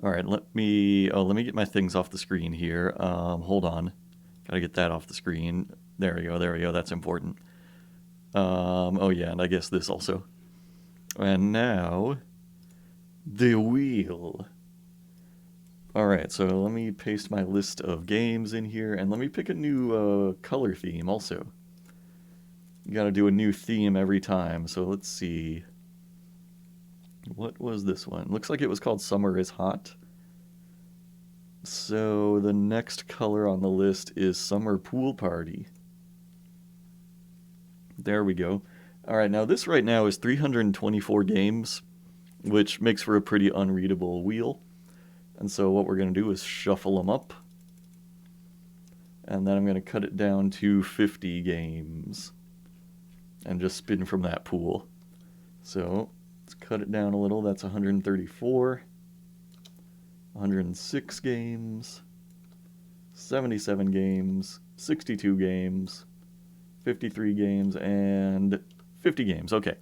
All right, let me get my things off the screen here. Hold on. Gotta get that off the screen. There we go, there we go, that's important. Oh yeah, and I guess this also. And now, the wheel. All right, so let me paste my list of games in here, and let me pick a new color theme also. You gotta do a new theme every time, so let's see. What was this one? Looks like it was called Summer is Hot. So the next color on the list is Summer Pool Party. There we go. All right, now this right now is 324 games, which makes for a pretty unreadable wheel. And so what we're going to do is shuffle them up. And then I'm going to cut it down to 50 games. And just spin from that pool. So let's cut it down a little. That's 134. 106 games. 77 games. 62 games. 53 games. And 50 games. Okay.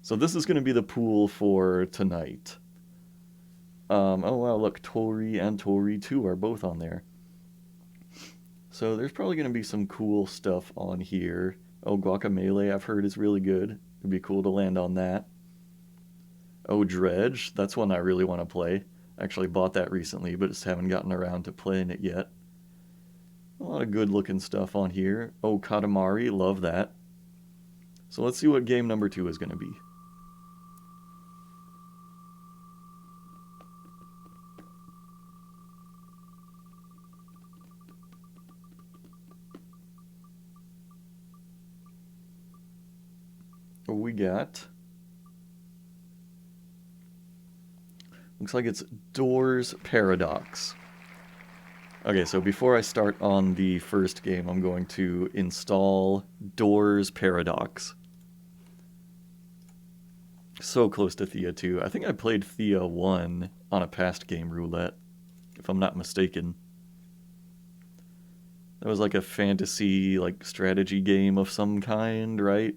So this is going to be the pool for tonight. Oh wow, look, Tori and Tori 2 are both on there. So there's probably going to be some cool stuff on here. Oh, Guacamelee I've heard is really good. It'd be cool to land on that. Oh, Dredge, that's one I really want to play. Actually bought that recently, but just haven't gotten around to playing it yet. A lot of good looking stuff on here. Oh, Katamari, love that. So let's see what game number 2 is going to be. We got, looks like it's Doors Paradox. Okay, so before I start on the first game, I'm going to install Doors Paradox. So close to Thea 2. I think I played Thea 1 on a past game, Roulette, if I'm not mistaken. That was like a fantasy, like, strategy game of some kind, right?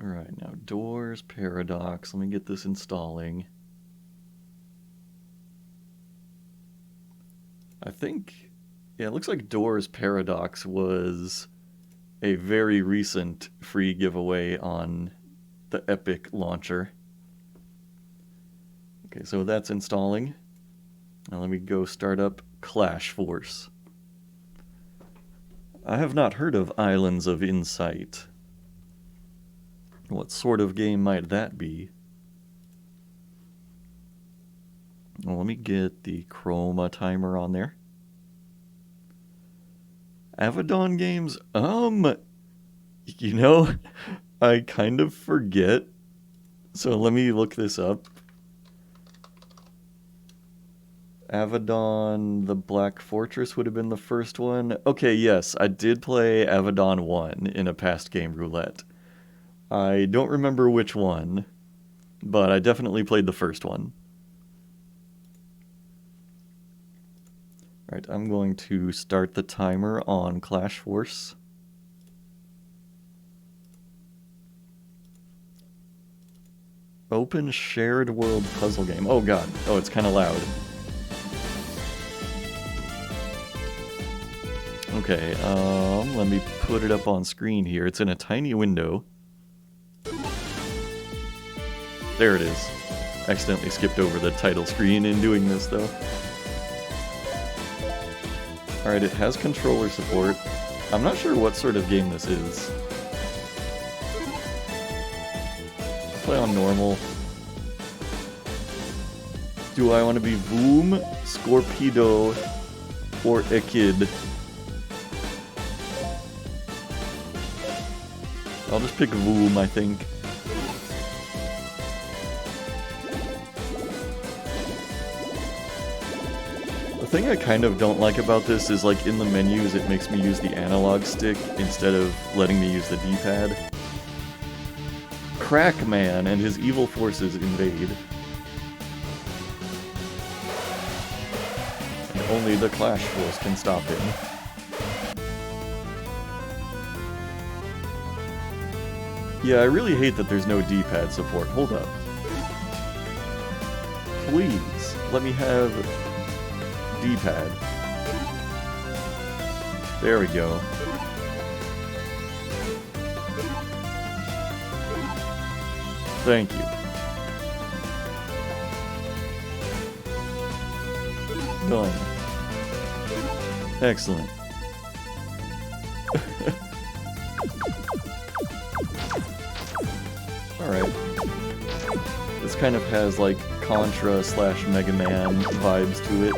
Alright, now Doors Paradox. Let me get this installing. I think, yeah, it looks like Doors Paradox was a very recent free giveaway on the Epic launcher. Okay, so that's installing. Now let me go start up Clash Force. I have not heard of Islands of Insight. What sort of game might that be? Well, let me get the chroma timer on there. Avedon games? You know, I kind of forget. So let me look this up. Avedon, the Black Fortress would have been the first one. Okay, yes, I did play Avedon 1 in a past game, Roulette. I don't remember which one, but I definitely played the first one. Alright, I'm going to start the timer on Clash Force. Open shared world puzzle game. Oh god. Oh, it's kind of loud. Okay, let me put it up on screen here. It's in a tiny window. There it is. Accidentally skipped over the title screen in doing this, though. Alright, it has controller support. I'm not sure what sort of game this is. Play on normal. Do I want to be Voom, Scorpedo, or Echid? I'll just pick Voom, I think. The thing I kind of don't like about this is, like, in the menus it makes me use the analog stick instead of letting me use the D-pad. Crackman and his evil forces invade. And only the Clash Force can stop him. Yeah, I really hate that there's no D-pad support. Hold up. Please, let me have D-pad. There we go. Thank you. Done. Excellent. Alright. This kind of has like Contra / Mega Man vibes to it.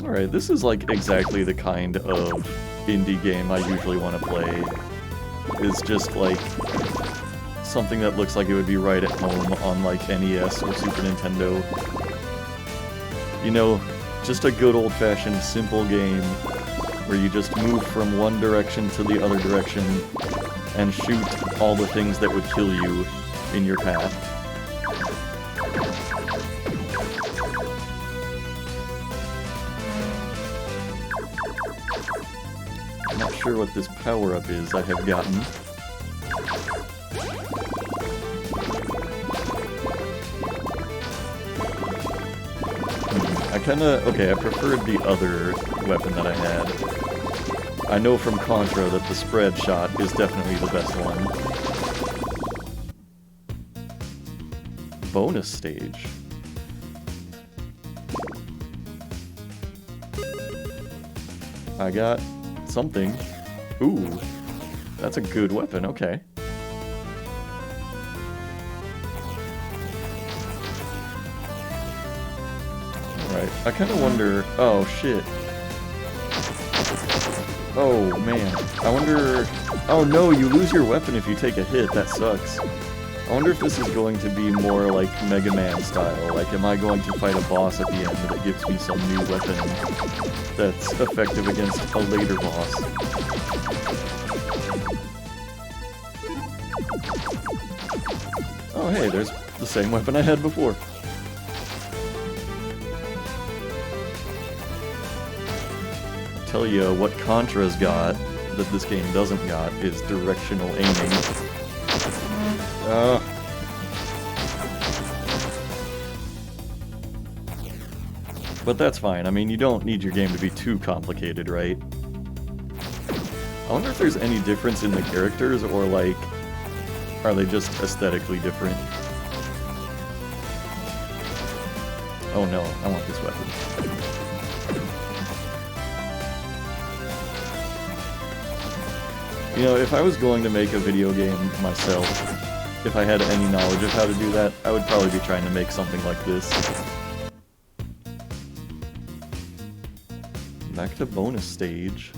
Alright, this is like exactly the kind of indie game I usually want to play. It's just like something that looks like it would be right at home on like NES or Super Nintendo. You know, just a good old-fashioned simple game where you just move from one direction to the other direction and shoot all the things that would kill you in your path. I'm not sure what this power-up is I have gotten. Okay, I preferred the other weapon that I had. I know from Contra that the spread shot is definitely the best one. Bonus stage. I got something. Ooh, that's a good weapon, okay. I kind of wonder... Oh, shit. Oh, man. I wonder... Oh, no, you lose your weapon if you take a hit. That sucks. I wonder if this is going to be more like Mega Man style. Like, am I going to fight a boss at the end that gives me some new weapon that's effective against a later boss? Oh, hey, there's the same weapon I had before. Tell you what Contra's got that this game doesn't got is directional aiming. But that's fine. I mean, you don't need your game to be too complicated, right? I wonder if there's any difference in the characters, or like, are they just aesthetically different? Oh no, I want this weapon. You know, if I was going to make a video game myself, if I had any knowledge of how to do that, I would probably be trying to make something like this. Back to bonus stage.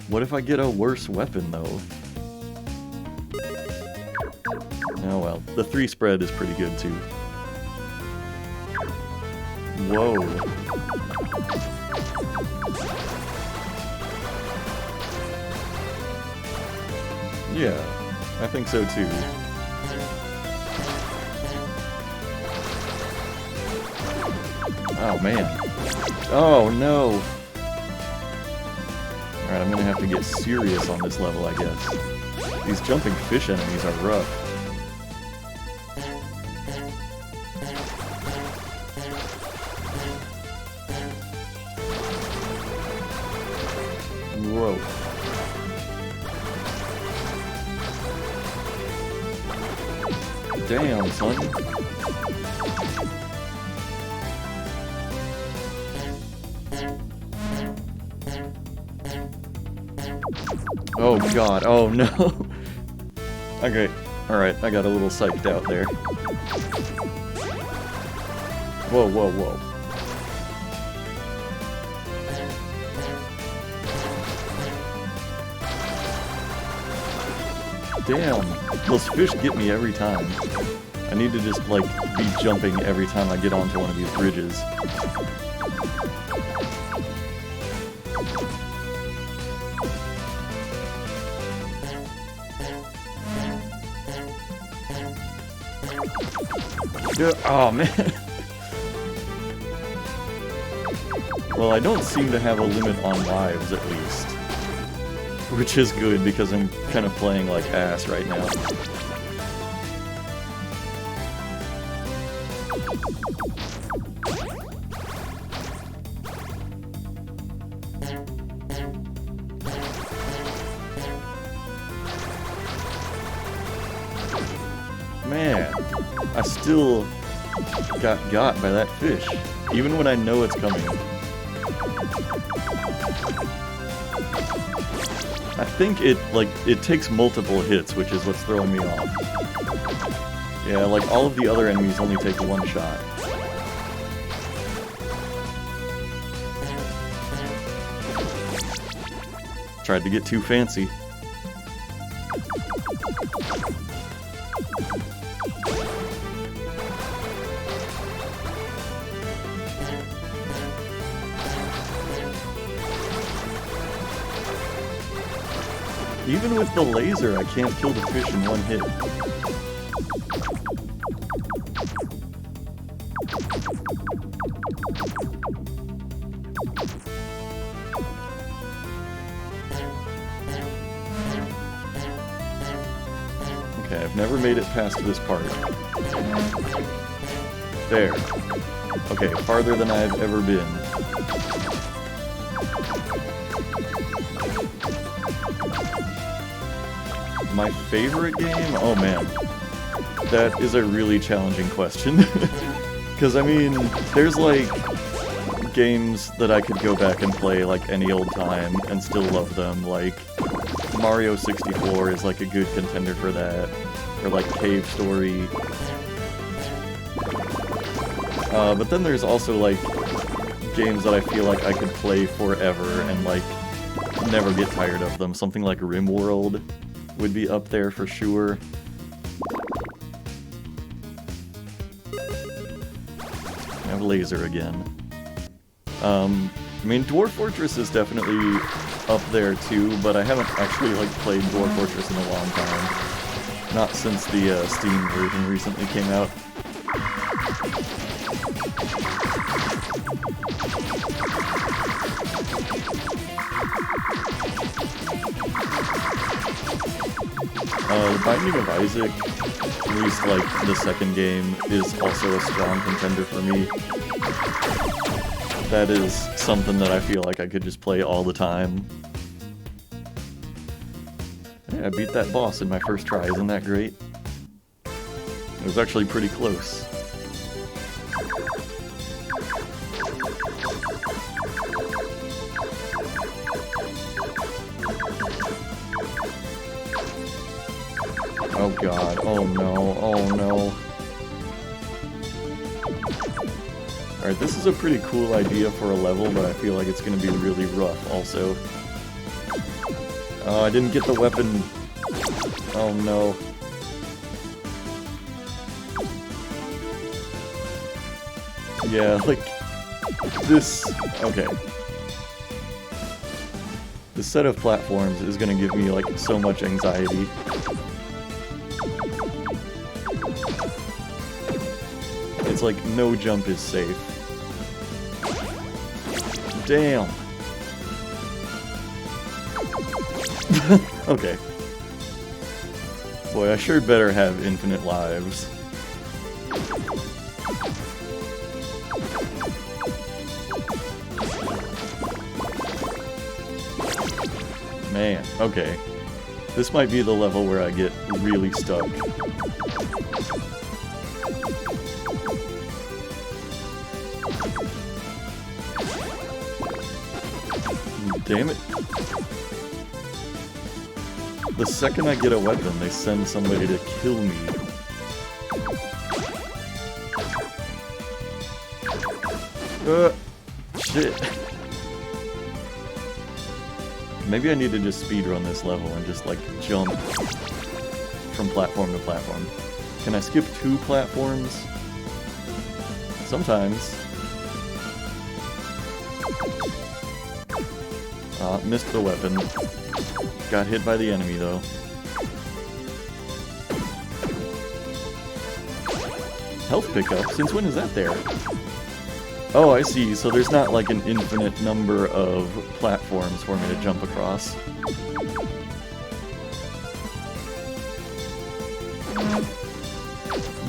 What if I get a worse weapon, though? Oh well, the 3 spread is pretty good, too. Whoa. Yeah, I think so too. Oh man. Oh no! Alright, I'm gonna have to get serious on this level, I guess. These jumping fish enemies are rough. Whoa. Damn, son. Oh god, oh no. Okay, alright, I got a little psyched out there. Whoa, whoa, whoa. Damn, those fish get me every time. I need to just, like, be jumping every time I get onto one of these bridges. Oh, man. Well, I don't seem to have a limit on lives, at least. Which is good, because I'm kind of playing like ass right now. Man, I still got by that fish, even when I know it's coming. I think it takes multiple hits, which is what's throwing me off. Yeah, like all of the other enemies only take one shot. Tried to get too fancy. Even with the laser, I can't kill the fish in one hit. Okay, I've never made it past this part. There. Okay, farther than I've ever been. My favorite game? Oh man. That is a really challenging question. Because, I mean, there's like games that I could go back and play like any old time and still love them. Like, Mario 64 is like a good contender for that. Or like Cave Story. But then there's also like games that I feel like I could play forever and like never get tired of them. Something like RimWorld would be up there for sure. I have laser again. I mean, Dwarf Fortress is definitely up there too, but I haven't actually like played Dwarf Fortress in a long time. Not since the Steam version recently came out. The Binding of Isaac, at least like the second game, is also a strong contender for me. That is something that I feel like I could just play all the time. Yeah, I beat that boss in my first try, isn't that great? It was actually pretty close. Oh god, oh no, oh no. Alright, this is a pretty cool idea for a level, but I feel like it's gonna be really rough also. Oh, I didn't get the weapon. Oh no. Yeah, like, this... okay. This set of platforms is gonna give me, like, so much anxiety. It's like, no jump is safe. Damn. Okay. Boy, I sure better have infinite lives. Man, okay. This might be the level where I get really stuck. Damn it. The second I get a weapon, they send somebody to kill me. Shit. Maybe I need to just speedrun this level and just, like, jump from platform to platform. Can I skip 2 platforms? Sometimes. Missed the weapon. Got hit by the enemy, though. Health pickup? Since when is that there? Oh, I see. So there's not like an infinite number of platforms for me to jump across.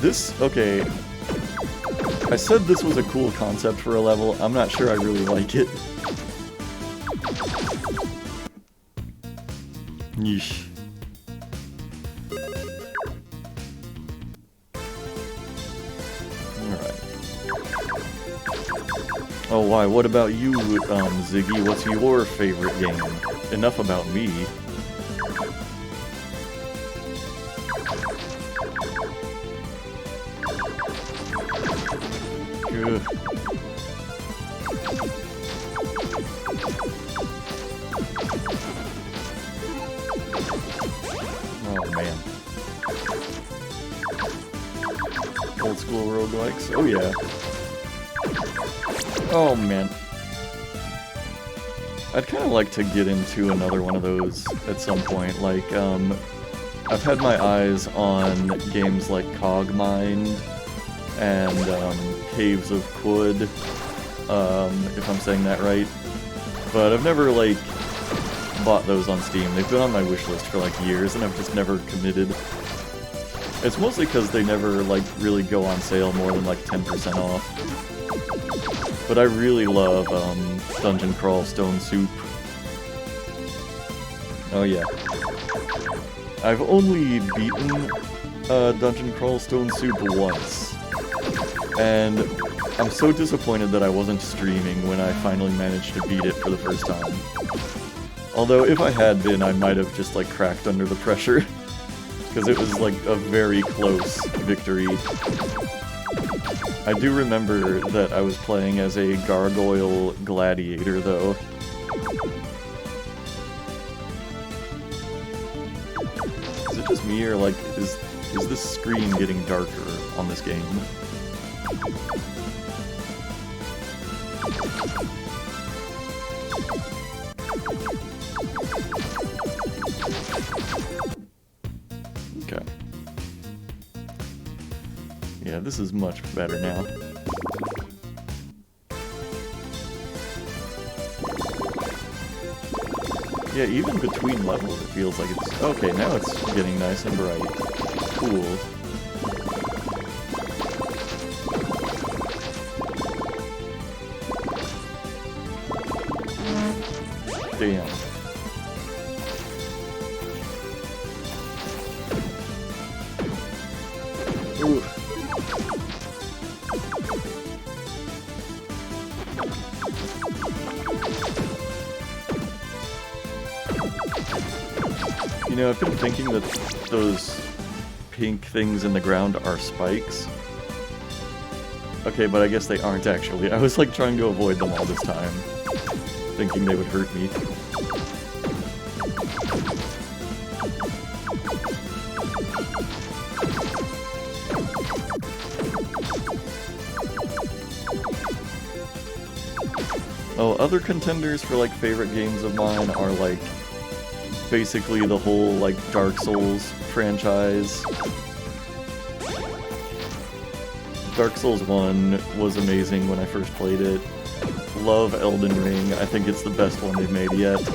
This, okay. I said this was a cool concept for a level. I'm not sure I really like it. Yeesh. Oh, why? What about you, Ziggy? What's your favorite game? Enough about me. Ugh. Oh, man. Old school roguelikes? Oh, yeah. Oh, man. I'd kind of like to get into another one of those at some point. Like, I've had my eyes on games like Cogmind and Caves of Quud, if I'm saying that right. But I've never, like, bought those on Steam. They've been on my wishlist for, like, years, and I've just never committed. It's mostly because they never, like, really go on sale more than, like, 10% off. But I really love Dungeon Crawl Stone Soup. Oh yeah. I've only beaten Dungeon Crawl Stone Soup once. And I'm so disappointed that I wasn't streaming when I finally managed to beat it for the first time. Although if I had been, I might have just like cracked under the pressure. Because it was like a very close victory. I do remember that I was playing as a gargoyle gladiator, though. Is it just me, or, like, is this screen getting darker on this game? Okay. Yeah, this is much better now. Yeah, even between levels it feels like it's... Okay, now it's getting nice and bright. Cool. Damn. Ooh. You know, I've been thinking that those pink things in the ground are spikes. Okay, but I guess they aren't actually. I was like trying to avoid them all this time, thinking they would hurt me. Oh, other contenders for like favorite games of mine are like basically the whole like Dark Souls franchise. Dark Souls 1 was amazing when I first played it. Love Elden Ring. I think it's the best one they've made yet.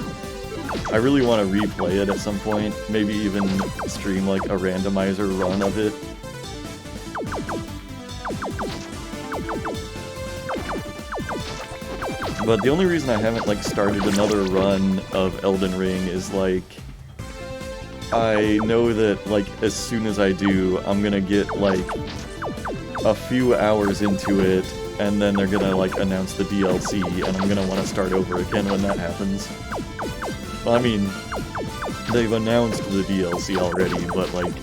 I really want to replay it at some point. Maybe even stream like a randomizer run of it. But the only reason I haven't like started another run of Elden Ring is like I know that like as soon as I do, I'm gonna get like a few hours into it, and then they're gonna like announce the DLC, and I'm gonna want to start over again when that happens. Well, I mean, they've announced the DLC already, but like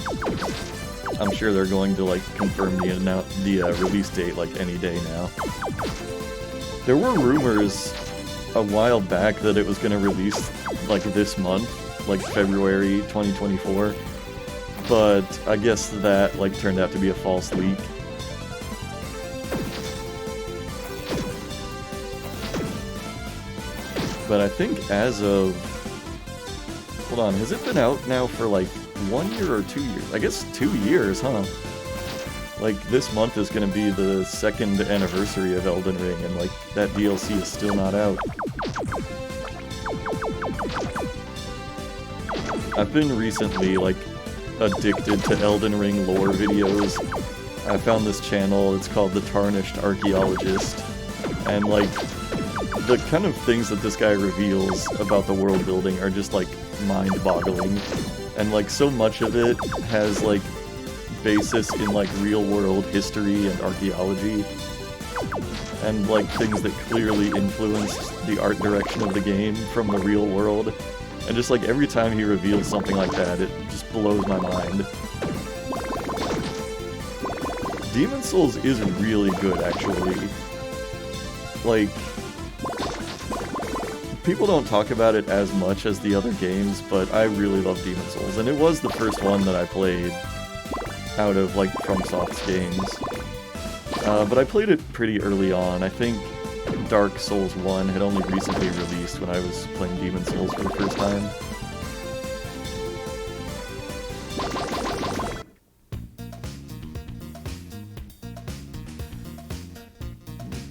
I'm sure they're going to like confirm the release date like any day now. There were rumors a while back that it was going to release like this month, like February 2024, but I guess that like turned out to be a false leak. But I think as of... Hold on, has it been out now for like 1 year or 2 years? I guess 2 years, huh? Like, this month is gonna be the 2nd anniversary of Elden Ring, and like, that DLC is still not out. I've been recently, like, addicted to Elden Ring lore videos. I found this channel, it's called The Tarnished Archaeologist, and like, the kind of things that this guy reveals about the world building are just like mind-boggling, and like so much of it has like basis in like real-world history and archaeology, and like things that clearly influenced the art direction of the game from the real world. And just like every time he reveals something like that, it just blows my mind. Demon Souls is really good, actually. Like, people don't talk about it as much as the other games, but I really love Demon Souls, and it was the first one that I played out of, like, FromSoft's games. But I played it pretty early on. I think Dark Souls 1 had only recently released when I was playing Demon Souls for the first time.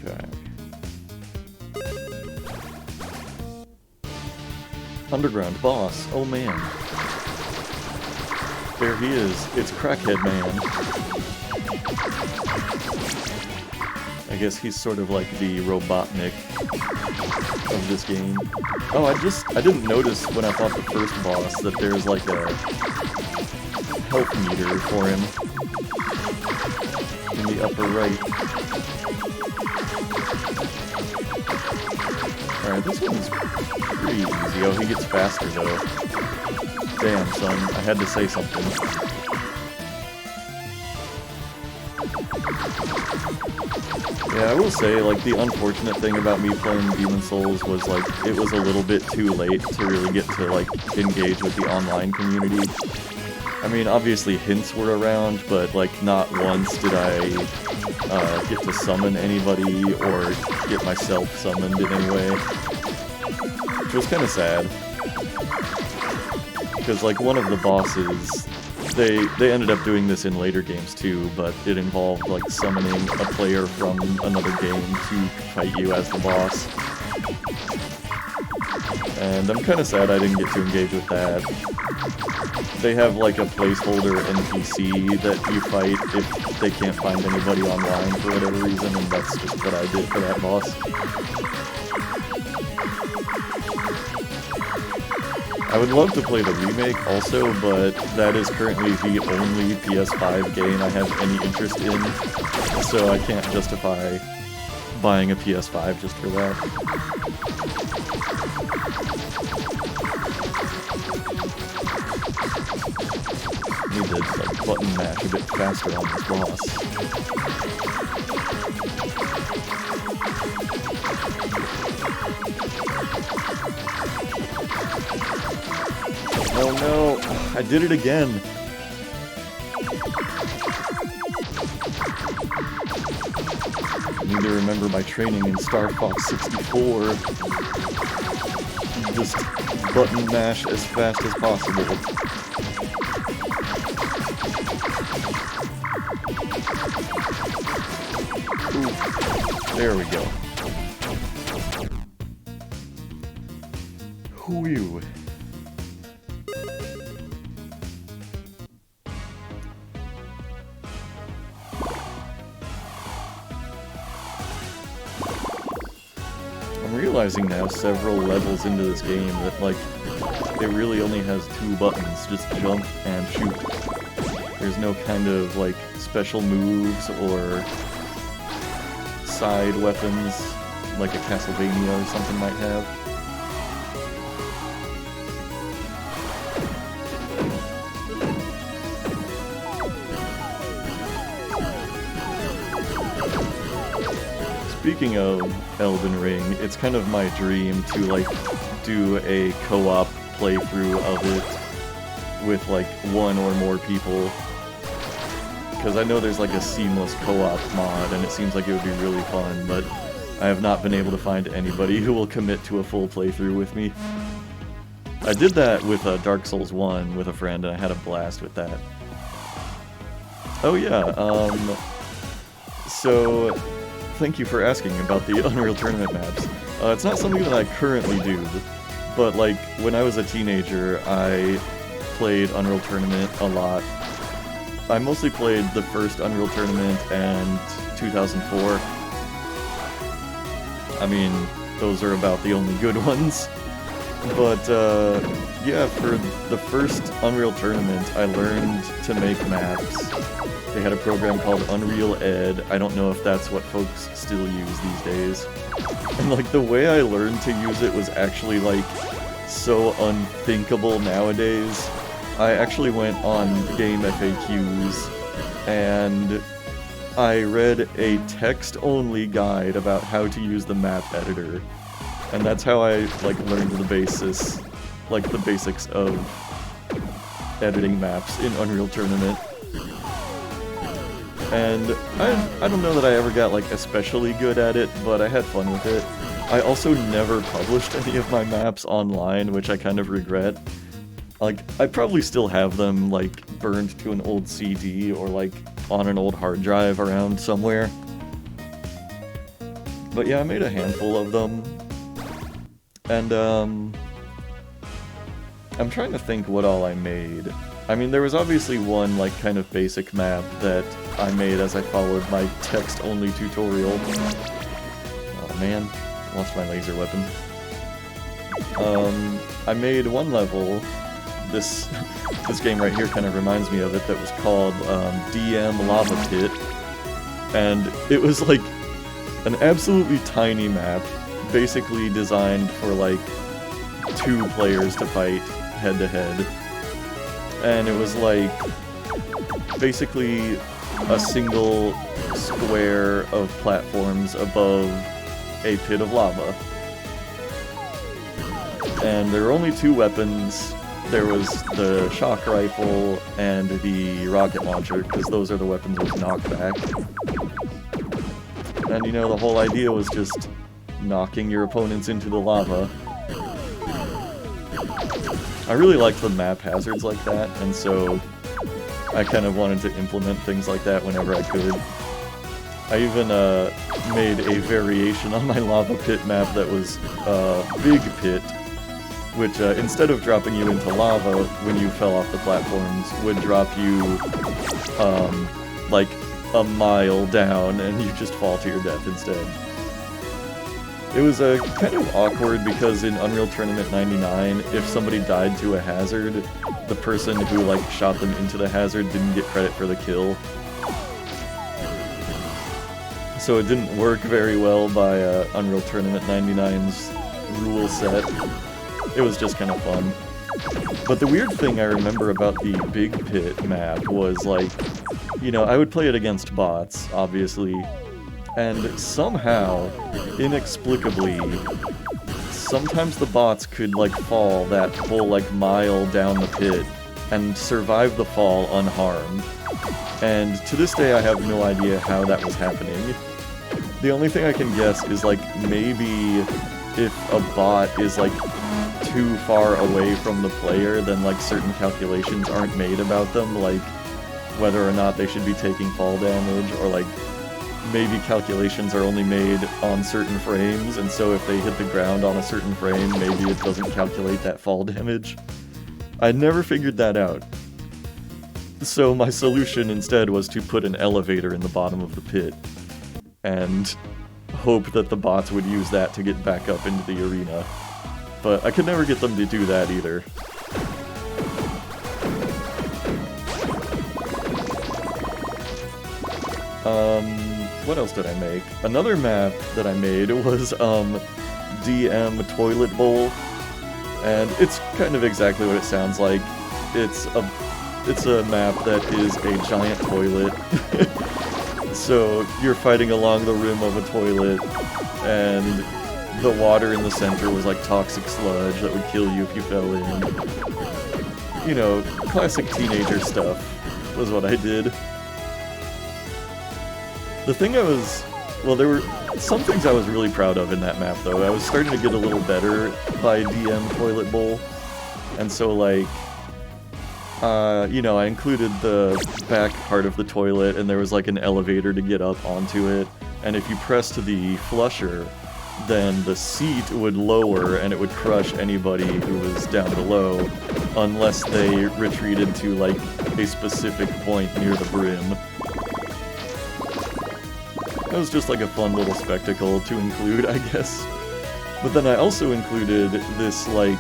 Okay. Underground boss, oh man. There he is, it's Crackhead Man. I guess he's sort of like the Robotnik of this game. Oh, I didn't notice when I fought the first boss that there's like a health meter for him in the upper right. Alright, this one's pretty easy. Oh, he gets faster though. Damn, son, I had to say something. Yeah, I will say, like, the unfortunate thing about me playing Demon Souls was, like, it was a little bit too late to really get to, like, engage with the online community. I mean, obviously hints were around, but, like, not once did I get to summon anybody or get myself summoned in any way. Which was kind of sad. Because, like, one of the bosses, they ended up doing this in later games too, but it involved like summoning a player from another game to fight you as the boss. And I'm kind of sad I didn't get to engage with that. They have like a placeholder NPC that you fight if they can't find anybody online for whatever reason, and that's just what I did for that boss. I would love to play the remake also, but that is currently the only PS5 game I have any interest in, so I can't justify buying a PS5 just for that. Need to like, button mash a bit faster on this boss. Oh no, I did it again. I need to remember my training in Star Fox 64. Just button mash as fast as possible. Ooh, there we go. Whew. I'm realizing now, several levels into this game, that, like, it really only has two buttons, just jump and shoot. There's no kind of, like, special moves or side weapons, like a Castlevania or something might have. Speaking of Elden Ring, it's kind of my dream to, like, do a co-op playthrough of it with, like, one or more people. Because I know there's, like, a seamless co-op mod, and it seems like it would be really fun, but I have not been able to find anybody who will commit to a full playthrough with me. I did that with Dark Souls 1 with a friend, and I had a blast with that. Oh yeah, so thank you for asking about the Unreal Tournament maps. It's not something that I currently do, but like when I was a teenager, I played Unreal Tournament a lot. I mostly played the first Unreal Tournament and 2004. I mean, those are about the only good ones. But, yeah, for the first Unreal Tournament, I learned to make maps. They had a program called Unreal Ed. I don't know if that's what folks still use these days. And, like, the way I learned to use it was actually, like, so unthinkable nowadays. I actually went on game FAQs, and I read a text-only guide about how to use the map editor. And that's how I, like, learned the basics of editing maps in Unreal Tournament. And I don't know that I ever got, like, especially good at it, but I had fun with it. I also never published any of my maps online, which I kind of regret. Like, I probably still have them, like, burned to an old CD or, like, on an old hard drive around somewhere. But yeah, I made a handful of them. And, I'm trying to think what all I made. I mean, there was obviously one, like, kind of basic map that I made as I followed my text-only tutorial. Oh man, lost my laser weapon. I made one level. This game right here kind of reminds me of it, that was called DM Lava Pit. And it was, like, an absolutely tiny map, basically designed for, like, 2 players to fight head-to-head. And it was, like, basically a single square of platforms above a pit of lava. And there were only 2 weapons. There was the shock rifle and the rocket launcher, because those are the weapons with knockback. And, you know, the whole idea was just knocking your opponents into the lava. I really liked the map hazards like that, and so I kind of wanted to implement things like that whenever I could. I even made a variation on my lava pit map that was Big Pit, which instead of dropping you into lava when you fell off the platforms, would drop you like a mile down and you just fall to your death instead. It was kind of awkward because in Unreal Tournament 99, if somebody died to a hazard, the person who like shot them into the hazard didn't get credit for the kill. So it didn't work very well by Unreal Tournament 99's rule set. It was just kind of fun. But the weird thing I remember about the Big Pit map was, like, you know, I would play it against bots, obviously, and somehow, inexplicably, sometimes the bots could, like, fall that whole, like, mile down the pit and survive the fall unharmed. And to this day, I have no idea how that was happening. The only thing I can guess is, like, maybe if a bot is, like, too far away from the player, then, like, certain calculations aren't made about them, like, whether or not they should be taking fall damage, or, like, maybe calculations are only made on certain frames, and so if they hit the ground on a certain frame, maybe it doesn't calculate that fall damage. I never figured that out. So my solution instead was to put an elevator in the bottom of the pit, and hope that the bots would use that to get back up into the arena. But I could never get them to do that either. What else did I make? Another map that I made was, DM Toilet Bowl. And it's kind of exactly what it sounds like. It's a map that is a giant toilet. So you're fighting along the rim of a toilet, and the water in the center was like toxic sludge that would kill you if you fell in. You know, classic teenager stuff was what I did. The thing there were some things I was really proud of in that map, though. I was starting to get a little better by DM Toilet Bowl, and so, like, you know, I included the back part of the toilet, and there was like an elevator to get up onto it. And if you pressed the flusher, then the seat would lower and it would crush anybody who was down below, unless they retreated to like a specific point near the brim. It was just like a fun little spectacle to include, I guess. But then I also included this like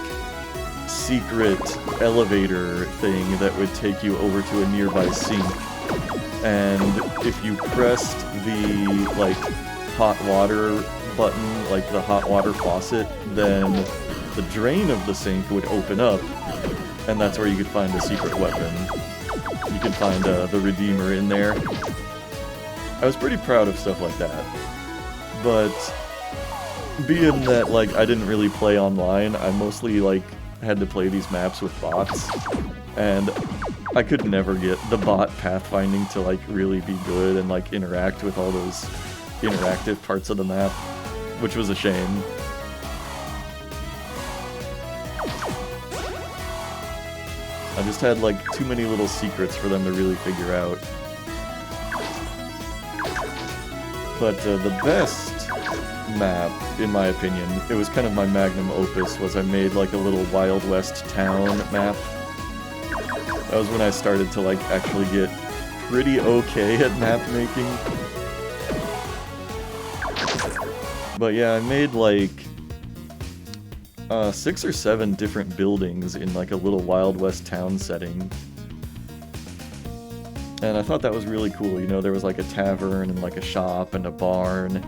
secret elevator thing that would take you over to a nearby sink. And if you pressed the like hot water button, like the hot water faucet, then the drain of the sink would open up, and that's where you could find a secret weapon. You could find the Redeemer in there. I was pretty proud of stuff like that. But being that like I didn't really play online, I mostly like had to play these maps with bots, and I could never get the bot pathfinding to like really be good and like interact with all those interactive parts of the map, which was a shame. I just had like too many little secrets for them to really figure out. But the best map, in my opinion, it was kind of my magnum opus, was I made like a little Wild West town map. That was when I started to like actually get pretty okay at map making. But yeah, I made like 6 or 7 different buildings in like a little Wild West town setting. And I thought that was really cool, you know, there was like a tavern and like a shop and a barn.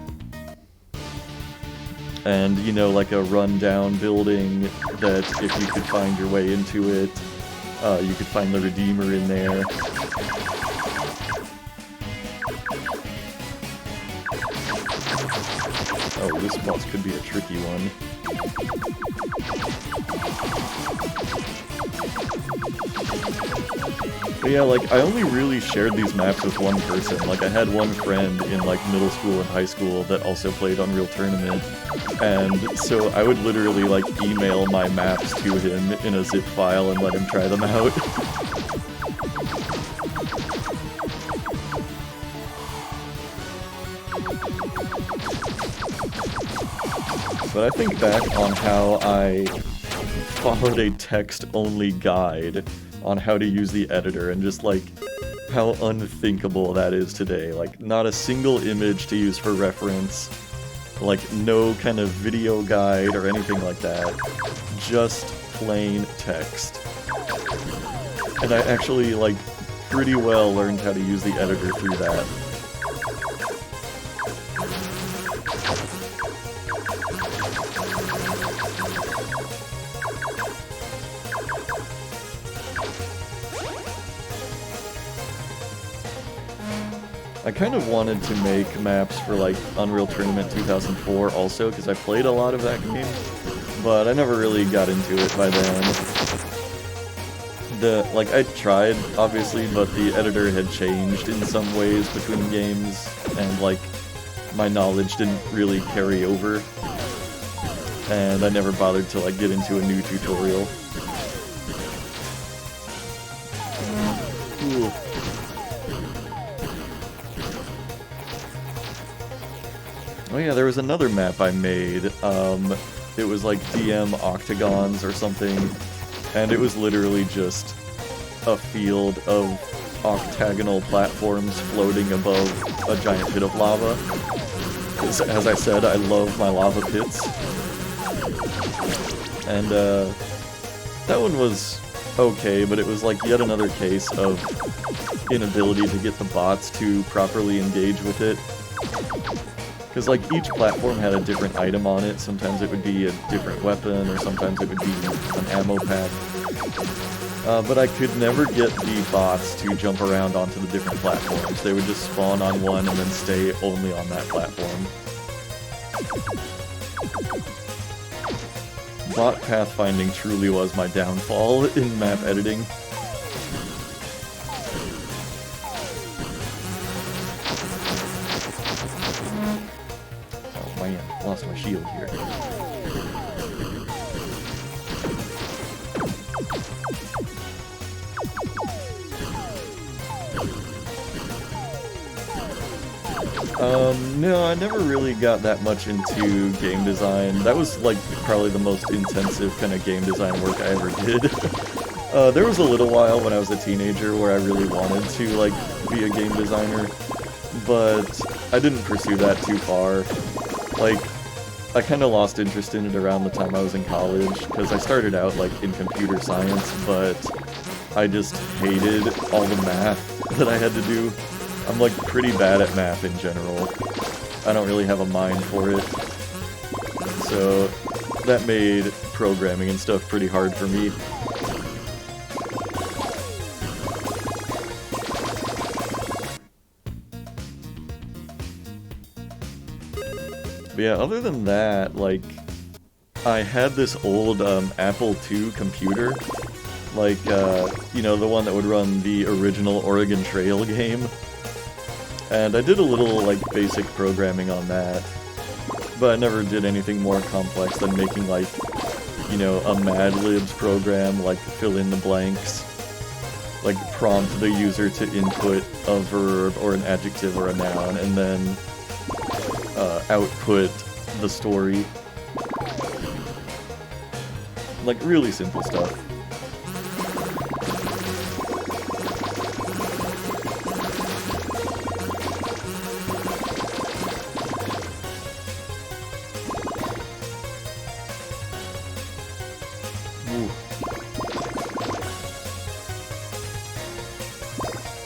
And, you know, like a rundown building that if you could find your way into it, you could find the Redeemer in there. Oh, this boss could be a tricky one. But yeah, like, I only really shared these maps with one person. Like, I had one friend in, like, middle school and high school that also played Unreal Tournament. And so I would literally, like, email my maps to him in a zip file and let him try them out. But I think back on how I followed a text-only guide on how to use the editor, and just like how unthinkable that is today. Like, not a single image to use for reference, like no kind of video guide or anything like that, just plain text. And I actually like pretty well learned how to use the editor through that. I kind of wanted to make maps for like Unreal Tournament 2004 also, because I played a lot of that game, but I never really got into it by then. Like, I tried, obviously, but the editor had changed in some ways between games, and like, my knowledge didn't really carry over, and I never bothered to like get into a new tutorial. Ooh. Oh yeah, there was another map I made. It was like DM Octagons or something, and it was literally just a field of octagonal platforms floating above a giant pit of lava. As I said, I love my lava pits. And that one was okay, but it was like yet another case of inability to get the bots to properly engage with it. Because, like, each platform had a different item on it. Sometimes it would be a different weapon, or sometimes it would be an ammo pack. But I could never get the bots to jump around onto the different platforms. They would just spawn on one and then stay only on that platform. Bot pathfinding truly was my downfall in map editing. Lost my shield here. No, I never really got that much into game design. That was, like, probably the most intensive kind of game design work I ever did. There was a little while when I was a teenager where I really wanted to, like, be a game designer, but I didn't pursue that too far. Like, I kind of lost interest in it around the time I was in college, because I started out, like, in computer science, but I just hated all the math that I had to do. I'm, like, pretty bad at math in general. I don't really have a mind for it. So that made programming and stuff pretty hard for me. But yeah, other than that, like, I had this old Apple II computer. Like, you know, the one that would run the original Oregon Trail game. And I did a little, like, basic programming on that, but I never did anything more complex than making, like, you know, a Mad Libs program, like, fill in the blanks, like, prompt the user to input a verb or an adjective or a noun, and then output the story. Like, really simple stuff.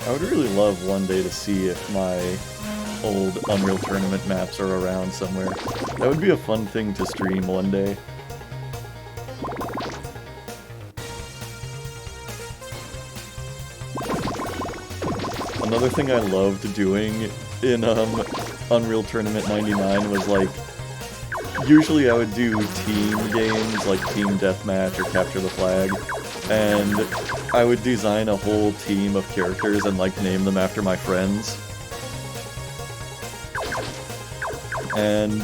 I would really love one day to see if my old Unreal Tournament maps are around somewhere. That would be a fun thing to stream one day. Another thing I loved doing in Unreal Tournament 99 was, like, usually I would do team games like Team Deathmatch or Capture the Flag, and I would design a whole team of characters and, like, name them after my friends. And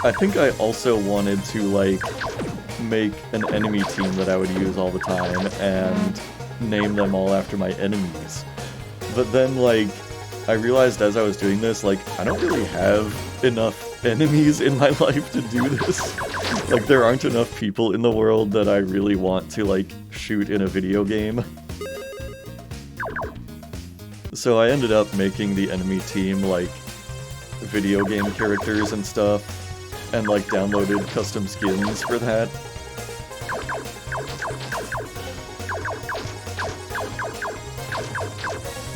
I think I also wanted to, like, make an enemy team that I would use all the time and name them all after my enemies. But then, like, I realized as I was doing this, like, I don't really have enough enemies in my life to do this. Like, there aren't enough people in the world that I really want to, like, shoot in a video game. So I ended up making the enemy team, like, video game characters and stuff, and, like, downloaded custom skins for that.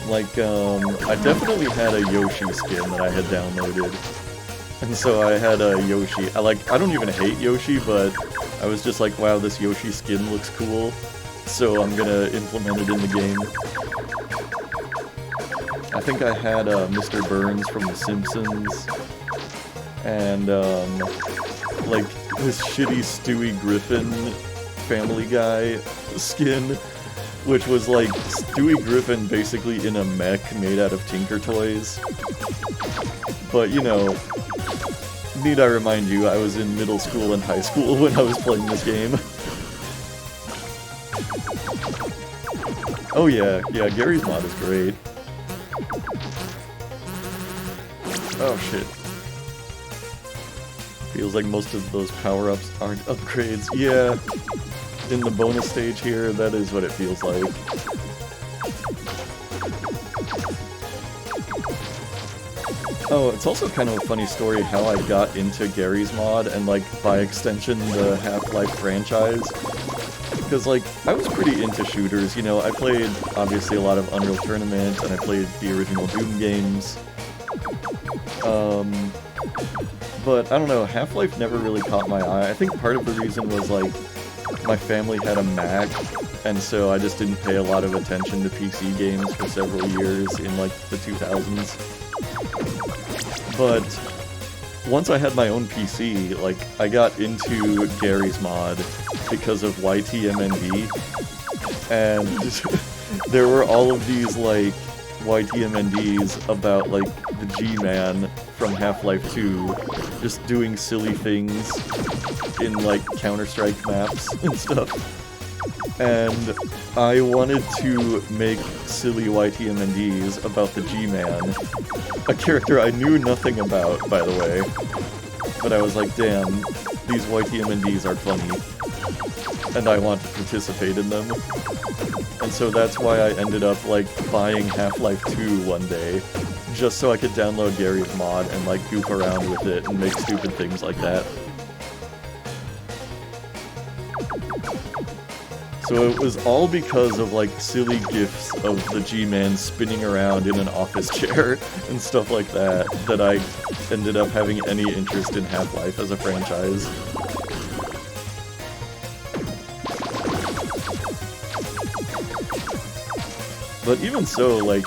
Like, I definitely had a Yoshi skin that I had downloaded. And so I had a Yoshi. I don't even hate Yoshi, but I was just like, wow, this Yoshi skin looks cool, so I'm gonna implement it in the game. I think I had Mr. Burns from The Simpsons, and, like, this shitty Stewie Griffin Family Guy skin, which was, like, Stewie Griffin basically in a mech made out of Tinker Toys. But, you know, need I remind you, I was in middle school and high school when I was playing this game. Oh yeah, Gary's mod is great. Oh shit. Feels like most of those power-ups aren't upgrades. Yeah, in the bonus stage here, that is what it feels like. Oh, it's also kind of a funny story how I got into Gary's mod, and, like, by extension, the Half-Life franchise. Because, like, I was pretty into shooters, you know, I played, obviously, a lot of Unreal Tournament, and I played the original Doom games. But, I don't know, Half-Life never really caught my eye. I think part of the reason was, like, my family had a Mac, and so I just didn't pay a lot of attention to PC games for several years in, like, the 2000s. But once I had my own PC, like, I got into Gary's mod because of YTMND, and there were all of these, like, YTMNDs about, like, the G-Man from Half-Life 2 just doing silly things in, like, Counter-Strike maps and stuff. and I wanted to make silly YTMNDs about the G-Man, a character I knew nothing about, by the way, but I was like, damn, these YTMNDs are funny, and I want to participate in them. And so that's why I ended up, like, buying Half-Life 2 one day, just so I could download Gary's mod and, like, goof around with it and make stupid things like that. So it was all because of, like, silly gifs of the G-Man spinning around in an office chair and stuff like that, that I ended up having any interest in Half-Life as a franchise. But even so, like,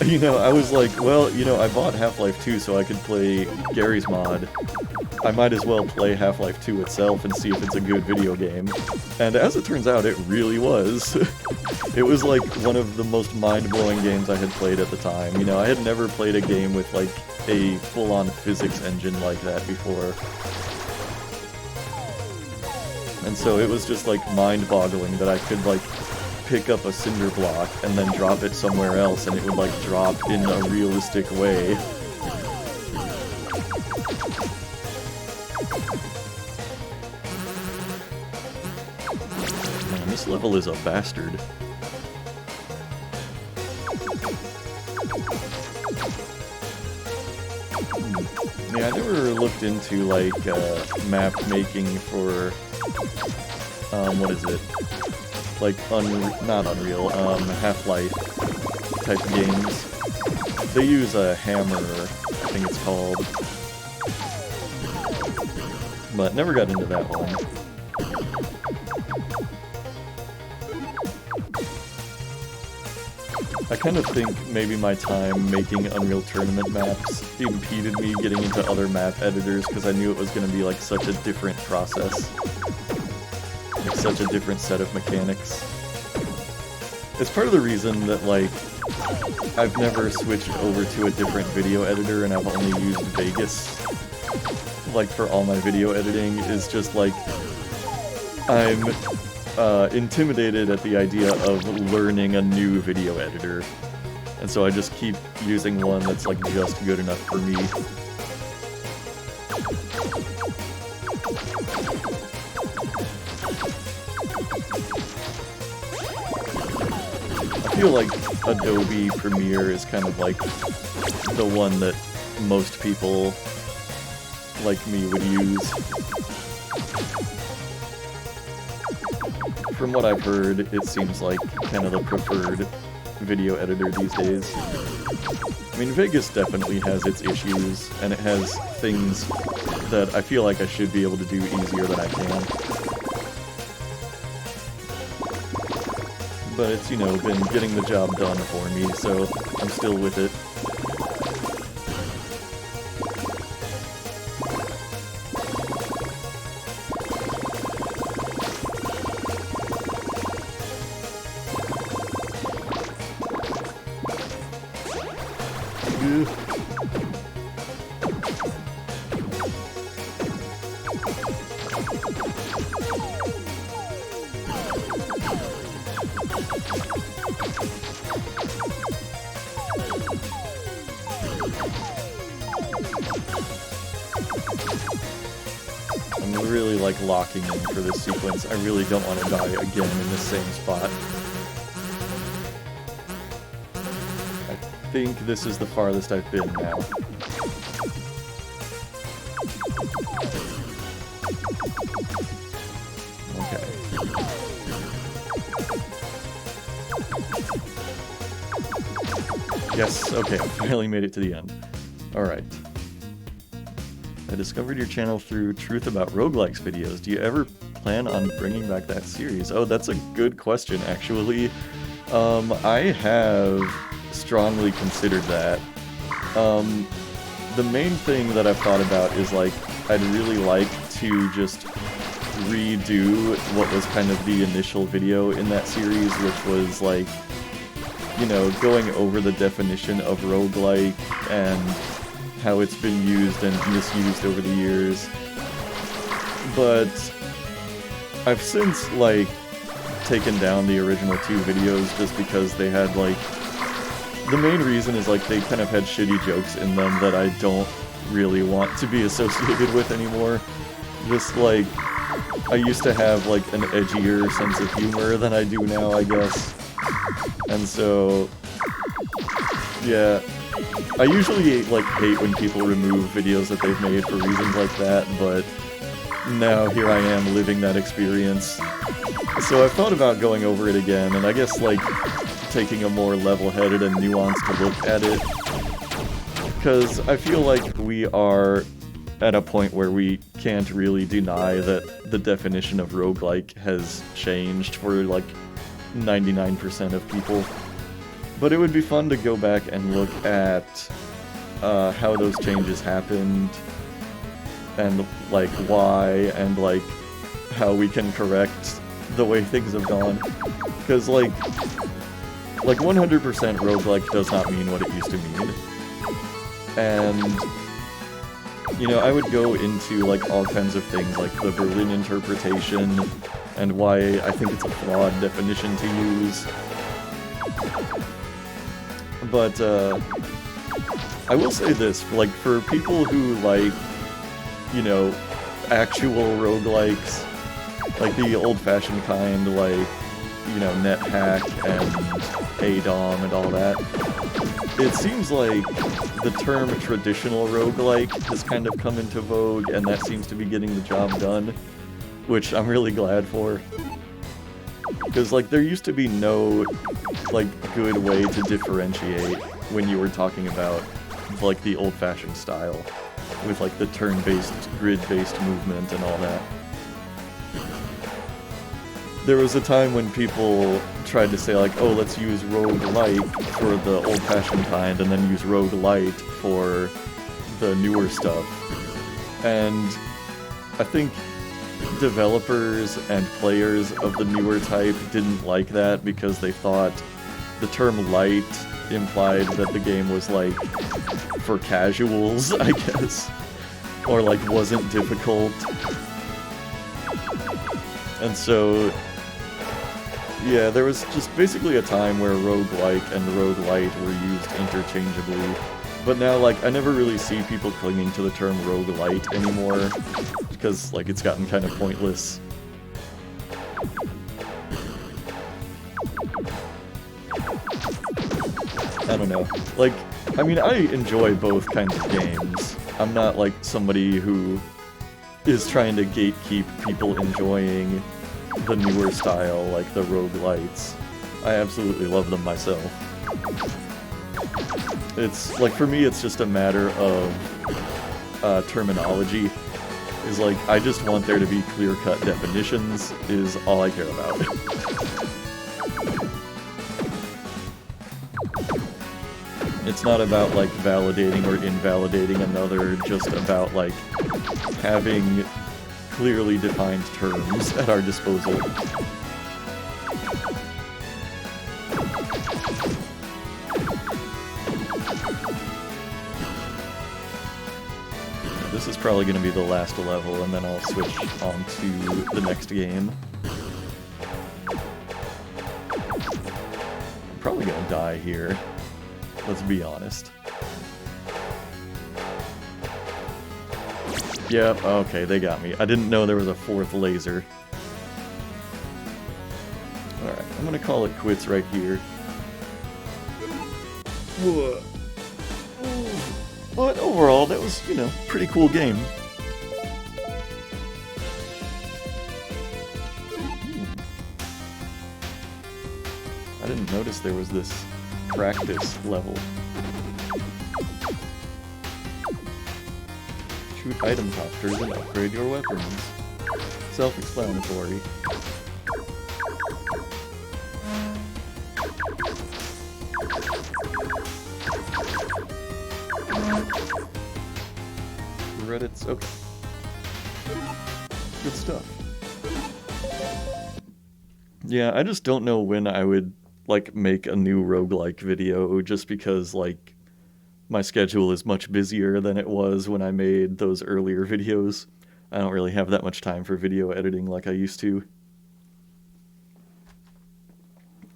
you know, I was like, well, you know, I bought Half-Life 2 so I could play Gary's mod. I might as well play Half-Life 2 itself and see if it's a good video game. And as it turns out, it really was. It was like one of the most mind-blowing games I had played at the time. You know, I had never played a game with like a full-on physics engine like that before. And so it was just like mind-boggling that I could like pick up a cinder block and then drop it somewhere else and it would like drop in a realistic way. Man, this level is a bastard. Yeah, I never looked into like map making for what is it? Like not Unreal, Half-Life type games. They use a hammer, I think it's called. But never got into that one. I kind of think maybe my time making Unreal Tournament maps impeded me getting into other map editors because I knew it was going to be like such a different process. Like such a different set of mechanics. It's part of the reason that like I've never switched over to a different video editor and I've only used Vegas like for all my video editing, is just like I'm intimidated at the idea of learning a new video editor, and so I just keep using one that's like just good enough for me. I feel like Adobe Premiere is kind of like the one that most people like me would use. From what I've heard, it seems like kind of the preferred video editor these days. I mean, Vegas definitely has its issues, and it has things that I feel like I should be able to do easier than I can. But it's, you know, been getting the job done for me, so I'm still with it. I'm really like locking in for this sequence. I really don't want to die again in the same spot. I think this is the farthest I've been now. Okay. Yes, okay, I finally made it to the end. Alright. I discovered your channel through Truth About Roguelikes videos. Do you ever plan on bringing back that series? Oh, that's a good question, actually. I have strongly considered that. The main thing that I've thought about is, like, I'd really like to just redo what was kind of the initial video in that series, which was, like, you know, going over the definition of roguelike and how it's been used and misused over the years. But I've since, like, taken down the original 2 videos just because they had, like... The main reason is, like, they kind of had shitty jokes in them that I don't really want to be associated with anymore. Just, like... I used to have, like, an edgier sense of humor than I do now, I guess. And so... Yeah. I usually, like, hate when people remove videos that they've made for reasons like that, but... Now, here I am living that experience. So I've thought about going over it again, and I guess, like, taking a more level-headed and nuanced look at it. Because I feel like we are at a point where we can't really deny that the definition of roguelike has changed for, like, 99% of people. But it would be fun to go back and look at how those changes happened, and, like, why, and, like, how we can correct the way things have gone. Because, like 100% roguelike does not mean what it used to mean. And, you know, I would go into, like, all kinds of things, like the Berlin interpretation, and why I think it's a flawed definition to use. But, I will say this, like, for people who, like, you know, actual roguelikes, like the old-fashioned kind, like, you know, NetHack and ADOM and all that, it seems like the term traditional roguelike has kind of come into vogue, and that seems to be getting the job done, which I'm really glad for. Because, like, there used to be no, like, good way to differentiate when you were talking about, like, the old-fashioned style, with, like, the turn-based, grid-based movement and all that. There was a time when people tried to say, like, oh, let's use roguelike for the old-fashioned kind, and then use roguelite for the newer stuff. And I think developers and players of the newer type didn't like that because they thought the term light implied that the game was, like, for casuals, I guess. Or, like, wasn't difficult. And so, yeah, there was just basically a time where roguelike and roguelite were used interchangeably. But now, like, I never really see people clinging to the term roguelite anymore, because, like, it's gotten kind of pointless. I don't know. Like, I mean, I enjoy both kinds of games. I'm not, like, somebody who is trying to gatekeep people enjoying the newer style, like the roguelites. I absolutely love them myself. It's, like, for me, it's just a matter of terminology. Is, like, I just want there to be clear-cut definitions, is all I care about. It's not about, like, validating or invalidating another, just about, like, having clearly defined terms at our disposal. This is probably going to be the last level, and then I'll switch on to the next game. I'm probably going to die here. Let's be honest. Yep, okay, they got me. I didn't know there was a fourth laser. Alright, I'm gonna call it quits right here. But overall, that was, you know, pretty cool game. I didn't notice there was this practice level. Shoot item copters and upgrade your weapons. Self-explanatory. Reddit's okay. Good stuff. Yeah, I just don't know when I would, like, make a new roguelike video, just because, like, my schedule is much busier than it was when I made those earlier videos. I don't really have that much time for video editing like I used to.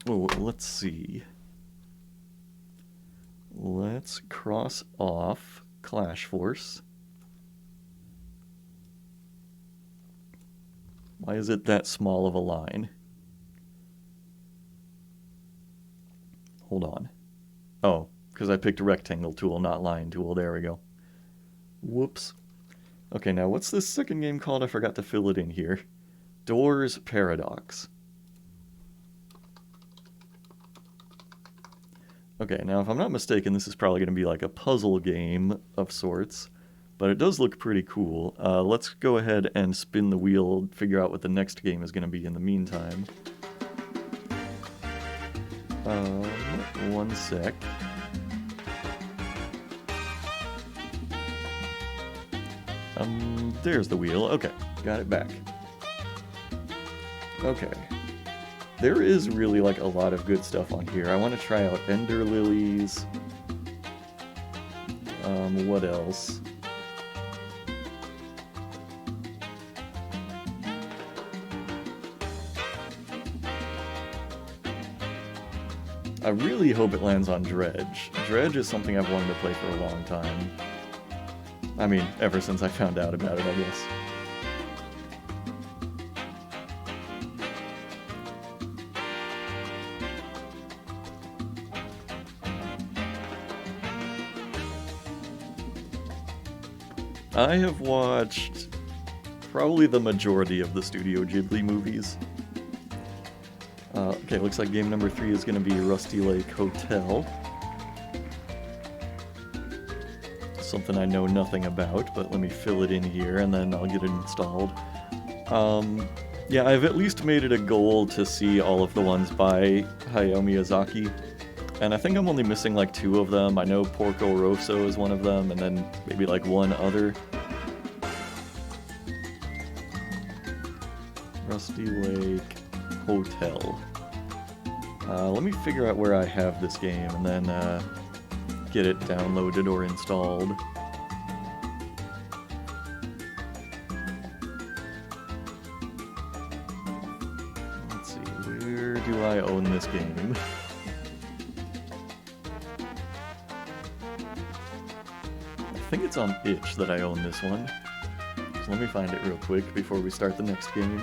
Oh, let's see. Let's cross off Clash Force. Why is it that small of a line? Hold on. Oh, because I picked a rectangle tool, not line tool. There we go. Whoops. Okay, now what's this second game called? I forgot to fill it in here. Doors Paradox. Okay, now if I'm not mistaken, this is probably going to be like a puzzle game of sorts, but it does look pretty cool. Let's go ahead and spin the wheel, figure out what the next game is going to be in the meantime. One sec. There's the wheel. Okay, got it back. Okay. There is really like a lot of good stuff on here. I want to try out Ender Lilies. What else? I really hope it lands on Dredge. Dredge is something I've wanted to play for a long time. I mean, ever since I found out about it, I guess. I have watched probably the majority of the Studio Ghibli movies. Okay, looks like game number 3 is going to be Rusty Lake Hotel. Something I know nothing about, but let me fill it in here and then I'll get it installed. Yeah, I've at least made it a goal to see all of the ones by Hayao Miyazaki. And I think I'm only missing like 2 of them. I know Porco Rosso is one of them, and then maybe like one other. Rusty Lake Hotel. Let me figure out where I have this game and then get it downloaded or installed. Let's see, where do I own this game? I think it's on itch that I own this one. So let me find it real quick before we start the next game.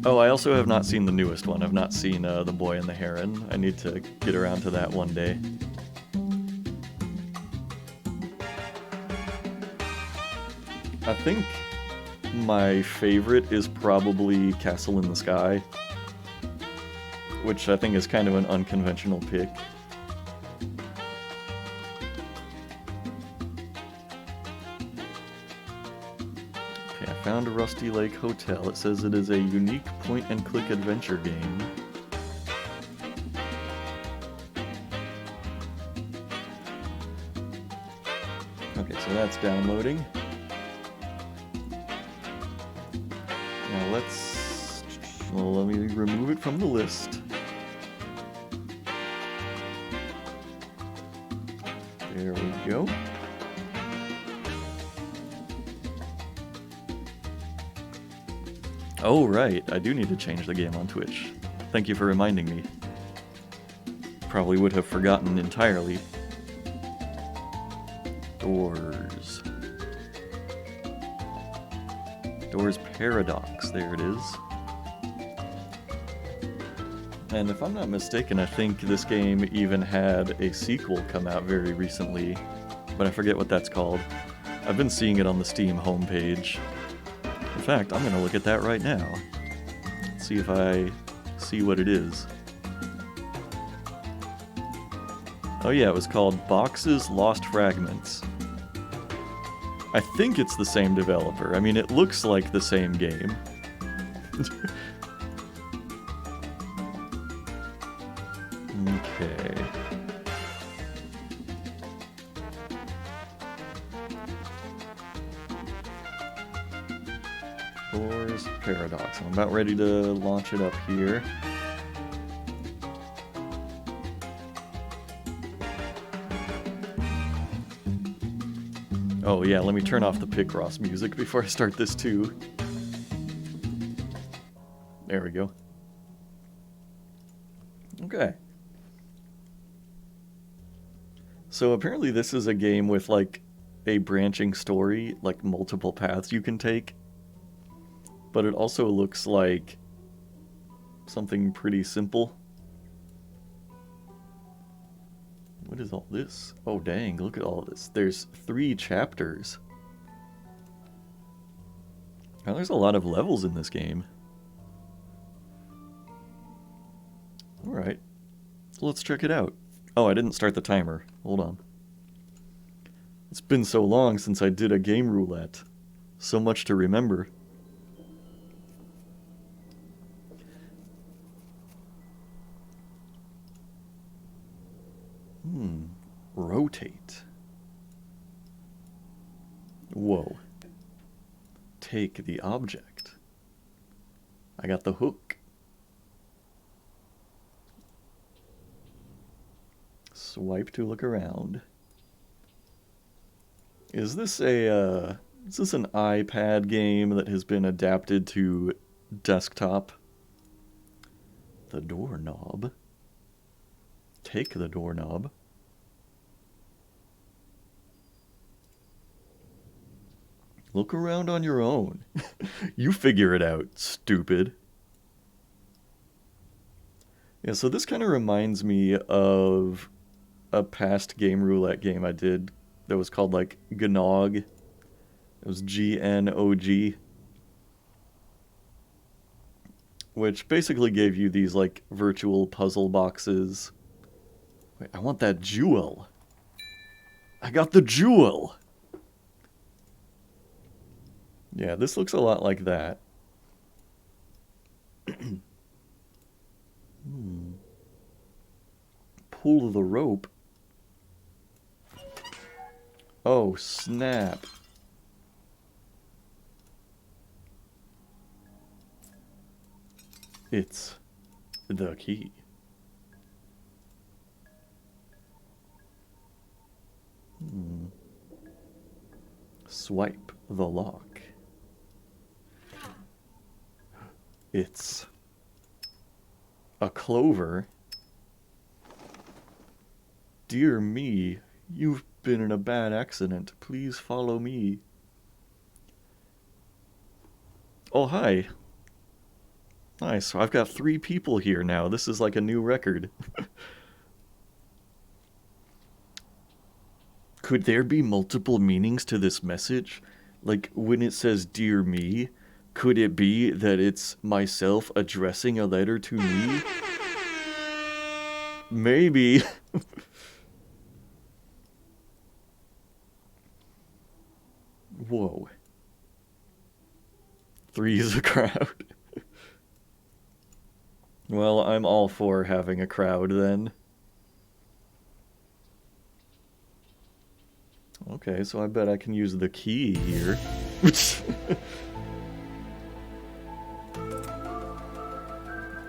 Oh, I also have not seen the newest one. I've not seen The Boy and the Heron. I need to get around to that one day. I think my favorite is probably Castle in the Sky, which I think is kind of an unconventional pick. Okay, I found a Rusty Lake Hotel. It says it is a unique point-and-click adventure game. Okay, so that's downloading. Now let me remove it from the list. There we go. Oh, right. I do need to change the game on Twitch. Thank you for reminding me. Probably would have forgotten entirely. Doors. Doors Paradox. There it is. And if I'm not mistaken, I think this game even had a sequel come out very recently, but I forget what that's called. I've been seeing it on the Steam homepage. In fact, I'm going to look at that right now. See if I see what it is. Oh yeah, it was called Boxes Lost Fragments. I think it's the same developer. I mean, it looks like the same game. Okay. Doors Paradox. I'm about ready to launch it up here. Oh, Oh yeah, let me turn off the Picross music before I start this too. There we go. Okay. So apparently this is a game with like a branching story, like multiple paths you can take. But it also looks like something pretty simple. What is all this? Oh dang, look at all this. There's 3 chapters. Now there's a lot of levels in this game. Alright, let's check it out. Oh, I didn't start the timer. Hold on. It's been so long since I did a game roulette. So much to remember. Rotate. Whoa. Take the object. I got the hook. Swipe to look around. Is this an iPad game that has been adapted to desktop? The doorknob. Take the doorknob. Look around on your own. You figure it out, stupid. Yeah, so this kind of reminds me of a past game roulette game I did that was called like Gnog. It was Gnog. Which basically gave you these like virtual puzzle boxes. Wait, I want that jewel. I got the jewel! Yeah, this looks a lot like that. Pull the rope. Oh, snap. It's the key. Swipe the lock. It's a clover. Dear me, you've been in a bad accident. Please follow me. Oh, hi. Nice. I've got 3 people here now. This is like a new record. Could there be multiple meanings to this message? Like, when it says, Dear me, could it be that it's myself addressing a letter to me? Maybe. Whoa. 3 is a crowd. Well, I'm all for having a crowd then. Okay, so I bet I can use the key here.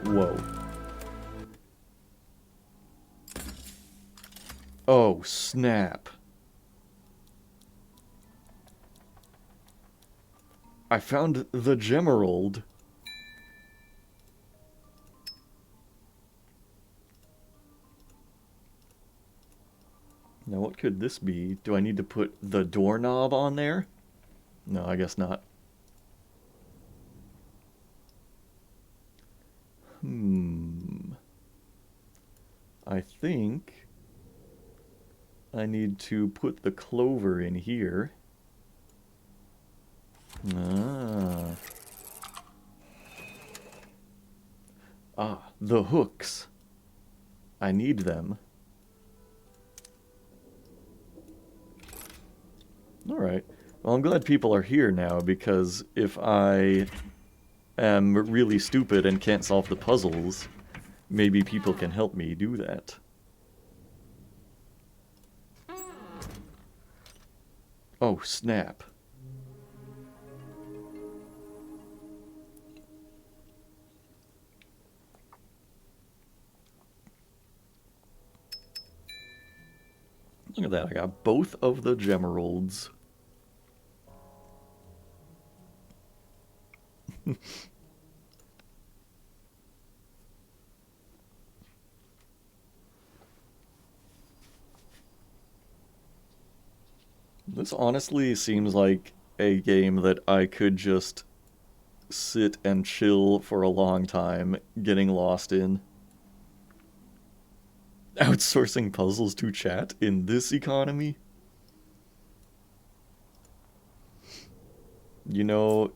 Whoa. Oh, snap. I found the Gemerald. Now what could this be? Do I need to put the doorknob on there? No, I guess not. I think I need to put the clover in here. The hooks. I need them. Alright. Well, I'm glad people are here now, because if I am really stupid and can't solve the puzzles, maybe people can help me do that. Oh, snap. Look at that, I got both of the Gemeralds. This honestly seems like a game that I could just sit and chill for a long time, getting lost in. Outsourcing puzzles to chat in this economy? You know,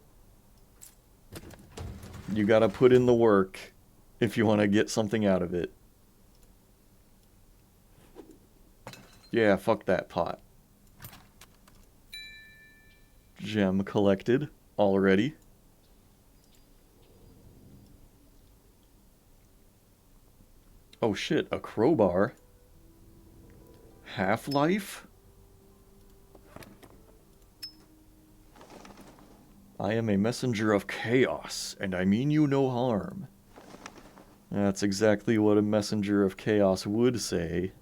you gotta put in the work if you want to get something out of it. Yeah, fuck that pot. Gem collected already. Oh shit, a crowbar. Half-Life? I am a messenger of chaos, and I mean you no harm. That's exactly what a messenger of chaos would say.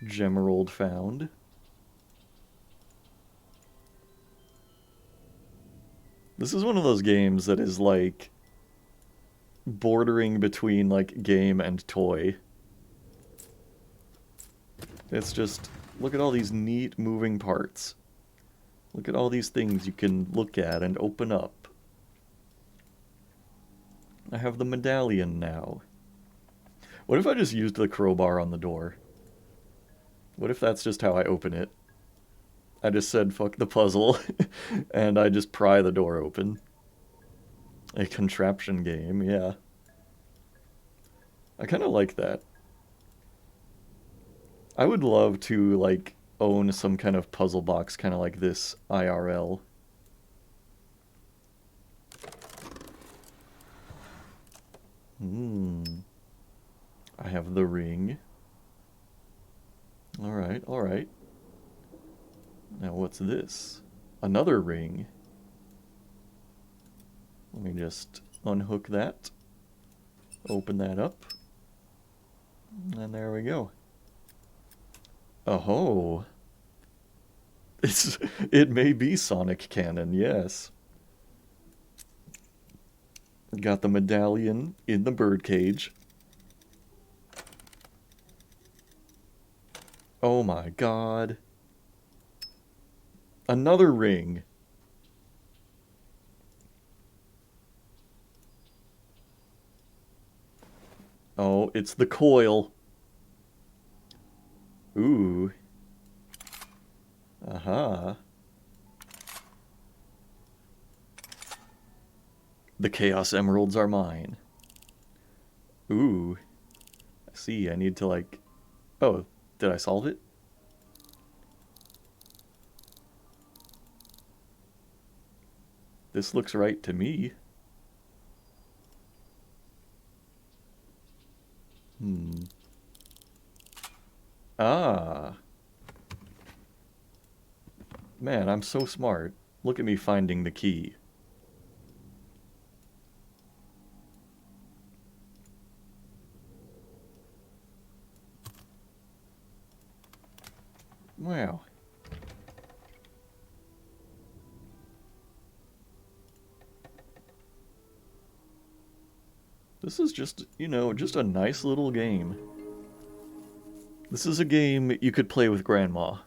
Gemerald found. This is one of those games that is like bordering between like game and toy. It's just, look at all these neat moving parts. Look at all these things you can look at and open up. I have the medallion now. What if I just used the crowbar on the door? What if that's just how I open it? I just said fuck the puzzle, and I just pry the door open. A contraption game, yeah. I kind of like that. I would love to, like, own some kind of puzzle box kind of like this IRL. I have the ring. Alright, alright. Now what's this? Another ring. Let me just unhook that. Open that up. And there we go. Oh, it may be Sonic canon, yes. Got the medallion in the birdcage. Oh my god. Another ring. Oh, it's the coil. Ooh. Aha. The Chaos Emeralds are mine. Ooh. I see, I need to like... Oh, did I solve it? This looks right to me. Ah. Man, I'm so smart. Look at me finding the key. Wow. This is just, you know, just a nice little game. This is a game you could play with Grandma.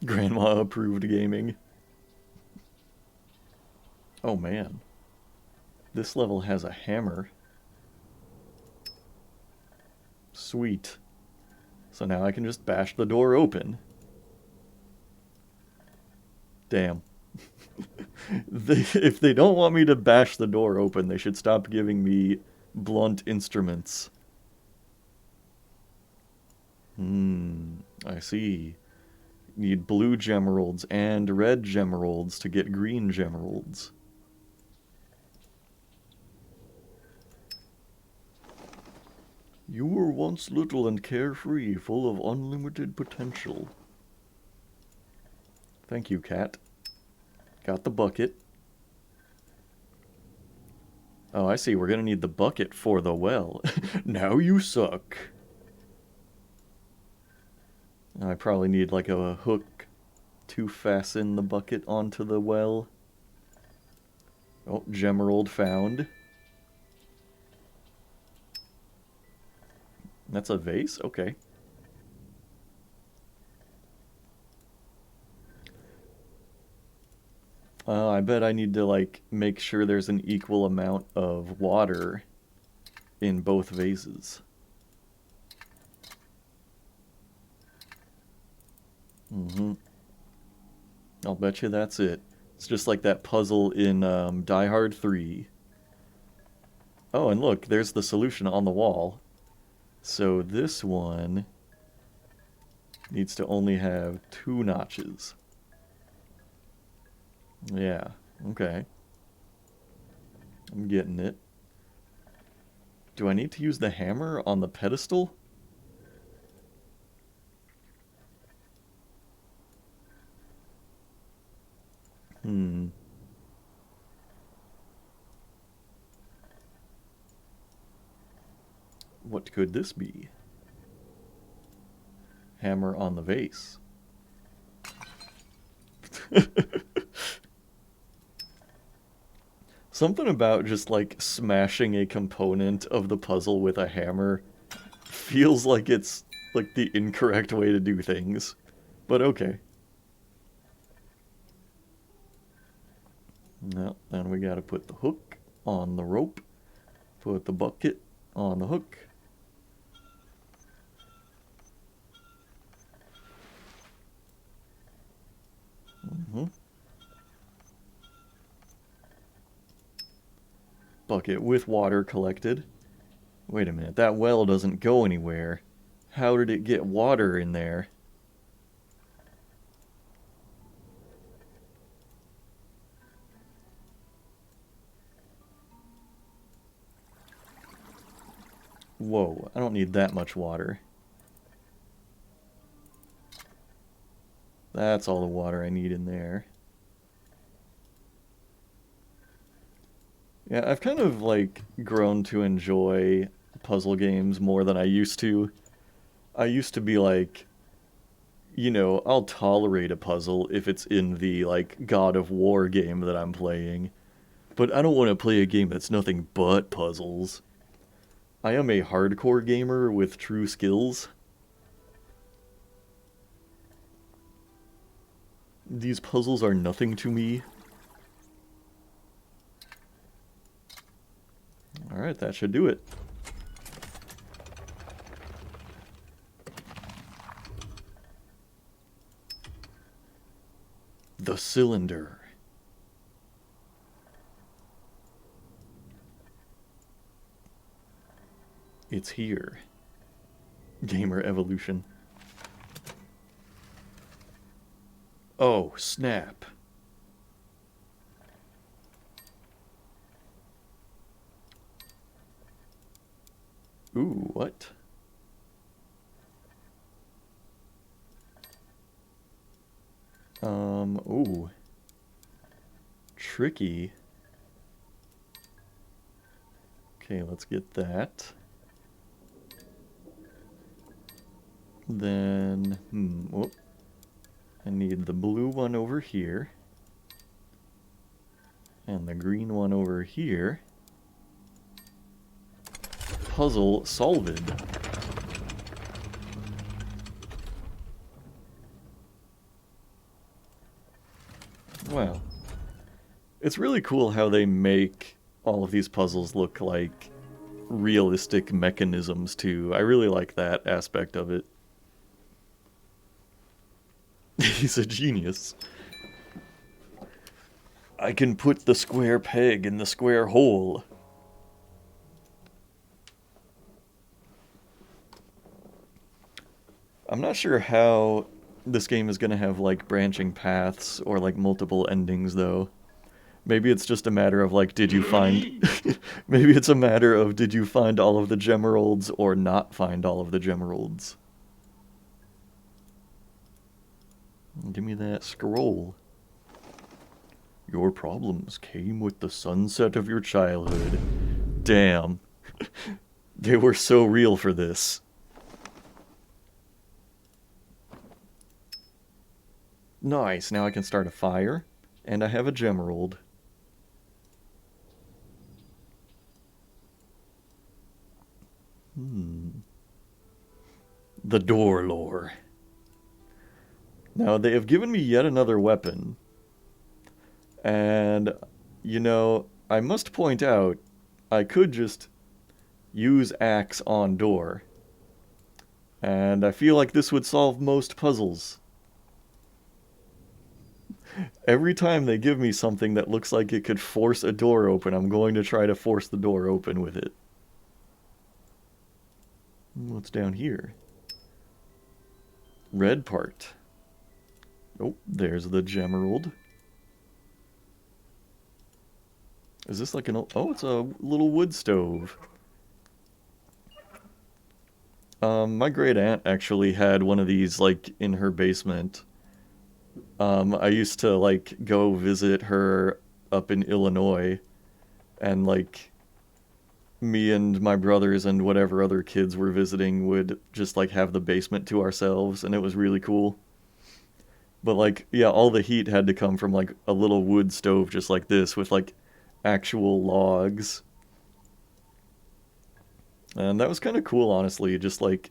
Grandma approved gaming. Oh man. This level has a hammer. Sweet. So now I can just bash the door open. Damn. If they don't want me to bash the door open, they should stop giving me blunt instruments. I see. Need blue gemeralds and red gemeralds to get green gemeralds. You were once little and carefree, full of unlimited potential. Thank you, cat. Got the bucket. Oh, I see. We're gonna need the bucket for the well. Now you suck. I probably need like a hook to fasten the bucket onto the well. Oh, Gemerald found. That's a vase? Okay. I bet I need to, like, make sure there's an equal amount of water in both vases. I'll bet you that's it. It's just like that puzzle in Die Hard 3. Oh, and look, there's the solution on the wall. So this one needs to only have 2 notches. Yeah, okay. I'm getting it. Do I need to use the hammer on the pedestal? What could this be? Hammer on the vase. Something about just like smashing a component of the puzzle with a hammer feels like it's like the incorrect way to do things. But okay. Now, then we gotta put the hook on the rope. Put the bucket on the hook. Bucket with water collected. Wait a minute, that well doesn't go anywhere. How did it get water in there? Whoa, I don't need that much water. That's all the water I need in there. Yeah, I've kind of, like, grown to enjoy puzzle games more than I used to. I used to be like, you know, I'll tolerate a puzzle if it's in the, like, God of War game that I'm playing. But I don't want to play a game that's nothing but puzzles. I am a hardcore gamer with true skills. These puzzles are nothing to me. Alright, that should do it. The cylinder. It's here. Gamer evolution. Oh, snap. Ooh, what? Ooh. Tricky. Okay, let's get that. Then, whoop. I need the blue one over here. And the green one over here. Puzzle solved. Wow. It's really cool how they make all of these puzzles look like realistic mechanisms too. I really like that aspect of it. He's a genius. I can put the square peg in the square hole. I'm not sure how this game is gonna have, like, branching paths or, like, multiple endings, though. Maybe it's just a matter of, like, did you find... Maybe it's a matter of did you find all of the Gemeralds or not find all of the Gemeralds. Give me that scroll. Your problems came with the sunset of your childhood. Damn. They were so real for this. Nice, now I can start a fire. And I have a gemerald. The door lore. Now, they have given me yet another weapon. And, you know, I must point out, I could just use axe on door. And I feel like this would solve most puzzles. Every time they give me something that looks like it could force a door open, I'm going to try to force the door open with it. What's down here? Red part. Oh, there's the gemerald. Is this like an... Oh, it's a little wood stove. My great aunt actually had one of these, like, in her basement. I used to, like, go visit her up in Illinois, and, like, me and my brothers and whatever other kids were visiting would just, like, have the basement to ourselves, and it was really cool. But, like, yeah, all the heat had to come from, like, a little wood stove just like this with, like, actual logs. And that was kind of cool, honestly, just, like,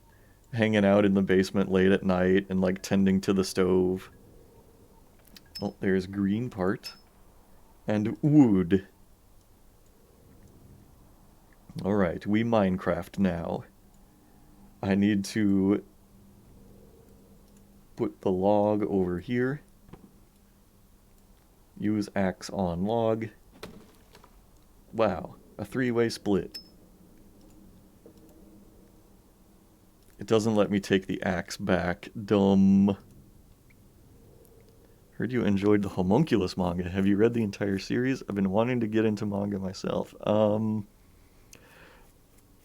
hanging out in the basement late at night and, like, tending to the stove. Oh, there's green part. And wood. Alright, we Minecraft now. I need to put the log over here. Use axe on log. Wow, a three-way split. It doesn't let me take the axe back. Dumb. Heard you enjoyed the Homunculus manga. Have you read the entire series? I've been wanting to get into manga myself.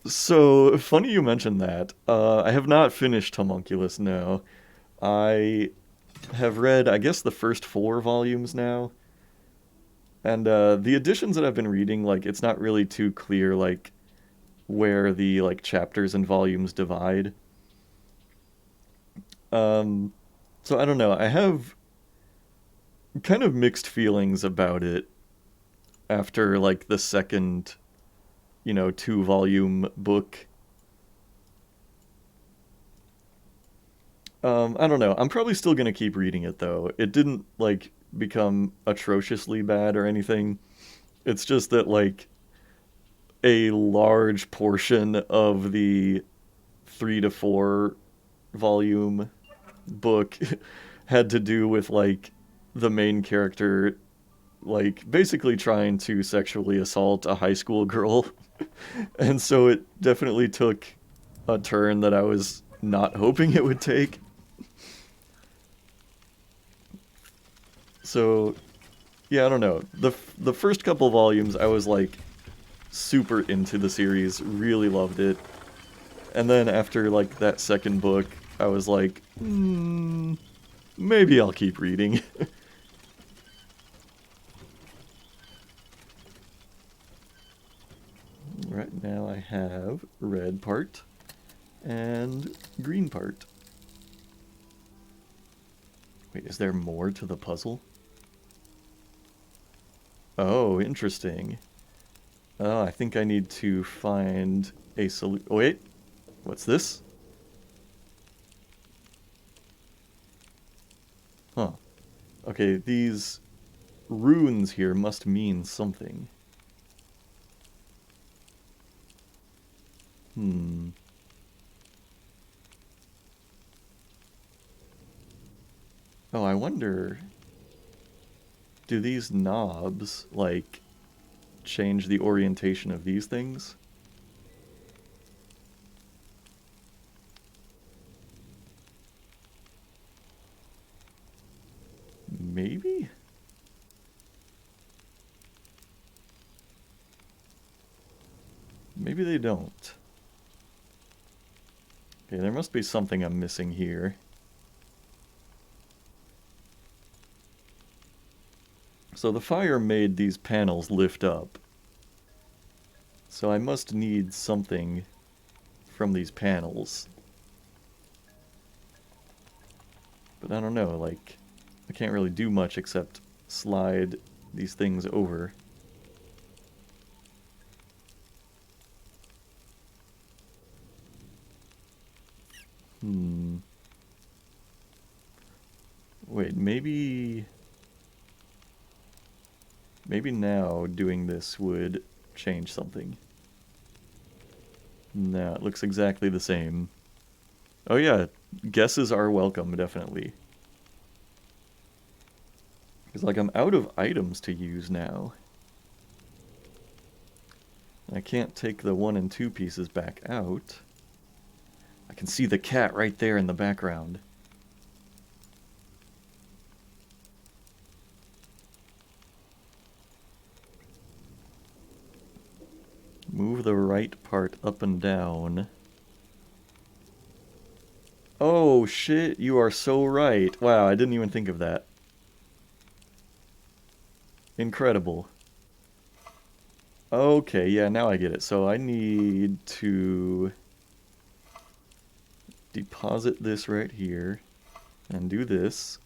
So, funny you mentioned that. I have not finished Homunculus, no. I have read, I guess, the first 4 volumes now. And the editions that I've been reading, like, it's not really too clear, like, where the, like, chapters and volumes divide. So I don't know. I have kind of mixed feelings about it after, like, the second, you know, 2-volume book. I don't know. I'm probably still gonna keep reading it, though. It didn't, like, become atrociously bad or anything. It's just that, like, a large portion of the 3 to 4 volume book had to do with, like, the main character, like, basically trying to sexually assault a high school girl. And so it definitely took a turn that I was not hoping it would take. So, yeah, I don't know. The first couple volumes, I was, like, super into the series, really loved it. And then after, like, that second book, I was like, maybe I'll keep reading. Right now I have red part and green part. Wait, is there more to the puzzle? Oh, interesting. Oh, I think I need to find a solution. Oh, wait, what's this? Huh. Okay, these runes here must mean something. Oh, I wonder... Do these knobs, like, change the orientation of these things? Maybe? Maybe they don't. Okay, there must be something I'm missing here. So the fire made these panels lift up. So I must need something from these panels. But I don't know, like, I can't really do much except slide these things over. Wait, maybe now doing this would change something. No, it looks exactly the same. Oh yeah, guesses are welcome, definitely. Because, like, I'm out of items to use now. I can't take the 1 and 2 pieces back out. I can see the cat right there in the background. Move the right part up and down. Oh shit, you are so right. Wow, I didn't even think of that. Incredible. Okay, yeah, now I get it. So I need to deposit this right here and do this.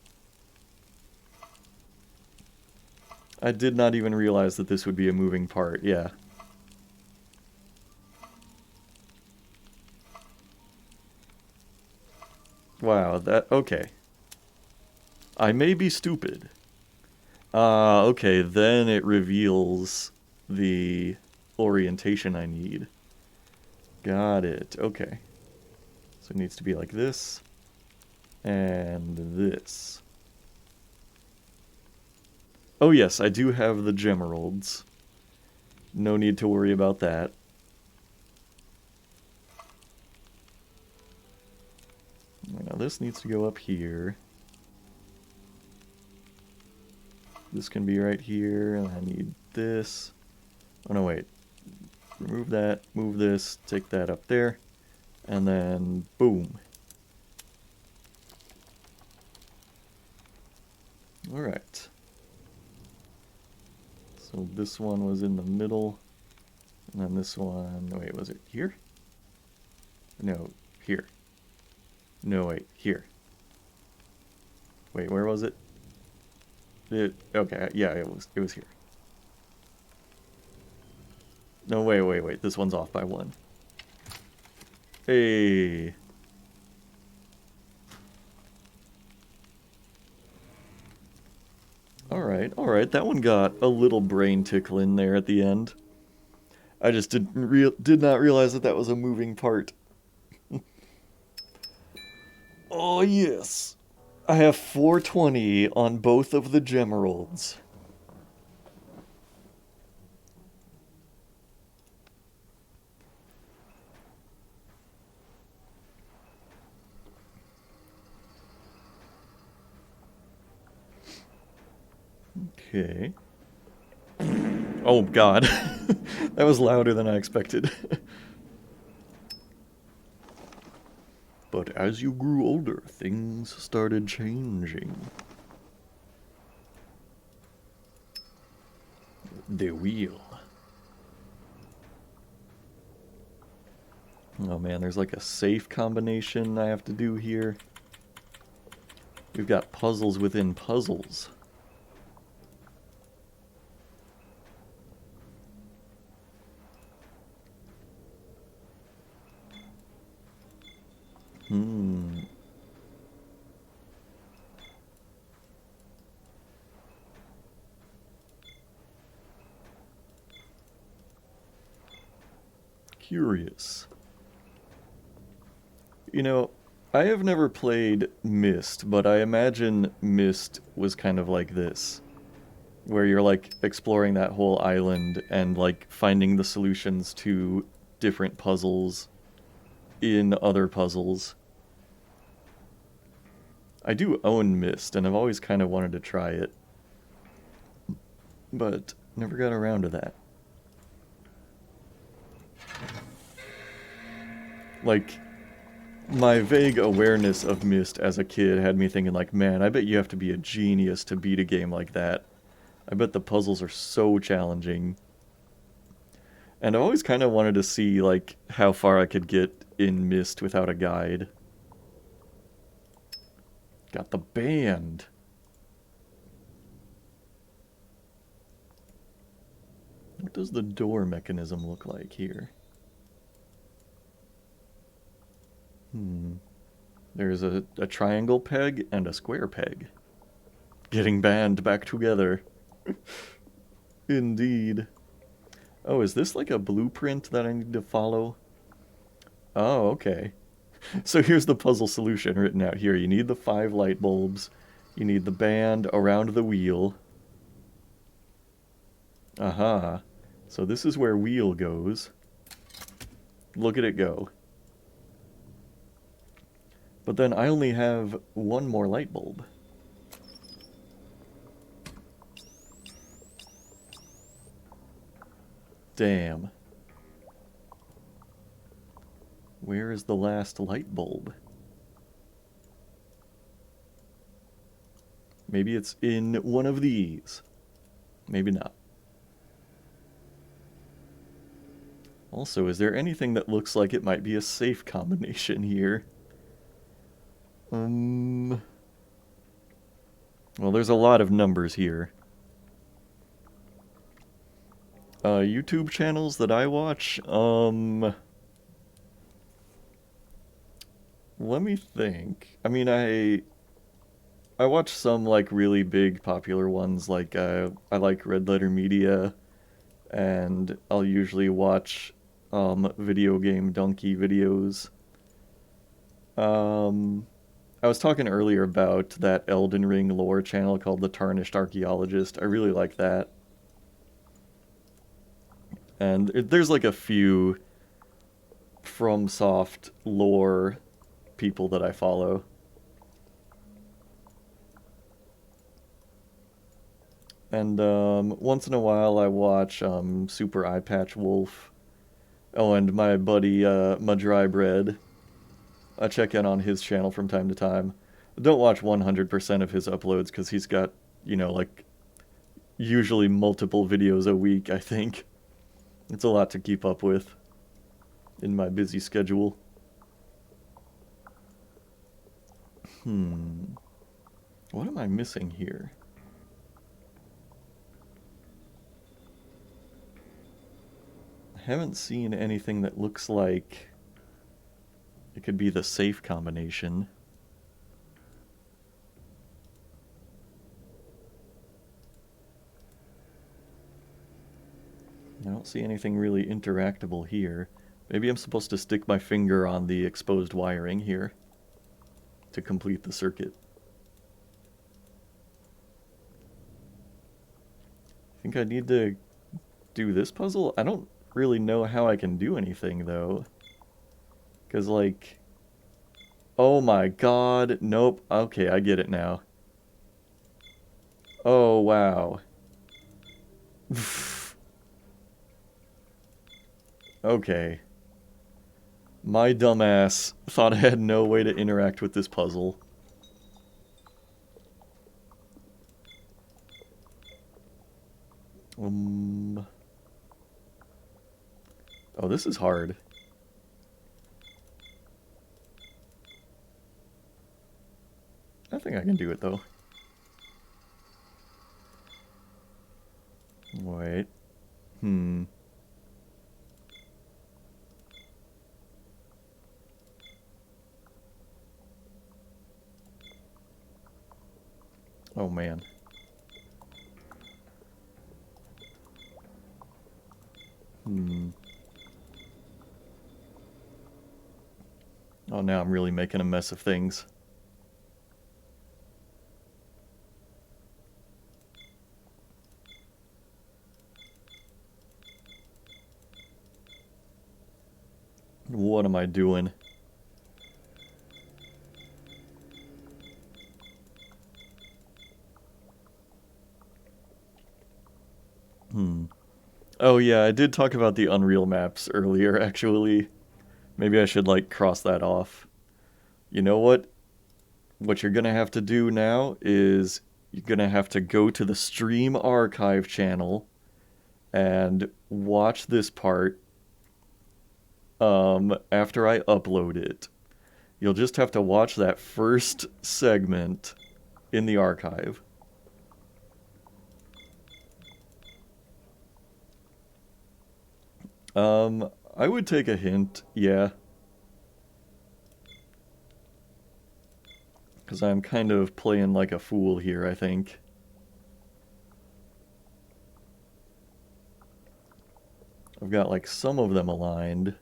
I did not even realize that this would be a moving part, yeah. Wow, okay. I may be stupid. Okay, then it reveals the orientation I need. Got it, okay. So it needs to be like this, and this. Oh yes, I do have the gemeralds. No need to worry about that. Now this needs to go up here. This can be right here, and I need this. Oh no, wait. Remove that, move this, take that up there, and then boom. Alright. So this one was in the middle, and then this one, wait, was it here? No, here. No, wait, here. Wait, where was it? Okay, yeah, it was here. No, wait, this one's off by 1. Hey. Alright, that one got a little brain tickle in there at the end. I just did not realize that was a moving part. Oh yes! I have 420 on both of the gemeralds. Okay. Oh god. That was louder than I expected. But as you grew older, things started changing. The wheel. Oh man, there's like a safe combination I have to do here. We've got puzzles within puzzles. Curious. You know, I have never played Myst, but I imagine Myst was kind of like this. Where you're like exploring that whole island and like finding the solutions to different puzzles in other puzzles. I do own Myst, and I've always kind of wanted to try it. But never got around to that. Like, my vague awareness of Myst as a kid had me thinking like, man, I bet you have to be a genius to beat a game like that. I bet the puzzles are so challenging. And I always kind of wanted to see, like, how far I could get in Myst without a guide. Got the band. What does the door mechanism look like here? There's a triangle peg and a square peg. Getting band back together. Indeed. Oh, is this like a blueprint that I need to follow? Oh, okay. So here's the puzzle solution written out here. You need the 5 light bulbs. You need the band around the wheel. Aha. So this is where wheel goes. Look at it go. But then I only have 1 more light bulb. Damn. Where is the last light bulb? Maybe it's in one of these. Maybe not. Also, is there anything that looks like it might be a safe combination here? Well, there's a lot of numbers here. YouTube channels that I watch, let me think. I mean, I watch some, like, really big popular ones, like, I like Red Letter Media, and I'll usually watch, video game donkey videos. I was talking earlier about that Elden Ring lore channel called The Tarnished Archaeologist. I really like that. And there's like a few FromSoft lore people that I follow. And once in a while I watch Super Eye Patch Wolf. Oh, and my buddy Madrybread. I check in on his channel from time to time. I don't watch 100% of his uploads because he's got, you know, like, usually multiple videos a week, I think. It's a lot to keep up with in my busy schedule. What am I missing here? I haven't seen anything that looks like it could be the safe combination. I don't see anything really interactable here. Maybe I'm supposed to stick my finger on the exposed wiring here to complete the circuit. I think I need to do this puzzle? I don't really know how I can do anything, though. Because, like... Oh my god, nope. Okay, I get it now. Oh, wow. Okay. My dumbass thought I had no way to interact with this puzzle. Oh, this is hard. I think I can do it, though. Wait. Oh, man. Oh, now I'm really making a mess of things. What am I doing? Oh yeah, I did talk about the Unreal maps earlier, actually. Maybe I should, like, cross that off. You know what? What you're gonna have to do now is you're gonna have to go to the Stream Archive channel and watch this part after I upload it. You'll just have to watch that first segment in the archive. I would take a hint, yeah. Because I'm kind of playing like a fool here, I think. I've got like some of them aligned.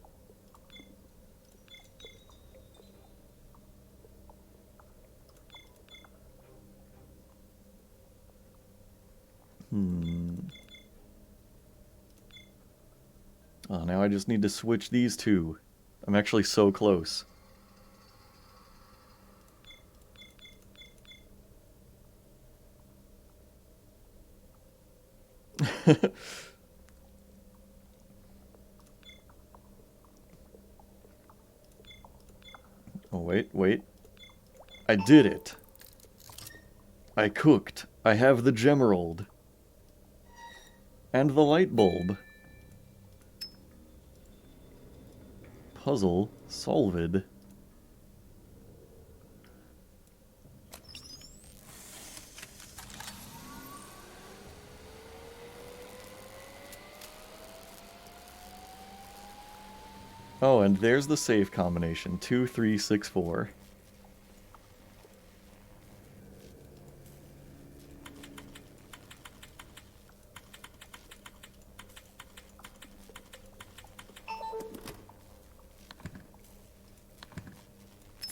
Oh, now I just need to switch these two. I'm actually so close. Oh, wait. I did it. I cooked. I have the gemerald. And the light bulb. Puzzle solved. Oh, and there's the save combination. 2, 3, 6, 4.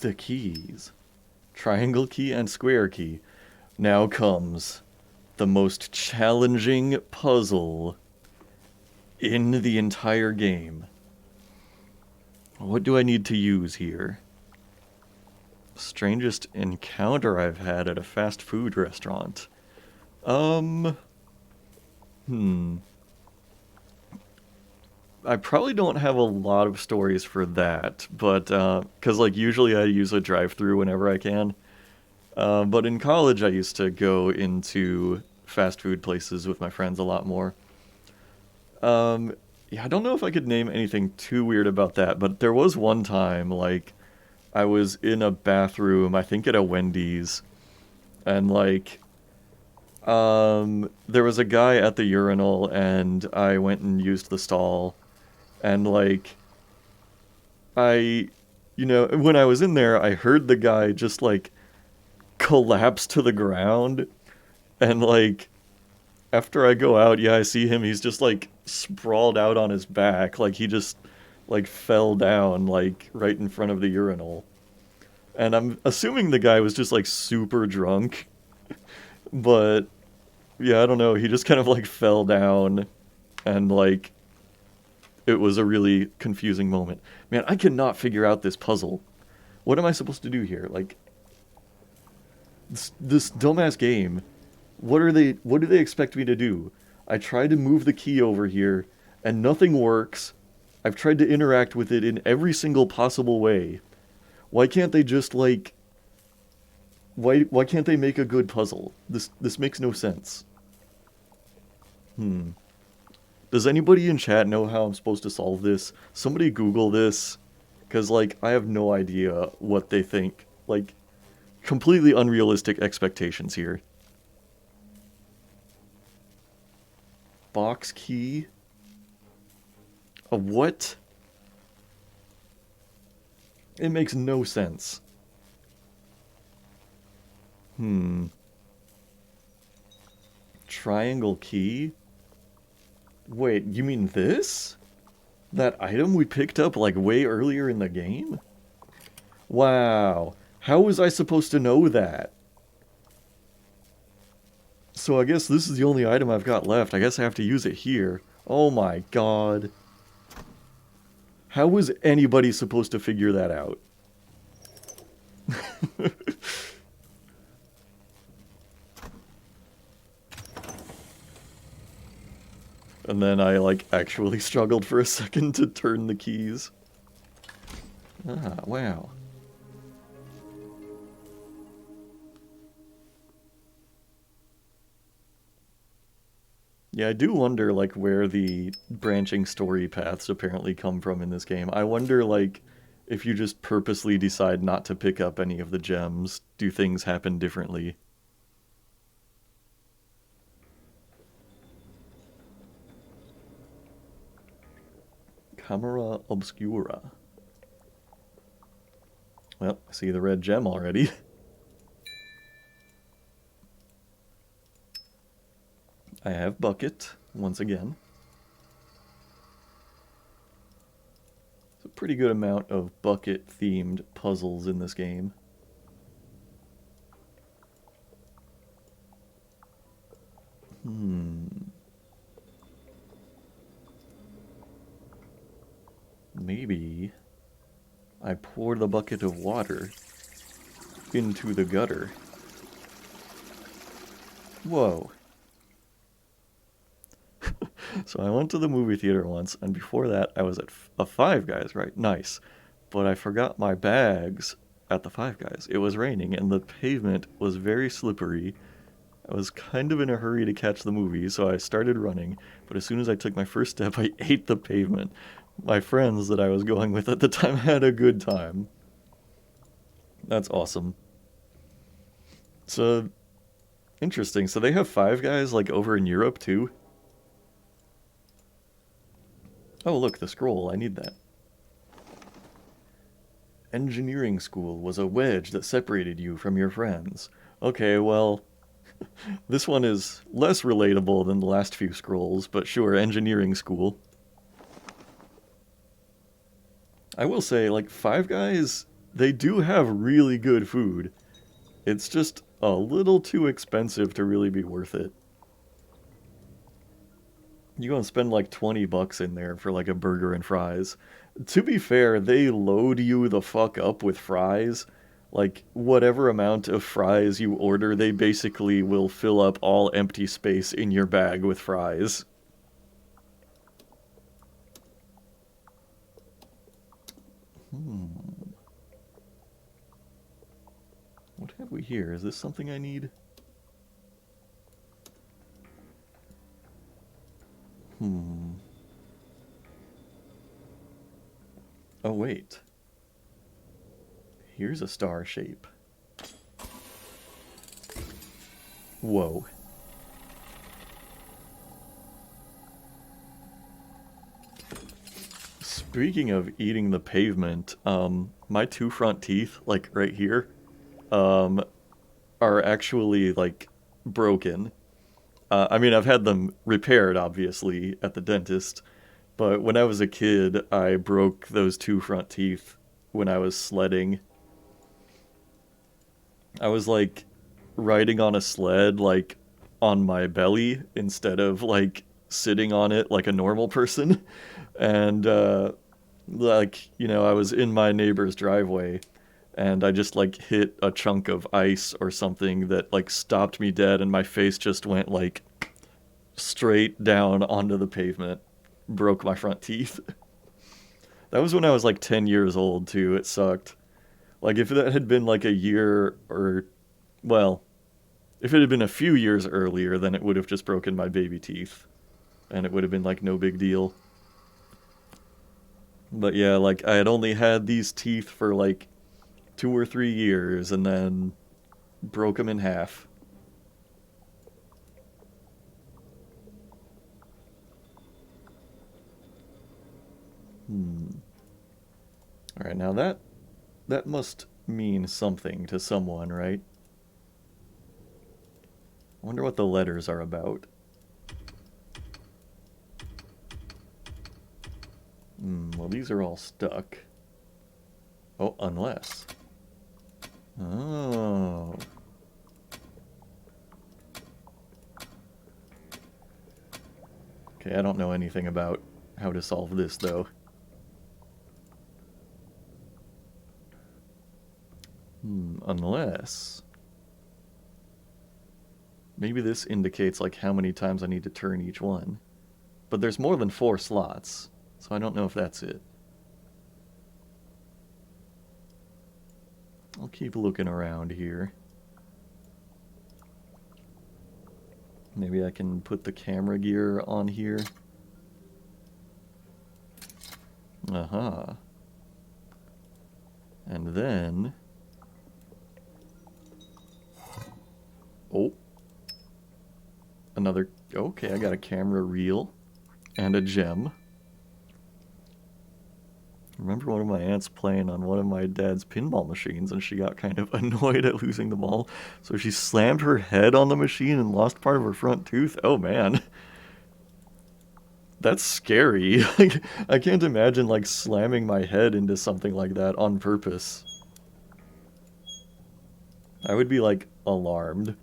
The keys. Triangle key and square key. Now comes the most challenging puzzle in the entire game. What do I need to use here? Strangest encounter I've had at a fast food restaurant. I probably don't have a lot of stories for that, but, because, like, usually I use a drive-thru whenever I can. But in college I used to go into fast food places with my friends a lot more. Yeah, I don't know if I could name anything too weird about that, but there was one time, like, I was in a bathroom, I think at a Wendy's, and, like, there was a guy at the urinal, and I went and used the stall, and, like, when I was in there, I heard the guy just, like, collapse to the ground, and, like, after I go out, yeah, I see him, he's just, like, sprawled out on his back, like, he just, like, fell down, like, right in front of the urinal. And I'm assuming the guy was just, like, super drunk, but, yeah, I don't know, he just kind of, like, fell down, and, like, it was a really confusing moment. Man, I cannot figure out this puzzle. What am I supposed to do here? Like, this dumbass game, what do they expect me to do? I tried to move the key over here, and nothing works. I've tried to interact with it in every single possible way. Why can't they just, like... Why can't they make a good puzzle? This makes no sense. Does anybody in chat know how I'm supposed to solve this? Somebody Google this, because, like, I have no idea what they think. Like, completely unrealistic expectations here. Box key? A what? It makes no sense. Triangle key? Wait, you mean this? That item we picked up, like, way earlier in the game? Wow. How was I supposed to know that? So I guess this is the only item I've got left. I guess I have to use it here. Oh my god. How was anybody supposed to figure that out? And then I, like, actually struggled for a second to turn the keys. Ah, wow. Yeah, I do wonder, like, where the branching story paths apparently come from in this game. I wonder, like, if you just purposely decide not to pick up any of the gems, do things happen differently? Camera Obscura. Well, I see the red gem already. I have Bucket, once again. It's a pretty good amount of bucket-themed puzzles in this game. Maybe I pour the bucket of water into the gutter. Whoa. So I went to the movie theater once, and before that I was at a Five Guys, right? Nice. But I forgot my bags at the Five Guys. It was raining, and the pavement was very slippery. I was kind of in a hurry to catch the movie, so I started running, but as soon as I took my first step, I ate the pavement. My friends that I was going with at the time had a good time. That's awesome. So, interesting. So they have Five Guys, like, over in Europe, too? Oh, look, the scroll. I need that. Engineering school was a wedge that separated you from your friends. Okay, well, this one is less relatable than the last few scrolls, but sure, engineering school. I will say, like, Five Guys, they do have really good food. It's just a little too expensive to really be worth it. You go and spend like 20 bucks in there for like a burger and fries. To be fair, they load you the fuck up with fries. Like, whatever amount of fries you order, they basically will fill up all empty space in your bag with fries. What have we here? Is this something I need? Oh, wait. Here's a star shape. Whoa. Speaking of eating the pavement, my two front teeth, like right here, are actually like broken. I mean, I've had them repaired, obviously, at the dentist, but when I was a kid, I broke those two front teeth when I was sledding. I was like riding on a sled, like on my belly instead of like sitting on it like a normal person. And, like, you know, I was in my neighbor's driveway and I just like hit a chunk of ice or something that like stopped me dead and my face just went like straight down onto the pavement, broke my front teeth. That was when I was like 10 years old too. It sucked. Like if that had been like a year or well, if it had been a few years earlier, then it would have just broken my baby teeth and it would have been like no big deal. But yeah, like I had only had these teeth for like 2 or 3 years and then broke them in half. All right, now that must mean something to someone, right? I wonder what the letters are about. Well, these are all stuck. Oh, unless. Oh. Okay, I don't know anything about how to solve this, though. Unless... Maybe this indicates, like, how many times I need to turn each one. But there's more than 4 slots, so I don't know if that's it. I'll keep looking around here. Maybe I can put the camera gear on here. Uh-huh. And then... Oh. Another... Okay, I got a camera reel. And a gem. I remember one of my aunts playing on one of my dad's pinball machines, and she got kind of annoyed at losing the ball, so she slammed her head on the machine and lost part of her front tooth. Oh man. That's scary. I can't imagine, like, slamming my head into something like that on purpose. I would be, like, alarmed.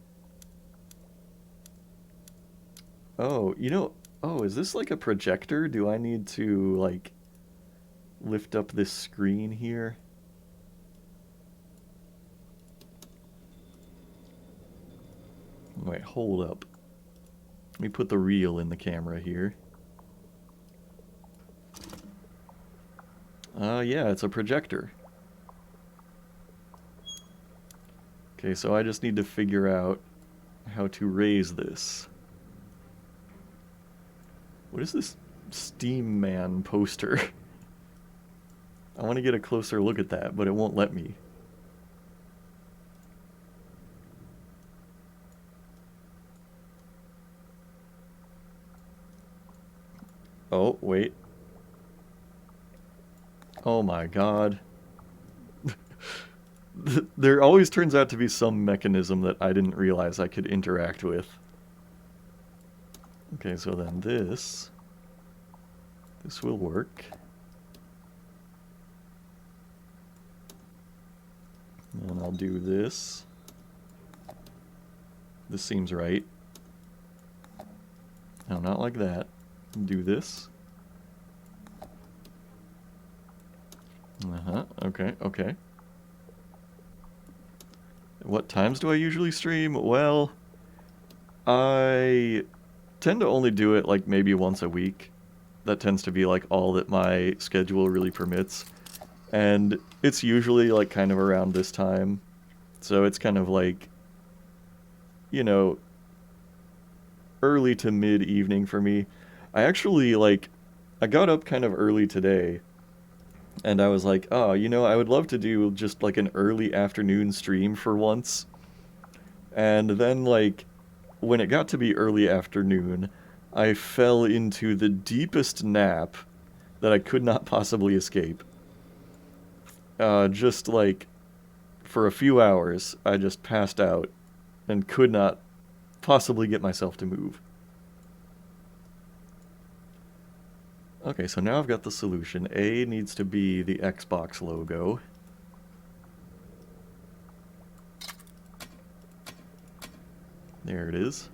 Oh, you know... Oh, is this, like, a projector? Do I need to, like, lift up this screen here? Wait, hold up. Let me put the reel in the camera here. Yeah, it's a projector. Okay, so I just need to figure out how to raise this. What is this Steam Man poster? I want to get a closer look at that, but it won't let me. Oh, wait. Oh my god. There always turns out to be some mechanism that I didn't realize I could interact with. Okay, so then this will work. And I'll do this. This seems right. No, not like that. Do this. Uh-huh, okay, okay. What times do I usually stream? Well, I tend to only do it like maybe once a week. That tends to be like all that my schedule really permits. And it's usually like kind of around this time. So it's kind of like, you know, early to mid-evening for me. I actually I got up kind of early today. And I was like, oh, you know, I would love to do just like an early afternoon stream for once. And then, like, when it got to be early afternoon, I fell into the deepest nap that I could not possibly escape. Just like, for a few hours, I just passed out and could not possibly get myself to move. Okay, so now I've got the solution. A needs to be the Xbox logo. There it is.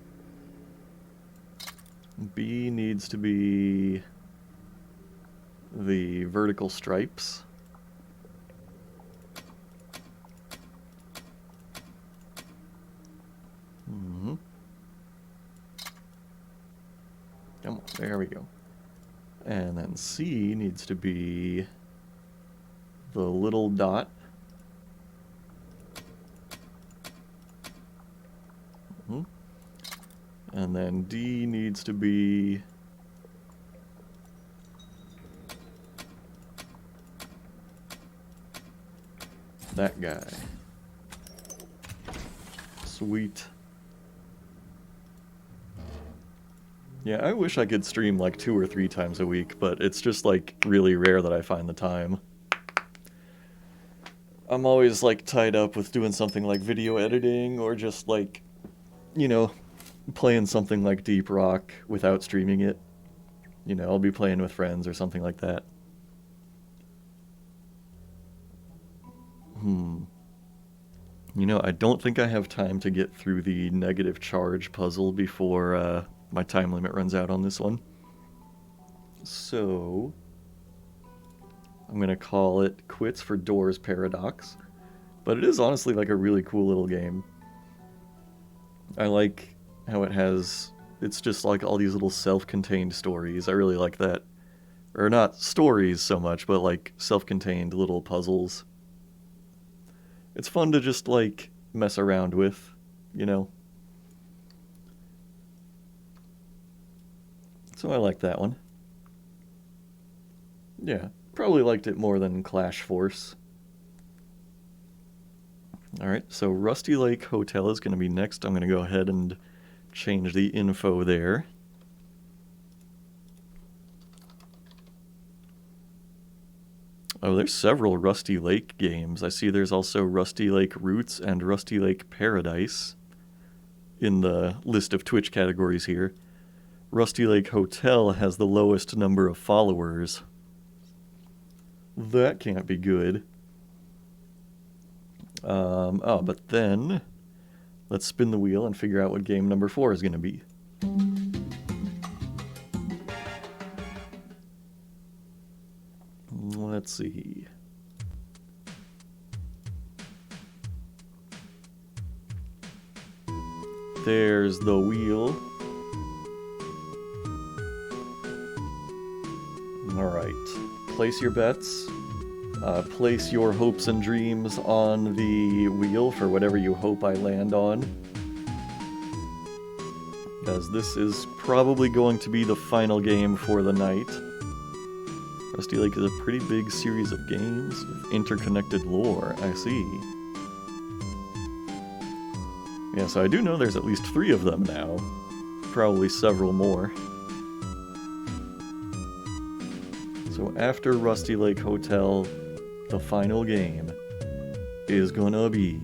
B needs to be the vertical stripes. Mm-hmm. Come on, there we go. And then C needs to be the little dot. Mm-hmm. And then D needs to be that guy. Sweet. Yeah, I wish I could stream like 2 or 3 times a week, but it's just like really rare that I find the time. I'm always like tied up with doing something like video editing or just like, you know, playing something like Deep Rock without streaming it. You know, I'll be playing with friends or something like that. You know, I don't think I have time to get through the negative charge puzzle before my time limit runs out on this one. So, I'm going to call it quits for Doors Paradox. But it is honestly like a really cool little game. I like how it has... It's just like all these little self-contained stories. I really like that. Or not stories so much, but like self-contained little puzzles. It's fun to just like mess around with, you know? So I like that one. Yeah, probably liked it more than Clash Force. Alright, so Rusty Lake Hotel is going to be next. I'm going to go ahead and change the info there. Oh, there's several Rusty Lake games. I see there's also Rusty Lake Roots and Rusty Lake Paradise in the list of Twitch categories here. Rusty Lake Hotel has the lowest number of followers. That can't be good. Oh, but then let's spin the wheel and figure out what game number 4 is going to be. Let's see. There's the wheel. Alright. Place your bets. Place your hopes and dreams on the wheel for whatever you hope I land on. As this is probably going to be the final game for the night. Rusty Lake is a pretty big series of games with interconnected lore, I see. Yeah, so I do know there's at least 3 of them now. Probably several more. So after Rusty Lake Hotel, the final game is gonna be...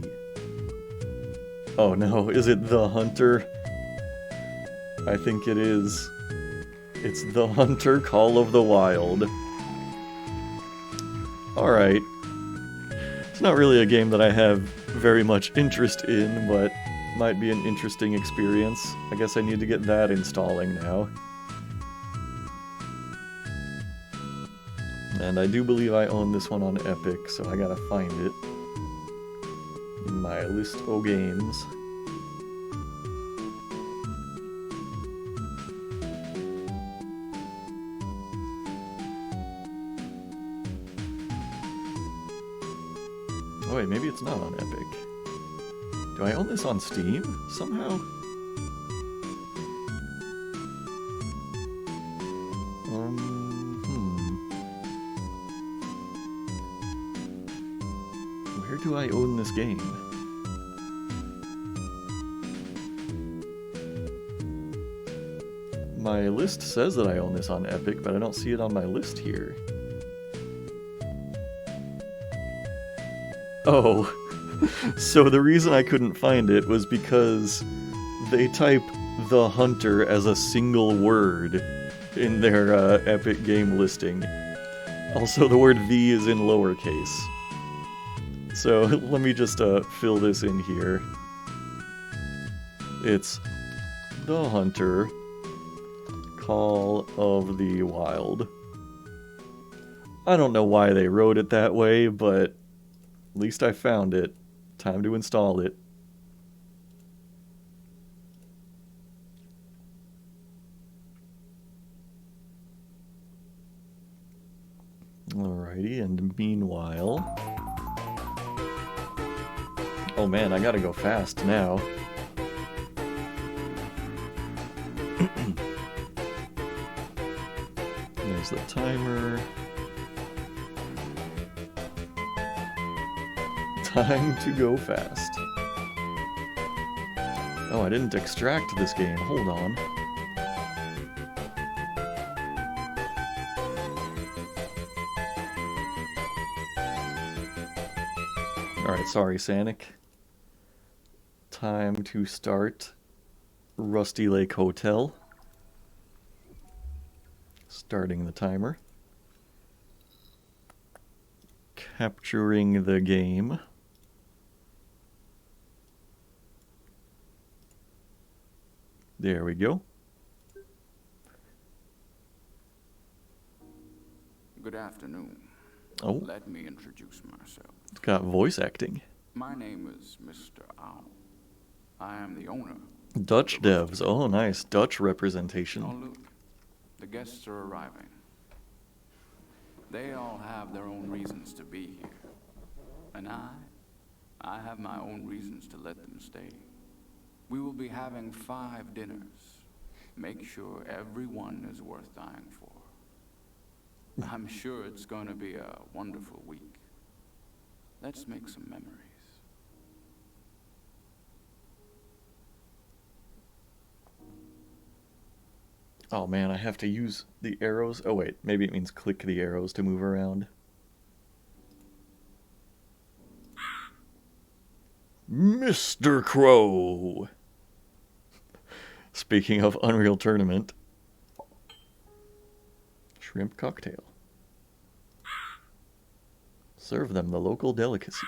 Oh no, is it The Hunter? I think it is. It's The Hunter Call of the Wild. Alright. It's not really a game that I have very much interest in, but might be an interesting experience. I guess I need to get that installing now. And I do believe I own this one on Epic, so I gotta find it in my list of games. Oh wait, maybe it's not on Epic. Do I own this on Steam somehow? Where do I own this game? My list says that I own this on Epic, but I don't see it on my list here. Oh, so the reason I couldn't find it was because they type The Hunter as a single word in their Epic game listing. Also, the word "the" is in lowercase. So let me just fill this in here. It's The Hunter Call of the Wild. I don't know why they wrote it that way, but at least I found it. Time to install it. Alrighty, and meanwhile... Oh man, I gotta go fast now. There's the timer. Time to go fast. Oh, I didn't extract this game. Hold on. Alright, sorry, Sanic. Time to start Rusty Lake Hotel. Starting the timer. Capturing the game. There we go. Good afternoon. Oh. Let me introduce myself. It's got voice acting. My name is Mr. Owl. I am the owner. Dutch devs. Oh, nice. Dutch representation. Oh, look. The guests are arriving. They all have their own reasons to be here. And I have my own reasons to let them stay. We will be having 5 dinners. Make sure everyone is worth dying for. I'm sure it's going to be a wonderful week. Let's make some memories. Oh man, I have to use the arrows. Oh wait, maybe it means click the arrows to move around. Mr. Crow! Speaking of Unreal Tournament, shrimp cocktail. Serve them the local delicacy.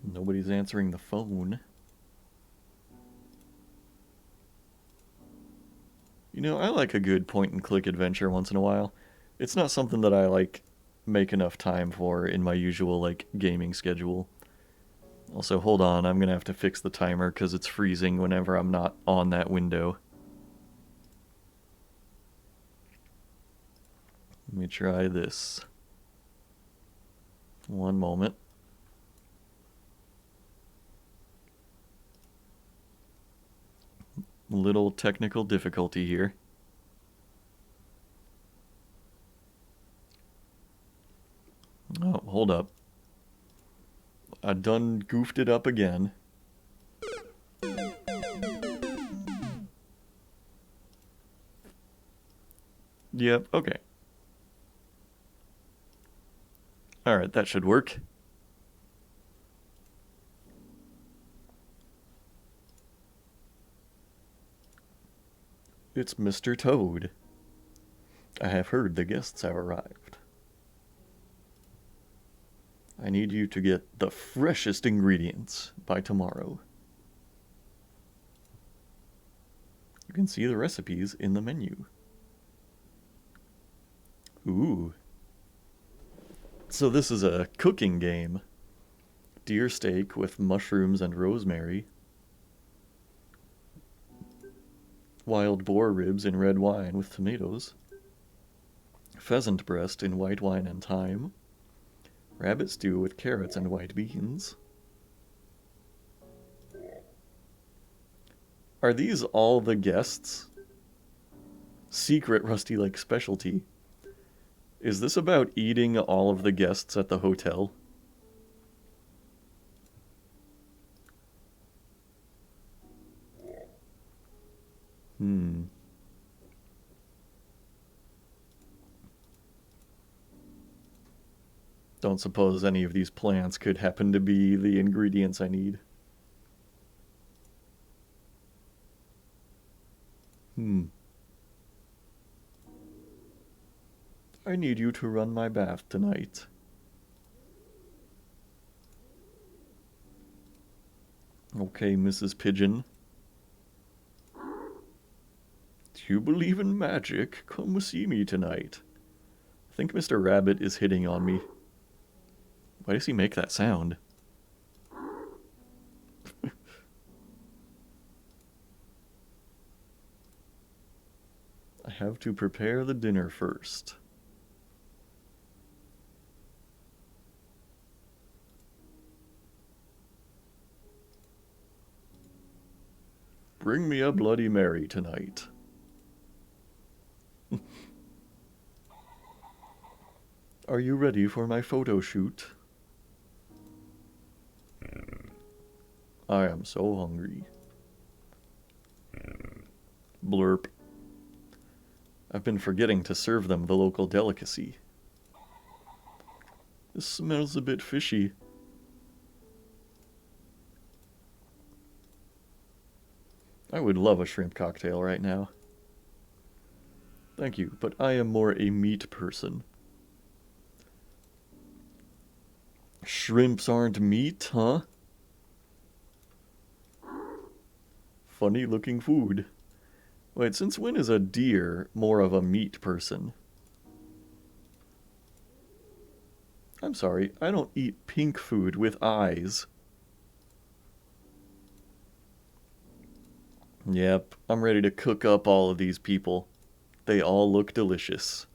Nobody's answering the phone. You know, I like a good point-and-click adventure once in a while. It's not something that I, like, make enough time for in my usual, like, gaming schedule. Also, hold on, I'm gonna have to fix the timer because it's freezing whenever I'm not on that window. Let me try this. One moment. Little technical difficulty here. Oh, hold up. I done goofed it up again. Yep, okay. Alright, that should work. It's Mr. Toad. I have heard the guests have arrived. I need you to get the freshest ingredients by tomorrow. You can see the recipes in the menu. Ooh. So this is a cooking game. Deer steak with mushrooms and rosemary. Wild boar ribs in red wine with tomatoes. Pheasant breast in white wine and thyme. Rabbit stew with carrots and white beans. Are these all the guests? Secret Rusty Lake specialty. Is this about eating all of the guests at the hotel? Don't suppose any of these plants could happen to be the ingredients I need. I need you to run my bath tonight. Okay, Mrs. Pigeon. Do you believe in magic? Come see me tonight. I think Mr. Rabbit is hitting on me. Why does he make that sound? I have to prepare the dinner first. Bring me a Bloody Mary tonight. Are you ready for my photo shoot? I am so hungry. Blurp. I've been forgetting to serve them the local delicacy. This smells a bit fishy. I would love a shrimp cocktail right now. Thank you, but I am more a meat person. Shrimps aren't meat, huh? Funny looking food. Wait, since when is a deer more of a meat person? I'm sorry, I don't eat pink food with eyes. Yep, I'm ready to cook up all of these people. They all look delicious.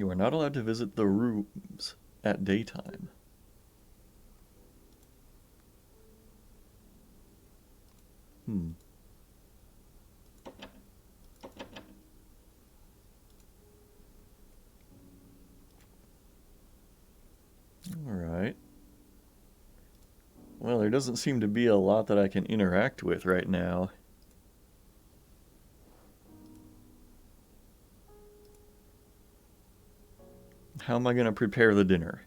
You are not allowed to visit the rooms at daytime. Hmm. Alright. Well, there doesn't seem to be a lot that I can interact with right now. How am I going to prepare the dinner?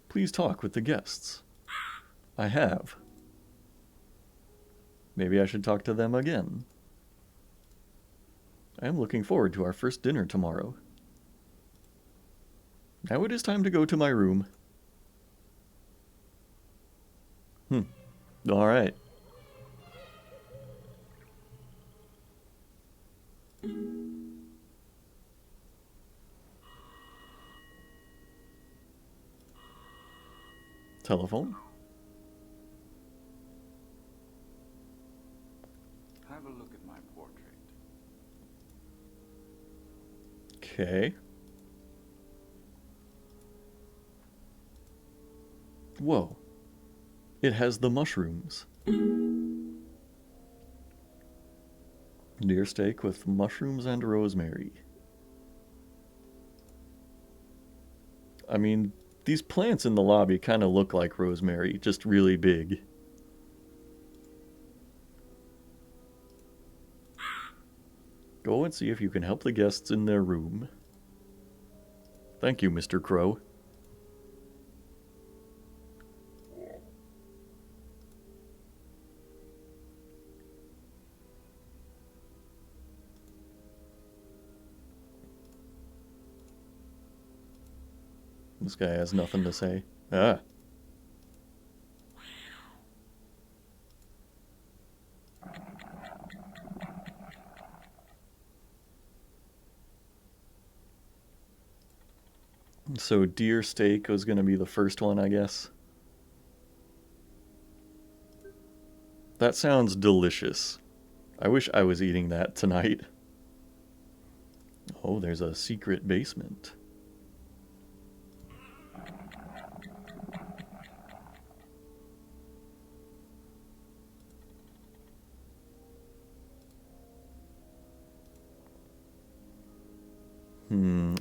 Please talk with the guests. I have. Maybe I should talk to them again. I am looking forward to our first dinner tomorrow. Now it is time to go to my room. Alright. Telephone? Have a look at my portrait. Okay. Whoa. It has the mushrooms. Deer steak with mushrooms and rosemary. I mean, these plants in the lobby kind of look like rosemary, just really big. Go and see if you can help the guests in their room. Thank you, Mr. Crow. This guy has nothing to say. Ah. So deer steak was going to be the first one, I guess. That sounds delicious. I wish I was eating that tonight. Oh, there's a secret basement.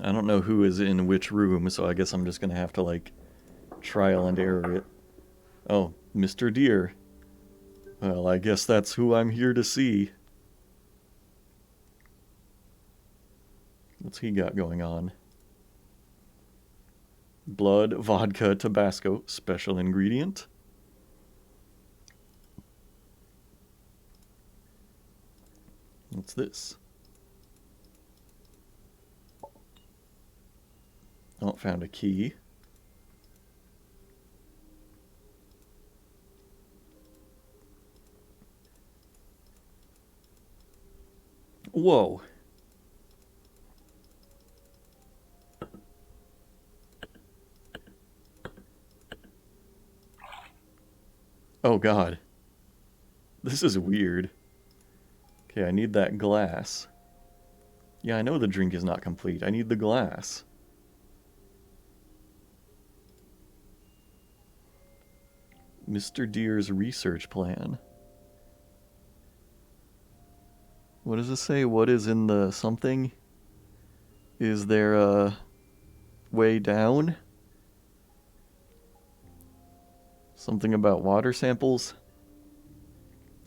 I don't know who is in which room, so I guess I'm just gonna have to, like, trial and error it. Oh, Mr. Deer. Well, I guess that's who I'm here to see. What's he got going on? Blood, vodka, Tabasco, special ingredient. What's this? Oh, found a key. Whoa. Oh god. This is weird. Okay, I need that glass. Yeah, I know the drink is not complete. I need the glass. Mr. Deer's research plan. What does it say? What is in the something? Is there a way down? Something about water samples?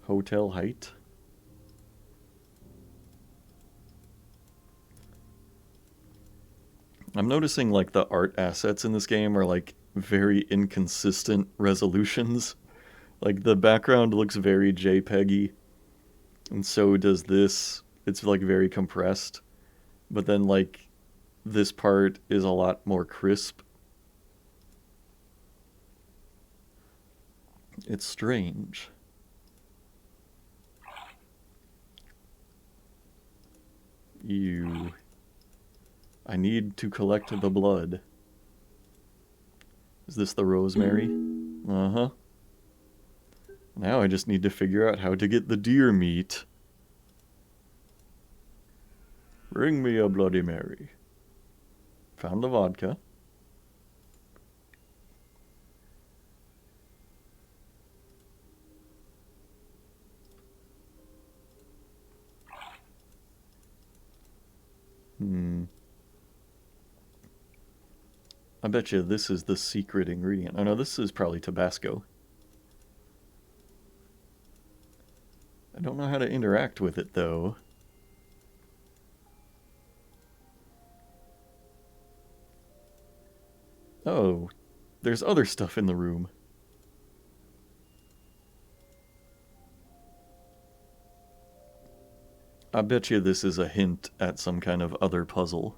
Hotel height? I'm noticing like the art assets in this game are like very inconsistent resolutions. Like the background looks very JPEG-y, and so does this. It's like very compressed. But then like this part is a lot more crisp. It's strange. Ew. I need to collect the blood. Is this the rosemary? Uh-huh. Now I just need to figure out how to get the deer meat. Bring me a Bloody Mary. Found the vodka. I bet you this is the secret ingredient. Oh no, this is probably Tabasco. I don't know how to interact with it, though. Oh, there's other stuff in the room. I bet you this is a hint at some kind of other puzzle.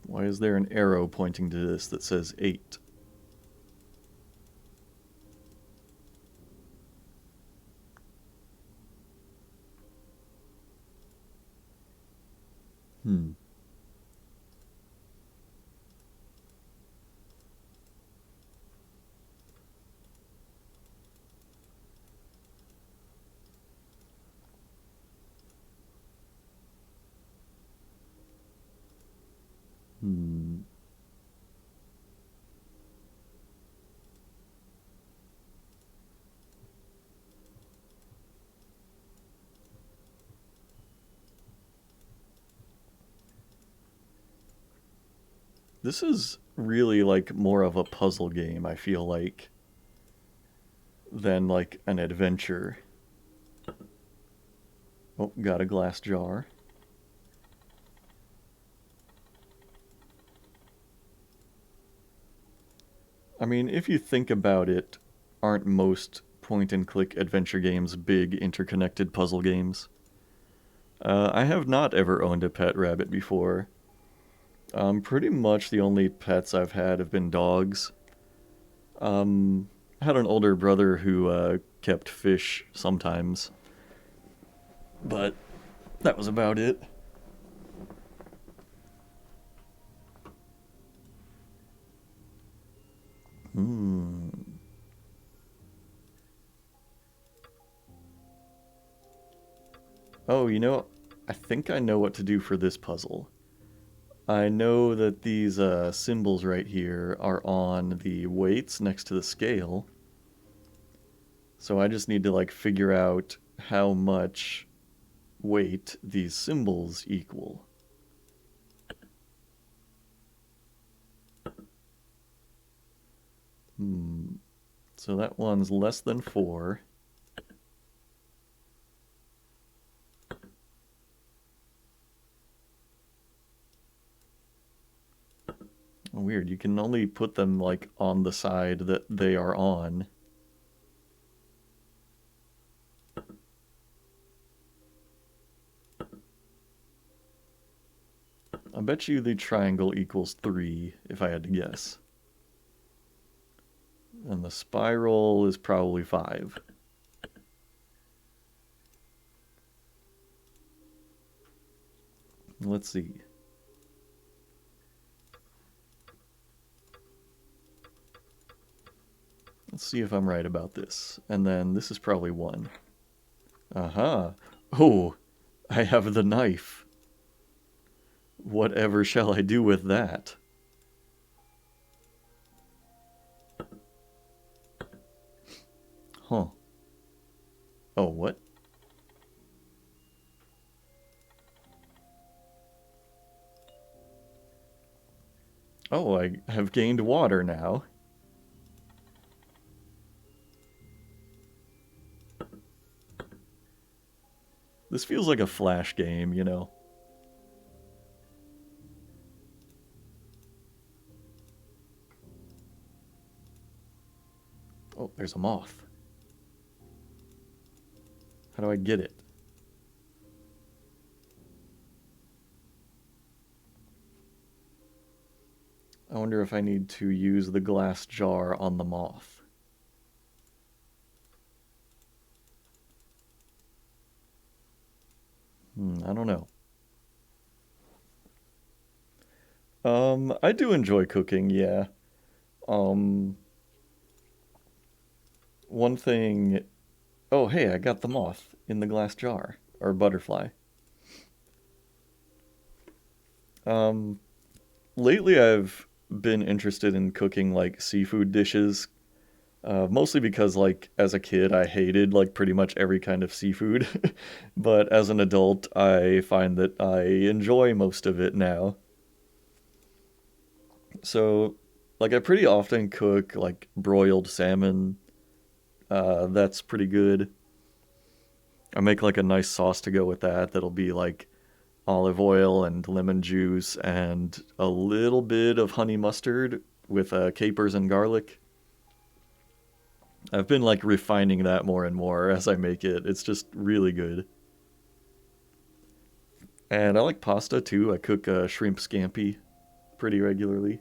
Why is there an arrow pointing to this that says 8? This is really like more of a puzzle game, I feel like, than like an adventure. Oh, got a glass jar. I mean, if you think about it, aren't most point-and-click adventure games big interconnected puzzle games? I have not ever owned a pet rabbit before. Pretty much the only pets I've had have been dogs. I had an older brother who kept fish sometimes, but that was about it. Oh, you know, I think I know what to do for this puzzle. I know that these symbols right here are on the weights next to the scale. So I just need to like figure out how much weight these symbols equal. So that one's less than 4. Oh, weird, you can only put them like on the side that they are on. I bet you the triangle equals 3, if I had to guess. And the spiral is probably 5. Let's see. Let's see if I'm right about this. And then this is probably 1. Aha. Oh, I have the knife. Whatever shall I do with that? Huh. Oh, what? Oh, I have gained water now. This feels like a Flash game, you know? Oh, there's a moth. How do I get it? I wonder if I need to use the glass jar on the moth. I don't know. I do enjoy cooking, yeah. Um, One thing... Oh, hey, I got the moth in the glass jar. Or butterfly. Um, Lately I've been interested in cooking, like, seafood dishes. Mostly because, like, as a kid, I hated, like, pretty much every kind of seafood. But as an adult, I find that I enjoy most of it now. So, like, I pretty often cook, like, broiled salmon. That's pretty good. I make, like, a nice sauce to go with that. That'll be, like, olive oil and lemon juice and a little bit of honey mustard with capers and garlic. I've been, like, refining that more and more as I make it. It's just really good. And I like pasta too. I cook shrimp scampi pretty regularly.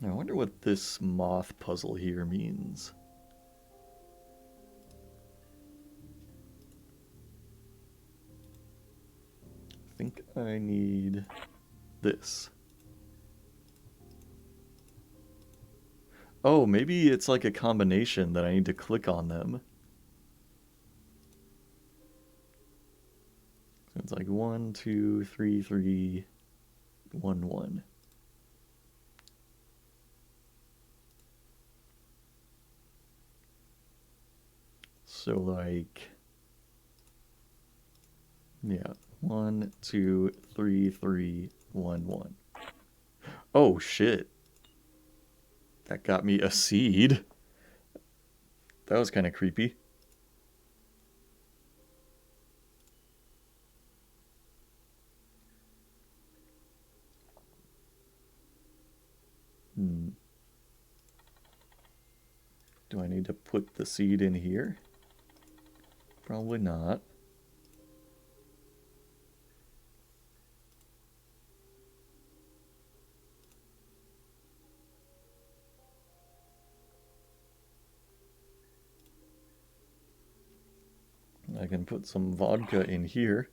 I wonder what this moth puzzle here means. I think I need this. Oh, maybe it's like a combination that I need to click on them. So it's like 1, 2, 3, 3, 1, 1. So like, yeah, 1, 2, 3, 3, 1, 1. Oh shit. That got me a seed. That was kind of creepy. Hmm. Do I need to put the seed in here? Probably not. I can put some vodka in here.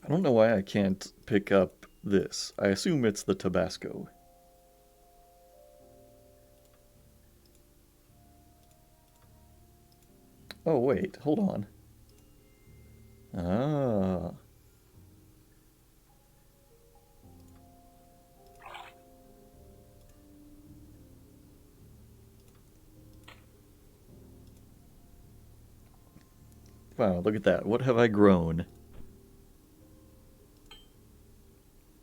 I don't know why I can't pick up this. I assume it's the Tabasco. Oh, wait, hold on. Ah. Wow, look at that. What have I grown?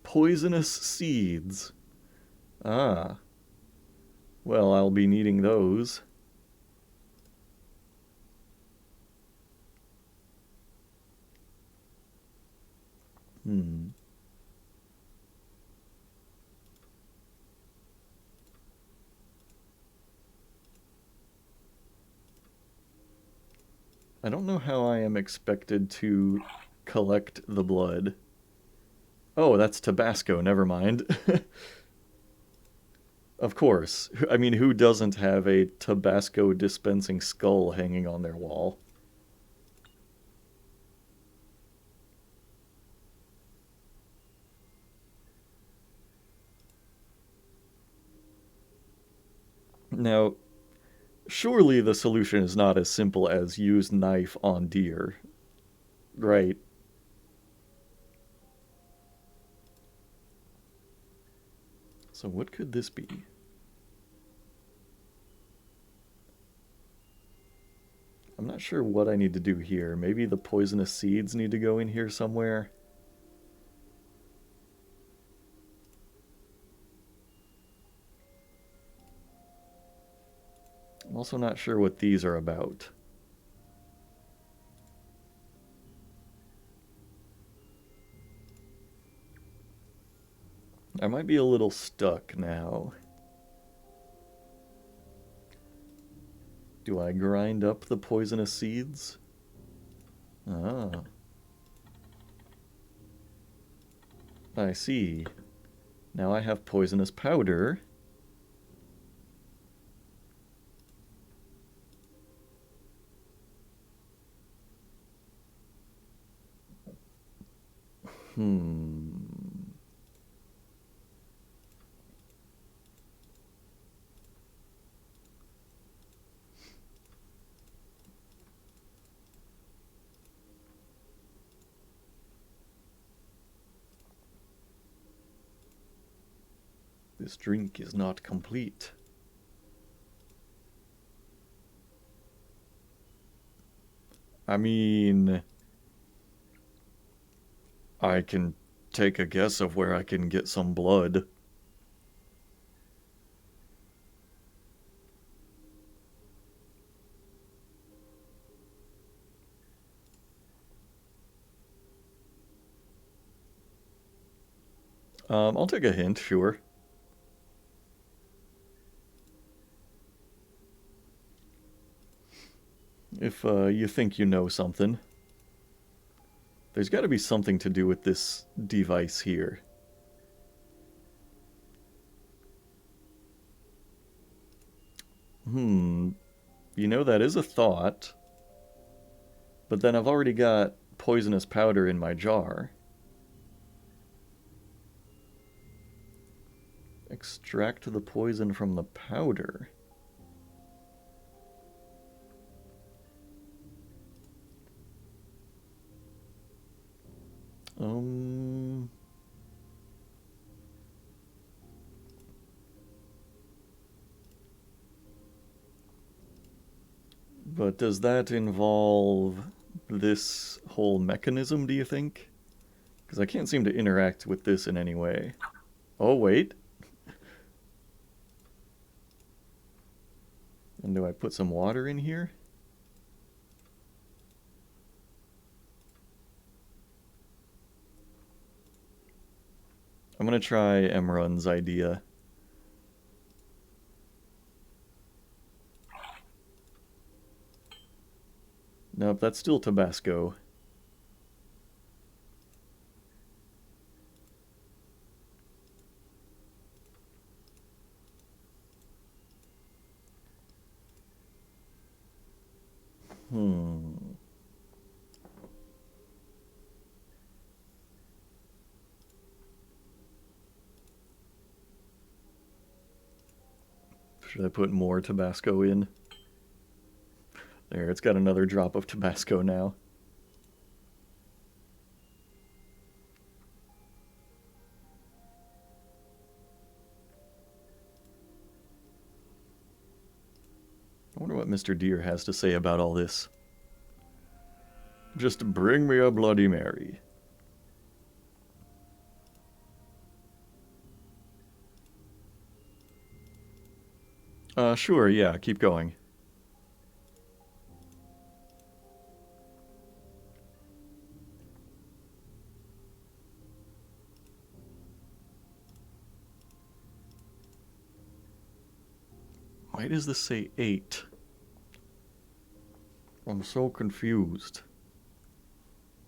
Poisonous seeds. Ah. Well, I'll be needing those. Hmm. I don't know how I am expected to collect the blood. Oh, that's Tabasco, never mind. Of course. I mean, who doesn't have a Tabasco dispensing skull hanging on their wall? Now, surely the solution is not as simple as use knife on deer, right? So what could this be? I'm not sure what I need to do here. Maybe the poisonous seeds need to go in here somewhere? I'm also not sure what these are about. I might be a little stuck now. Do I grind up the poisonous seeds? Ah. I see. Now I have poisonous powder. This drink is not complete. I mean, I can take a guess of where I can get some blood. I'll take a hint, sure. If you think you know something. There's got to be something to do with this device here. You know, that is a thought. But then I've already got poisonous powder in my jar. Extract the poison from the powder. But does that involve this whole mechanism, do you think? Because I can't seem to interact with this in any way. Oh, wait. And do I put some water in here? I'm gonna try Emron's idea. Nope, that's still Tabasco. Should I put more Tabasco in? There, it's got another drop of Tabasco now. I wonder what Mr. Deer has to say about all this. Just bring me a Bloody Mary. Sure, yeah, keep going. Why does this say 8? I'm so confused.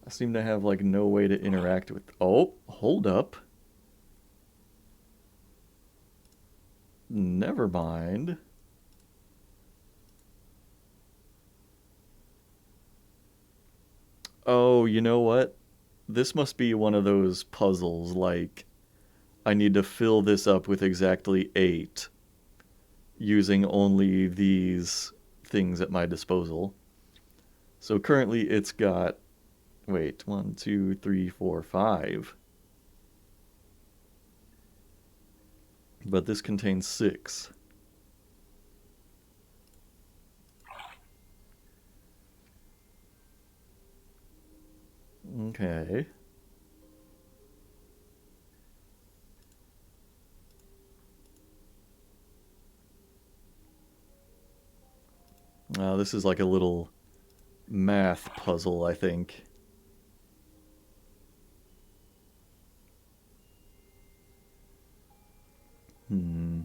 I seem to have, like, no way to interact with... Oh, hold up. Never mind. Oh, you know what? This must be one of those puzzles, like, I need to fill this up with exactly 8, using only these things at my disposal. So currently it's got, wait, 1, 2, 3, 4, 5. But this contains 6. Okay. This is like a little math puzzle, I think. Hmm.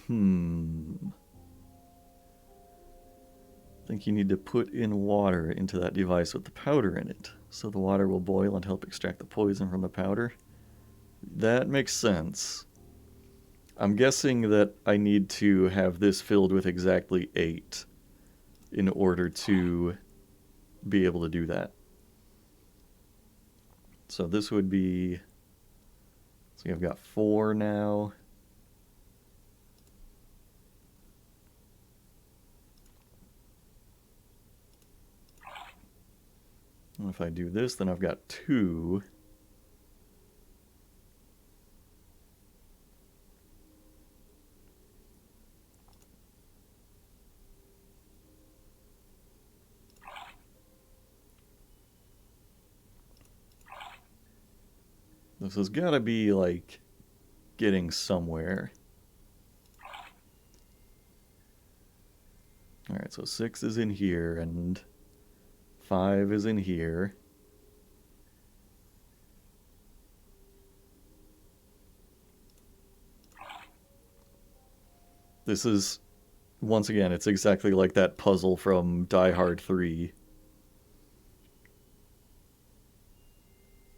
Hmm. I think you need to put in water into that device with the powder in it, so the water will boil and help extract the poison from the powder. That makes sense. I'm guessing that I need to have this filled with exactly 8 in order to be able to do that. So this would be... So I've got 4 now. And if I do this, then I've got 2. This has got to be, like, getting somewhere. Alright, so 6 is in here, and 5 is in here. This is, once again, it's exactly like that puzzle from Die Hard 3.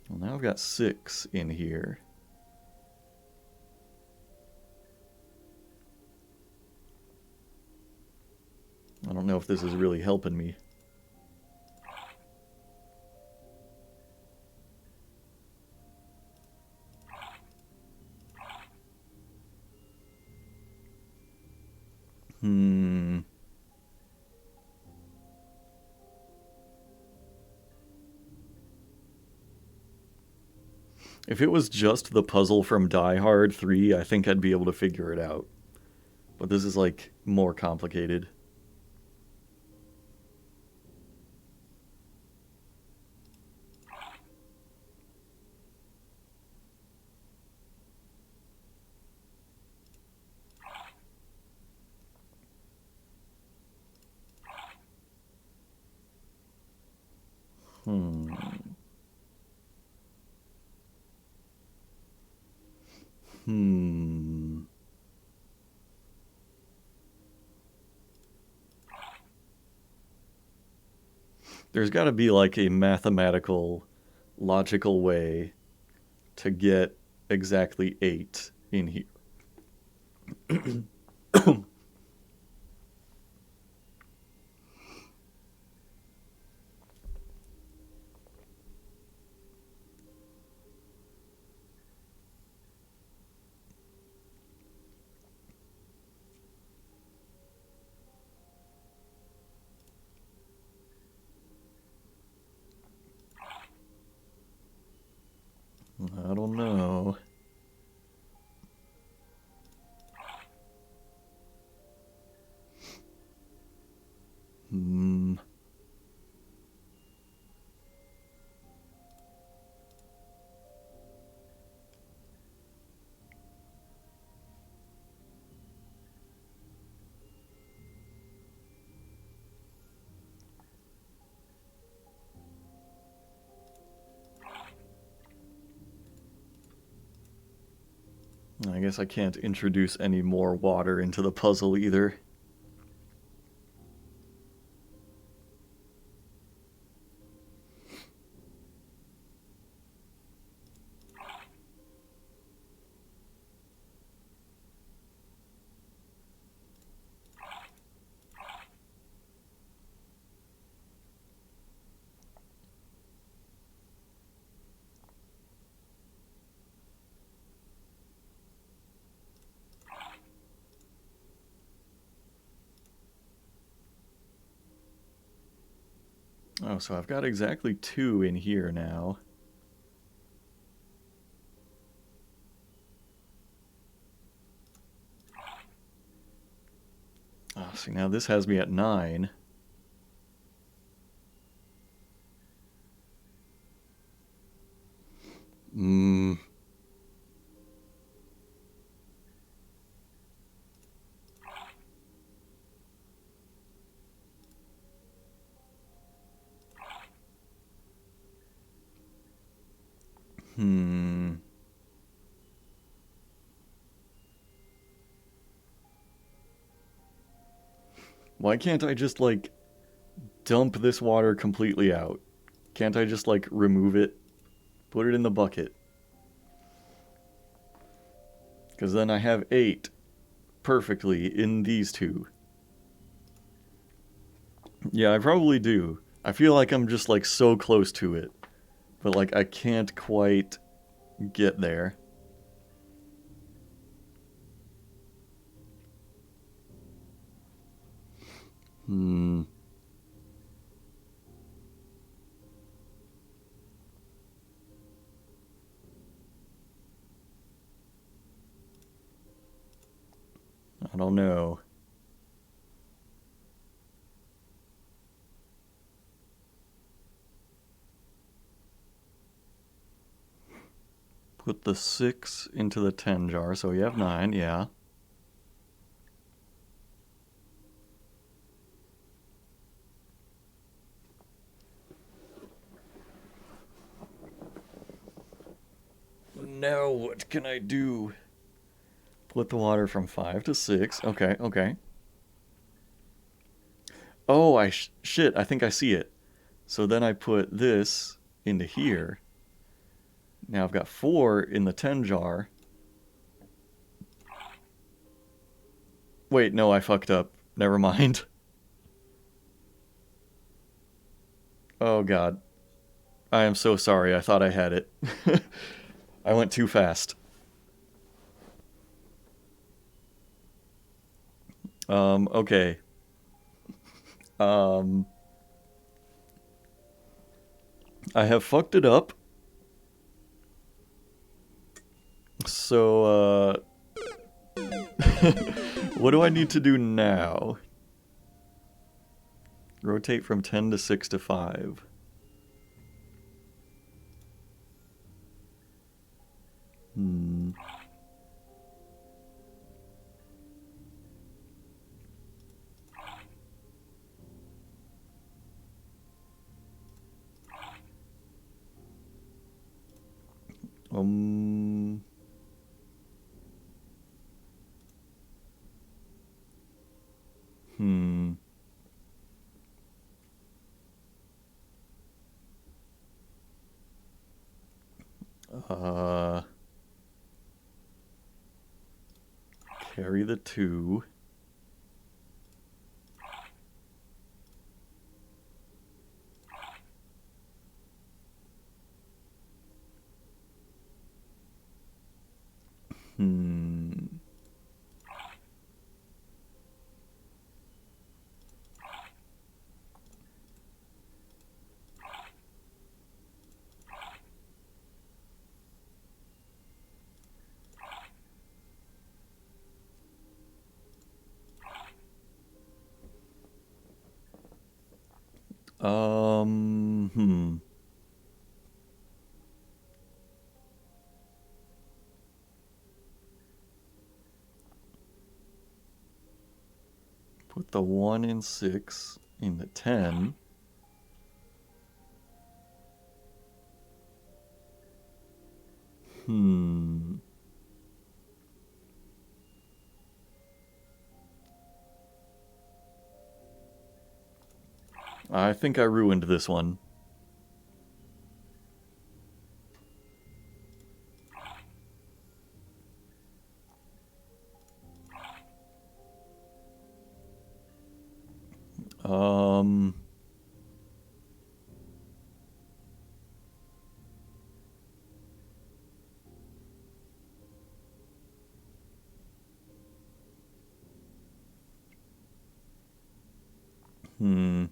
Well, now I've got 6 in here. I don't know if this is really helping me. Hmm. If it was just the puzzle from Die Hard 3, I think I'd be able to figure it out. But this is, like, more complicated. Hmm. Hmm. There's got to be, like, a mathematical, logical way to get exactly 8 in here. I don't know. Hmm. I guess I can't introduce any more water into the puzzle either. Oh, so I've got exactly 2 in here now. See, now this has me at 9. Hmm. Why can't I just, like, dump this water completely out? Can't I just, like, remove it? Put it in the bucket. Because then I have 8 perfectly in these two. Yeah, I probably do. I feel like I'm just, like, so close to it. But, like, I can't quite get there. Hmm. I don't know. Put the 6 into the 10 jar, so you have 9, yeah. Now what can I do? Put the water from 5 to 6. Okay, okay. Oh, shit, I think I see it. So then I put this into here. Now I've got 4 in the 10 jar. Wait, no, I fucked up. Never mind. Oh god. I am so sorry. I thought I had it. I went too fast. Okay. Um, I have fucked it up. So, what do I need to do now? Rotate from 10 to 6 to 5. Hmm. Um. Hmm. Uh. Carry the 2. Hmm. Hmm. Put the 1 in 6 in the 10. Hmm. I think I ruined this one. Um. Hmm.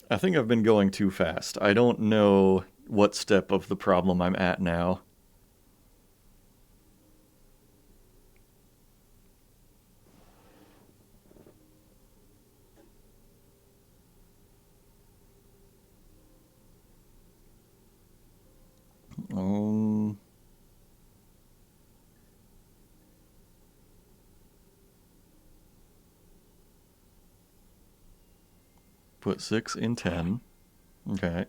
I think I've been going too fast. I don't know what step of the problem I'm at now. Um, put 6 in 10. Okay.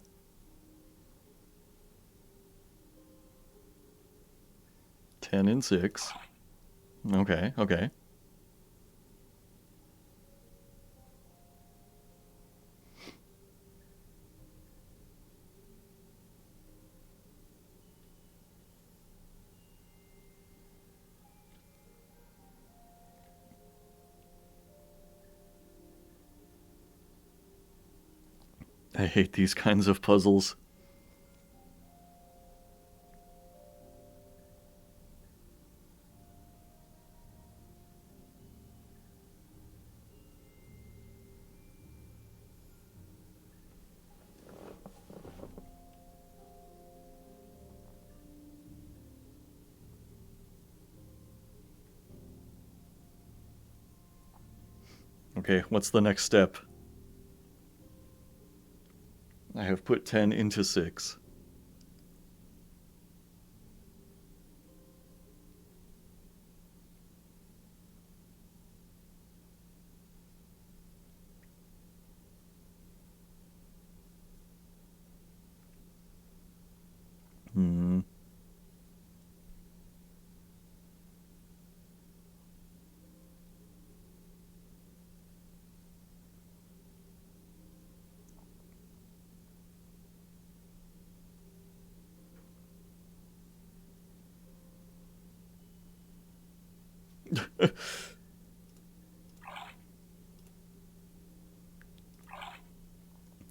10 in 6. Okay, okay. I hate these kinds of puzzles. Okay, what's the next step? I have put 10 into 6. Hmm.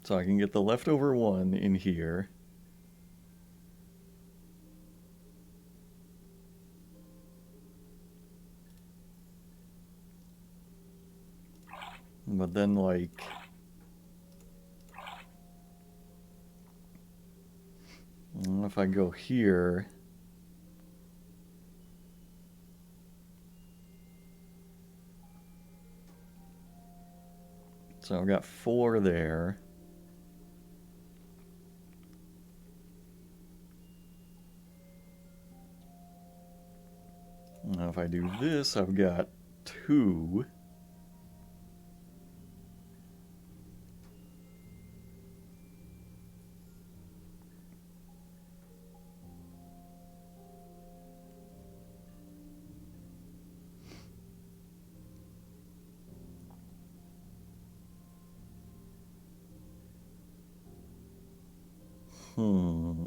So I can get the leftover 1 in here. But then, like... if I go here... So I've got 4 there. Now if I do this, I've got 2. Hmm.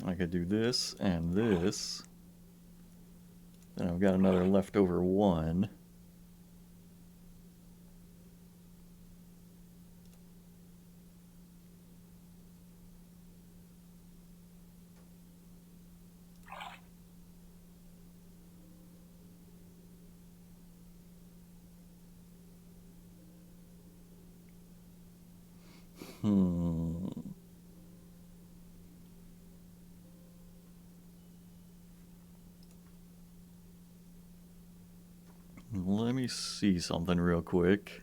I could do this and this. Then I've got another leftover 1. Hmm. Let me see something real quick.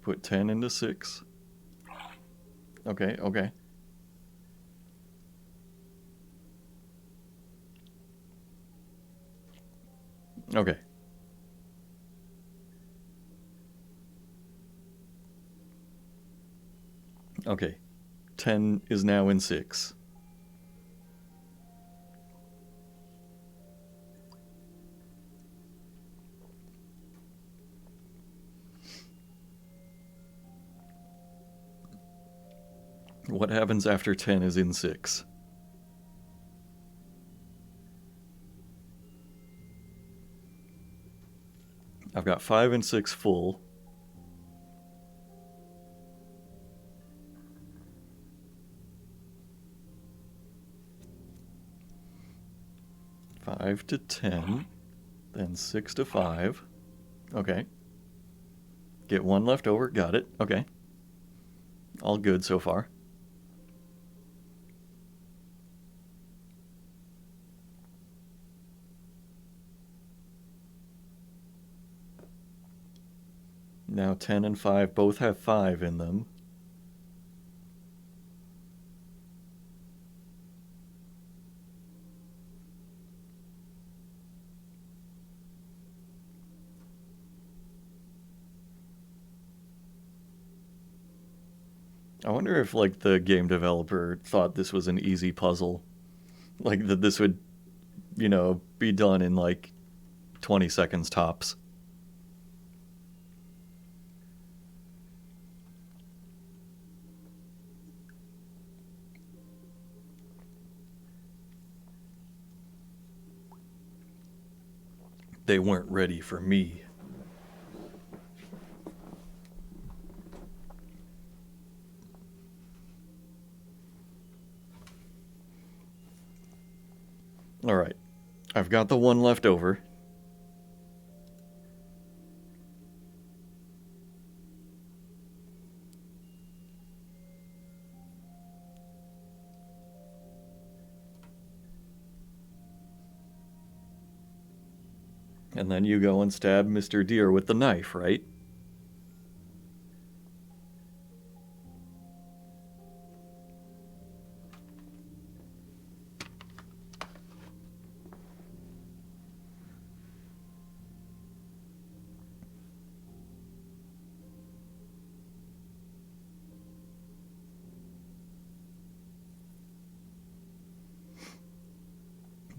Put 10 into 6. Okay, okay. Okay. Okay. 10 is now in 6. What happens after 10 is in 6? I've got 5 and 6 full. 5 to 10, then 6 to 5. Okay. Get one left over. Got it. Okay. All good so far. Now 10 and 5 both have 5 in them. I wonder if, like, the game developer thought this was an easy puzzle. Like, that this would, be done in, like, 20 seconds tops. They weren't ready for me. Alright. I've got the one left over. And then you go and stab Mr. Deer with the knife, right?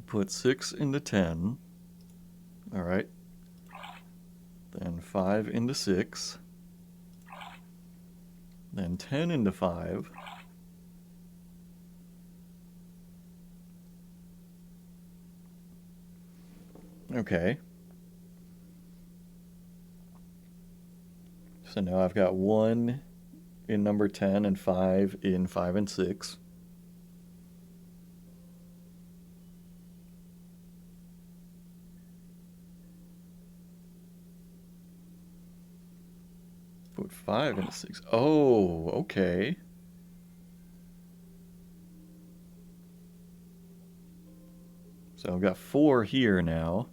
Put 6 into 10. Alright. Then 5 into 6. Then 10 into 5. Okay. So now I've got 1 in number 10 and 5 in 5 and 6. Put 5 into 6. Oh, okay. So I've got 4 here now.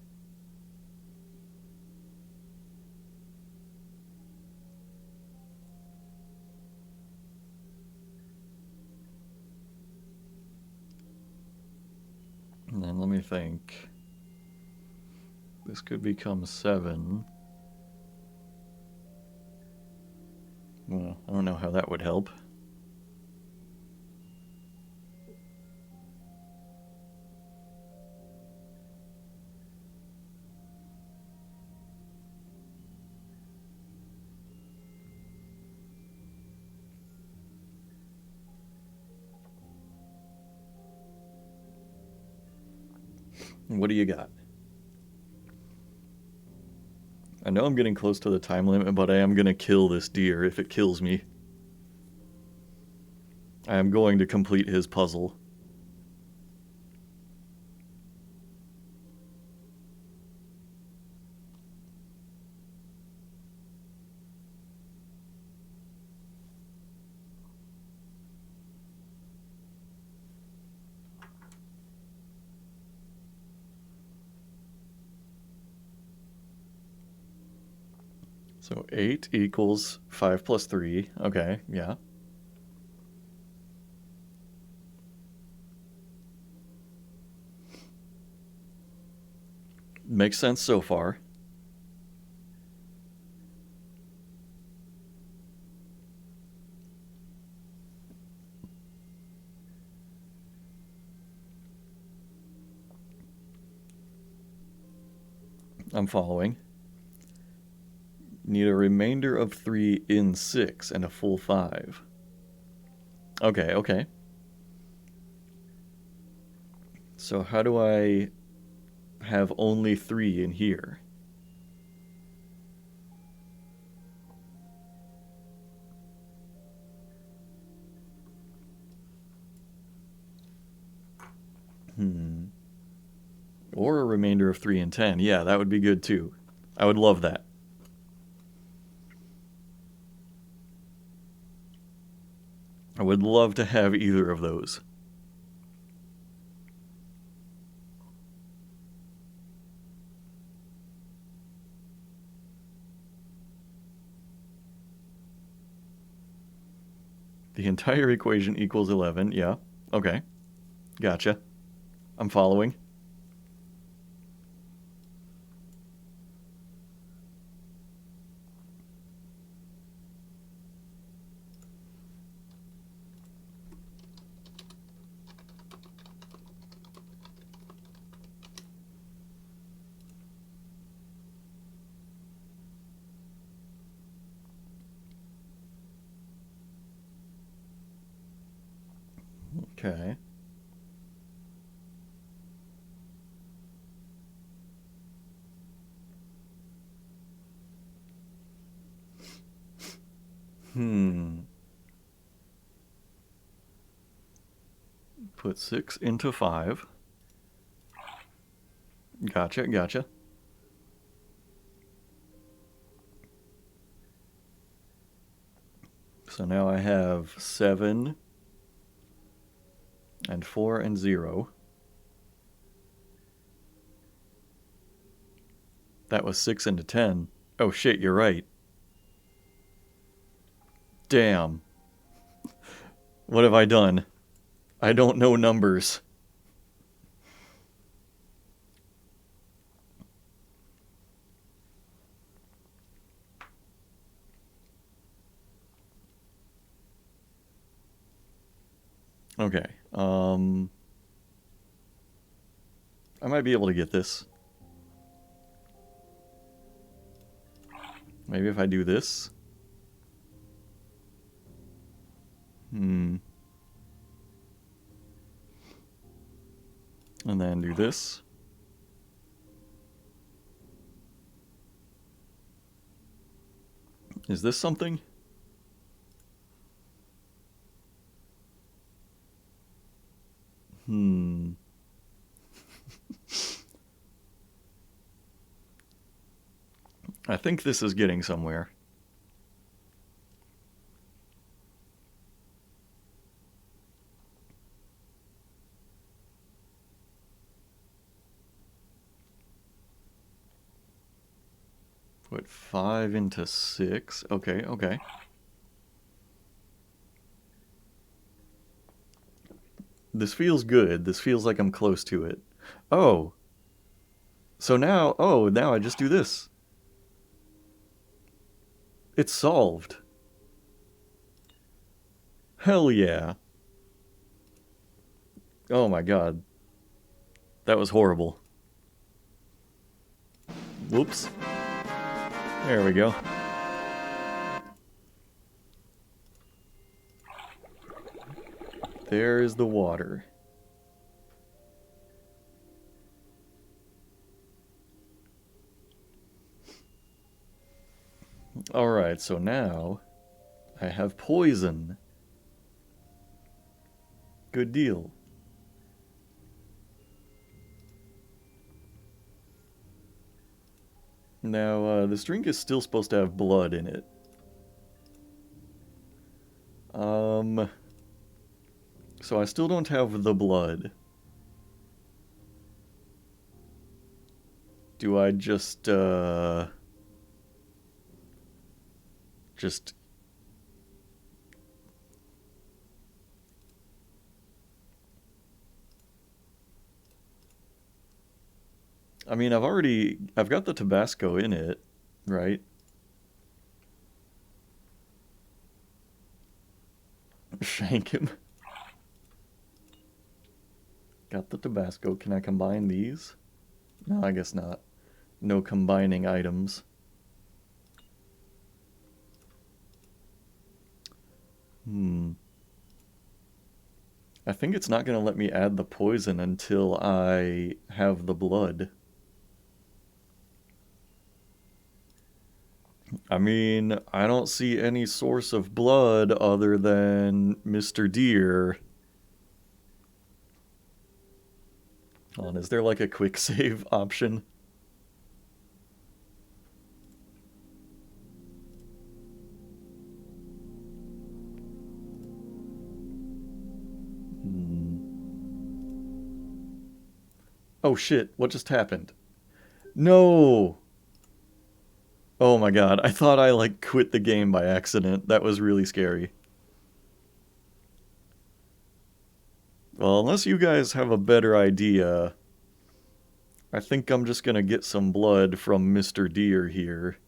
And then let me think. This could become 7. Well, I don't know how that would help. What do you got? I know I'm getting close to the time limit, but I am going to kill this deer if it kills me. I am going to complete his puzzle. So 8 equals 5 plus 3. Okay, yeah. Makes sense so far. I'm following. Need a remainder of 3 in 6 and a full 5. Okay, okay. So how do I have only 3 in here? Or a remainder of 3 and 10. Yeah, that would be good too. I would love that. I would love to have either of those. The entire equation equals 11. Yeah. Okay. Gotcha. I'm following. Okay. Put 6 into 5. Gotcha, gotcha. So now I have 7 and 4 and 0. That was 6 into 10. Oh shit, you're right. Damn. What have I done? I don't know numbers. Okay. I might be able to get this. Maybe if I do this. And then do this. Is this something? I think this is getting somewhere. Put 5 into 6. Okay, okay. This feels good. This feels like I'm close to it. Oh. So now, now I just do this. It's solved. Hell yeah. Oh my god. That was horrible. Whoops. There we go. There's the water. Alright, so now I have poison. Good deal. Now, this drink is still supposed to have blood in it. So I still don't have the blood. Do I just I mean, I've got the Tabasco in it, right? Shank him. Got the Tabasco. Can I combine these? No, I guess not. No combining items. I think it's not going to let me add the poison until I have the blood. I mean, I don't see any source of blood other than Mr. Deer. Hold on, is there like a quick save option? Oh shit, what just happened? No! Oh my god, I thought I like quit the game by accident. That was really scary. Well, unless you guys have a better idea, I think I'm just gonna get some blood from Mr. Deer here.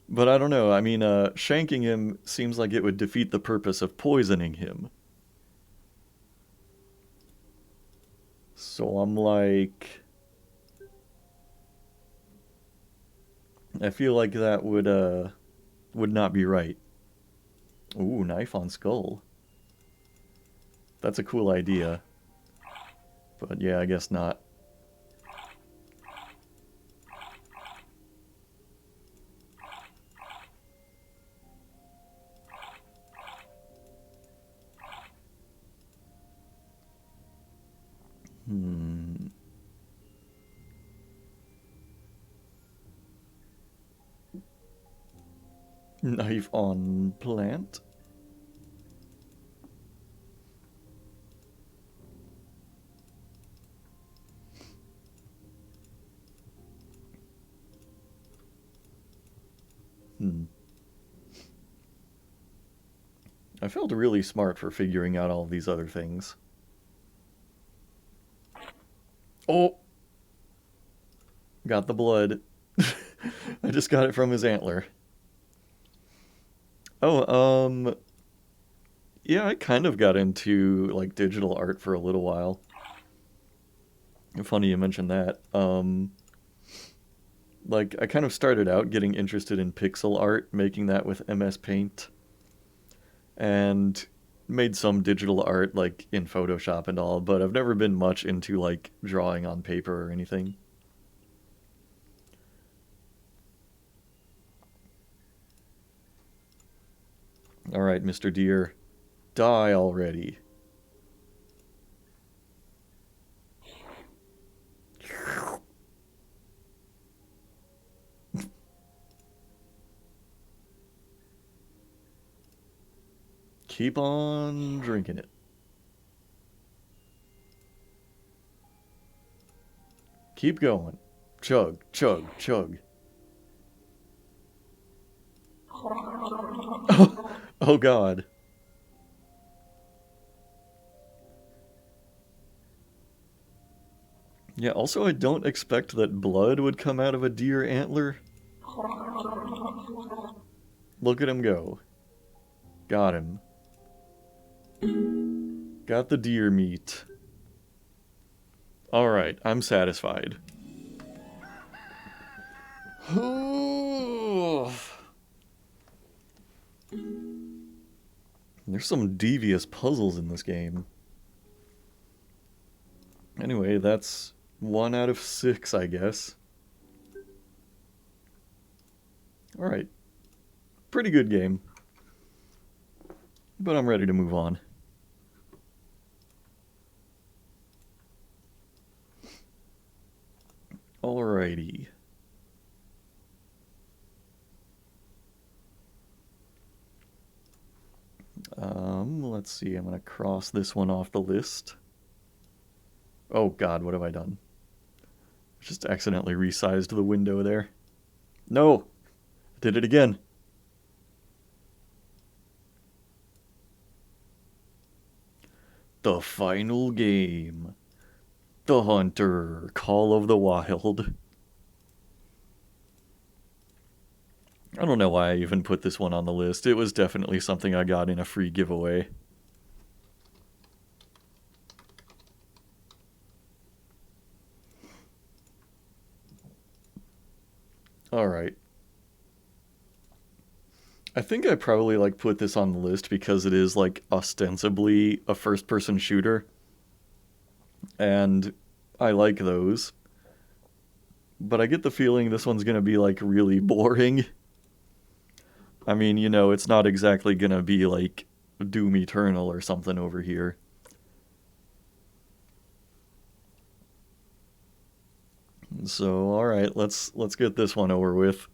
But I don't know, I mean, shanking him seems like it would defeat the purpose of poisoning him. So I'm like... I feel like that would not be right. Ooh, knife on skull. That's a cool idea. But yeah, I guess not. Knife on plant. I felt really smart for figuring out all these other things. Oh! Got the blood. I just got it from his antler. Oh, yeah, I kind of got into, like, digital art for a little while. Funny you mentioned that. Like, I kind of started out getting interested in pixel art, making that with MS Paint. And made some digital art, like, in Photoshop and all, but I've never been much into, like, drawing on paper or anything. Alright, Mr. Deer. Die already. Keep on drinking it. Keep going. Chug, chug, chug. Oh god. Yeah, also I don't expect that blood would come out of a deer antler. Look at him go. Got him. Got the deer meat. Alright, I'm satisfied. There's some devious puzzles in this game. Anyway, that's 1 out of 6, I guess. Alright. Pretty good game. But I'm ready to move on. Alrighty. Let's see, I'm gonna cross this one off the list. Oh god, what have I done? Just accidentally resized the window there. No! Did it again. The final game. The Hunter, Call of the Wild. I don't know why I even put this one on the list. It was definitely something I got in a free giveaway. Alright. I think I probably like put this on the list because it is like ostensibly a first-person shooter. And I like those. But I get the feeling this one's gonna be like really boring. I mean, you know, it's not exactly gonna be like Doom Eternal or something over here. So, all right, let's get this one over with.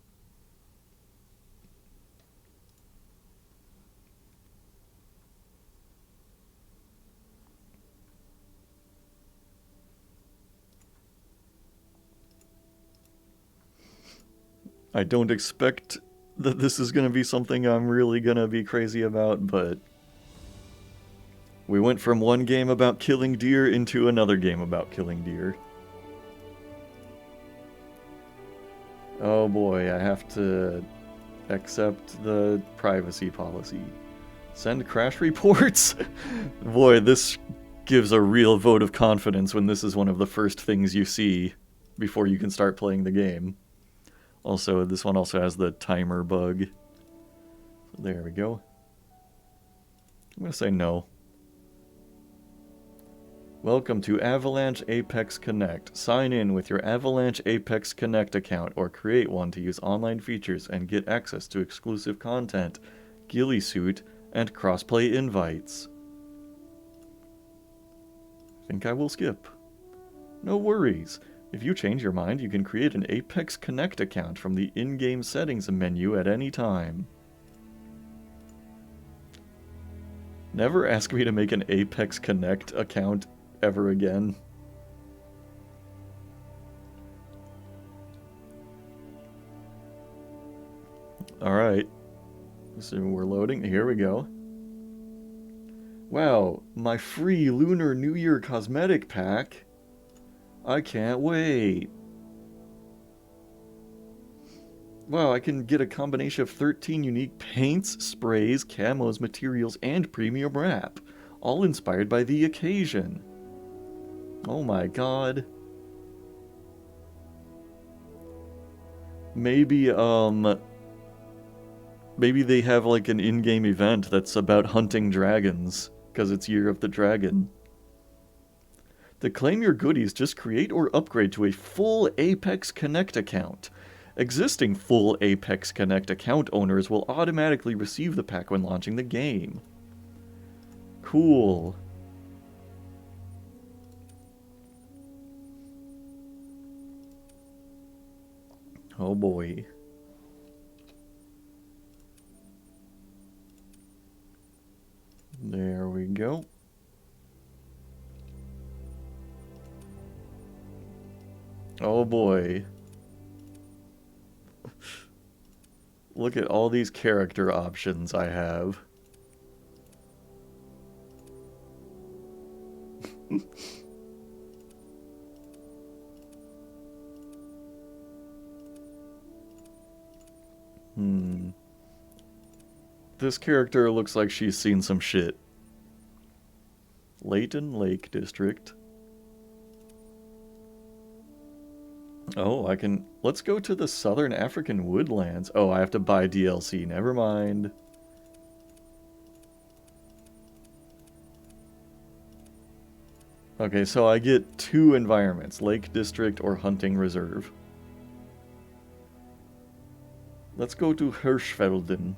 I don't expect that this is going to be something I'm really going to be crazy about, but we went from one game about killing deer into another game about killing deer. Oh boy, I have to accept the privacy policy. Send crash reports? Boy, this gives a real vote of confidence when this is one of the first things you see before you can start playing the game. Also, this one also has the timer bug. So there we go. I'm going to say no. Welcome to Avalanche Apex Connect. Sign in with your Avalanche Apex Connect account or create one to use online features and get access to exclusive content, ghillie suit, and crossplay invites. I think I will skip. No worries. If you change your mind, you can create an Apex Connect account from the in-game settings menu at any time. Never ask me to make an Apex Connect account ever again. Alright. So we're loading. Here we go. Wow, my free Lunar New Year cosmetic pack. I can't wait. Wow, I can get a combination of 13 unique paints, sprays, camos, materials, and premium wrap. All inspired by the occasion. Oh my god. Maybe, maybe they have like an in-game event that's about hunting dragons, because it's Year of the Dragon. To claim your goodies, just create or upgrade to a full Apex Connect account. Existing full Apex Connect account owners will automatically receive the pack when launching the game. Cool. Oh boy. There we go. Oh boy. Look at all these character options I have. This character looks like she's seen some shit. Layton Lake District. Oh, I can... Let's go to the Southern African Woodlands. Oh, I have to buy DLC. Never mind. Okay, so I get two environments. Lake District or Hunting Reserve. Let's go to Hirschfelden.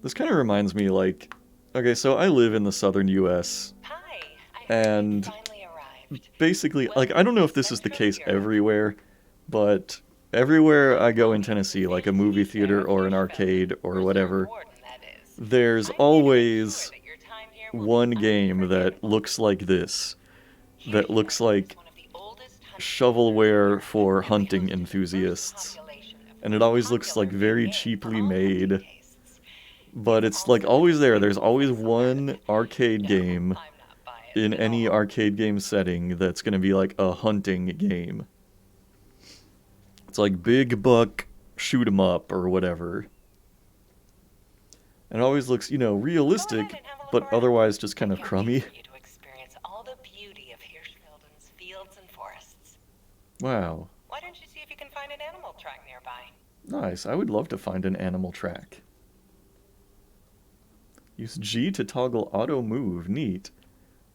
This kind of reminds me, like... Okay, so I live in the southern US. And basically, like, I don't know if this is the case everywhere, but everywhere I go in Tennessee, like a movie theater or an arcade or whatever, there's always one game that looks like this. That looks like shovelware for hunting enthusiasts. And it always looks like very cheaply made. But it's like always there. There's always one arcade game in any arcade game setting that's going to be like a hunting game. It's like big buck shoot 'em up or whatever. And it always looks, you know, realistic, but otherwise just kind of crummy. Wow. Why don't you see if you can find an animal track nearby? Nice. I would love to find an animal track. Use G to toggle auto move. Neat.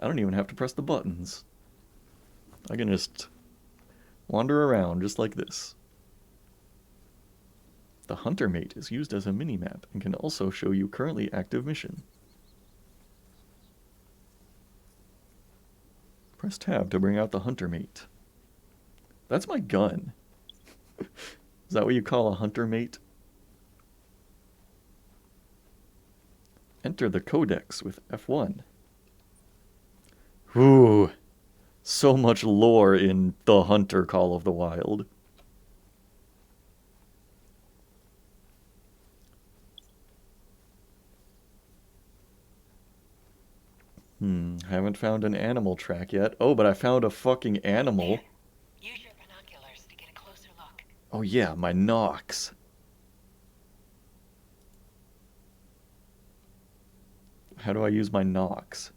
I don't even have to press the buttons. I can just wander around just like this. The Hunter Mate is used as a minimap and can also show you currently active mission. Press tab to bring out the Hunter Mate. That's my gun. Is that what you call a Hunter Mate? Enter the codex with F1. Ooh, so much lore in The Hunter Call of the Wild. Haven't found an animal track yet. Oh, but I found a fucking animal. Use your binoculars to get a closer look. Oh yeah, my Nox. How do I use my Nox?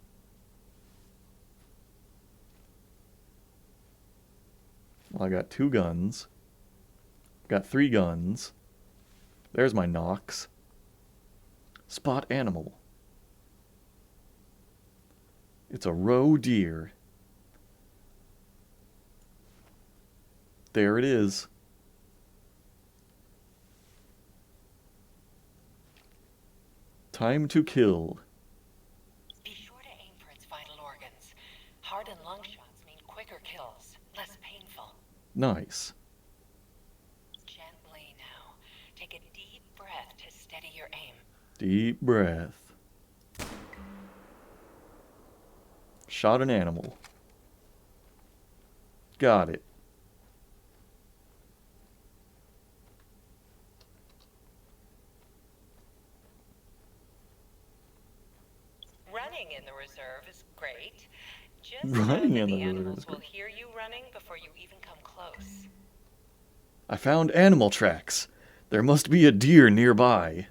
Well, I got 2 guns. Got 3 guns. There's my Nox. Spot animal. It's a roe deer. There it is. Time to kill. Be sure to aim for its vital organs. Heart and lung shots mean quicker kills, less painful. Nice. Gently now. Take a deep breath to steady your aim. Deep breath. Shot an animal. Got it. Running in the reserve is great. Just Running know in that the the reserve animals is will great. hear you running before you even come close. I found animal tracks. There must be a deer nearby.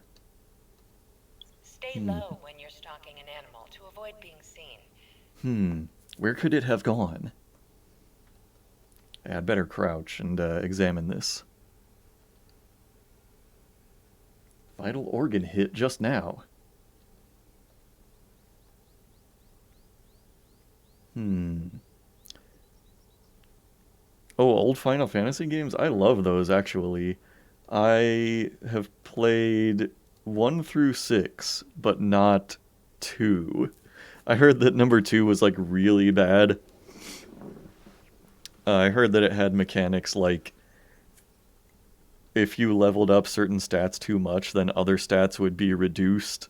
Stay low when you're stalking an animal to avoid being seen. Where could it have gone? I'd better crouch and examine this. Vital organ hit just now. Oh, old Final Fantasy games? I love those, actually. I have played 1 through 6, but not 2. I heard that number 2 was, like, really bad. I heard that it had mechanics like if you leveled up certain stats too much, then other stats would be reduced,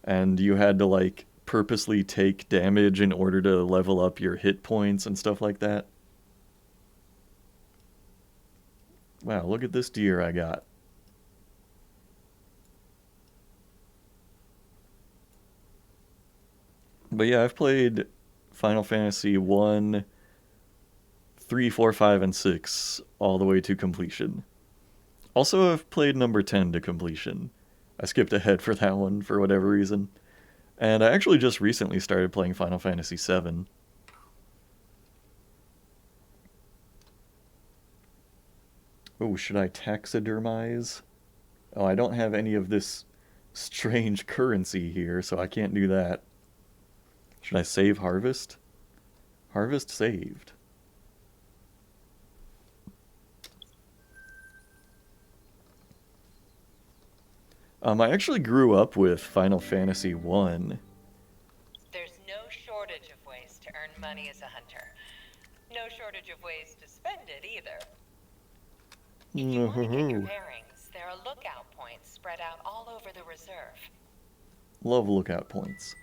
and you had to, like, purposely take damage in order to level up your hit points and stuff like that. Wow, look at this deer I got. But yeah, I've played Final Fantasy 1, 3, 4, 5, and 6 all the way to completion. Also, I've played number 10 to completion. I skipped ahead for that one for whatever reason. And I actually just recently started playing Final Fantasy 7. Oh, should I taxidermize? Oh, I don't have any of this strange currency here, so I can't do that. Should I save harvest? Harvest saved. I actually grew up with Final Fantasy 1. There's no shortage of ways to earn money as a hunter. No shortage of ways to spend it either. If you want to get your bearings, there are lookout points spread out all over the reserve. Love lookout points.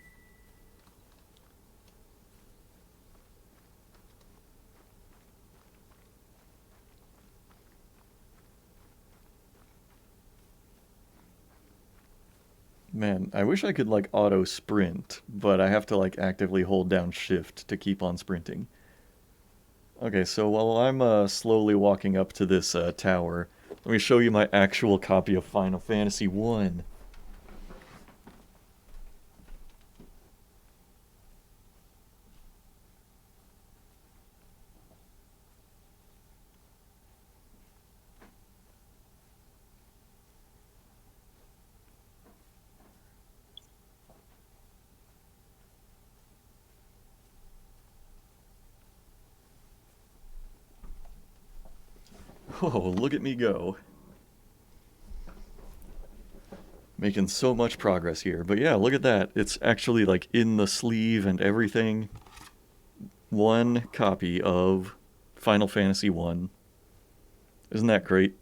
Man, I wish I could, like, auto sprint, but I have to, like, actively hold down shift to keep on sprinting. Okay, so while I'm slowly walking up to this tower, let me show you my actual copy of Final Fantasy 1. Whoa, look at me go. Making so much progress here. But yeah, look at that. It's actually like in the sleeve and everything. One copy of Final Fantasy 1. Isn't that great?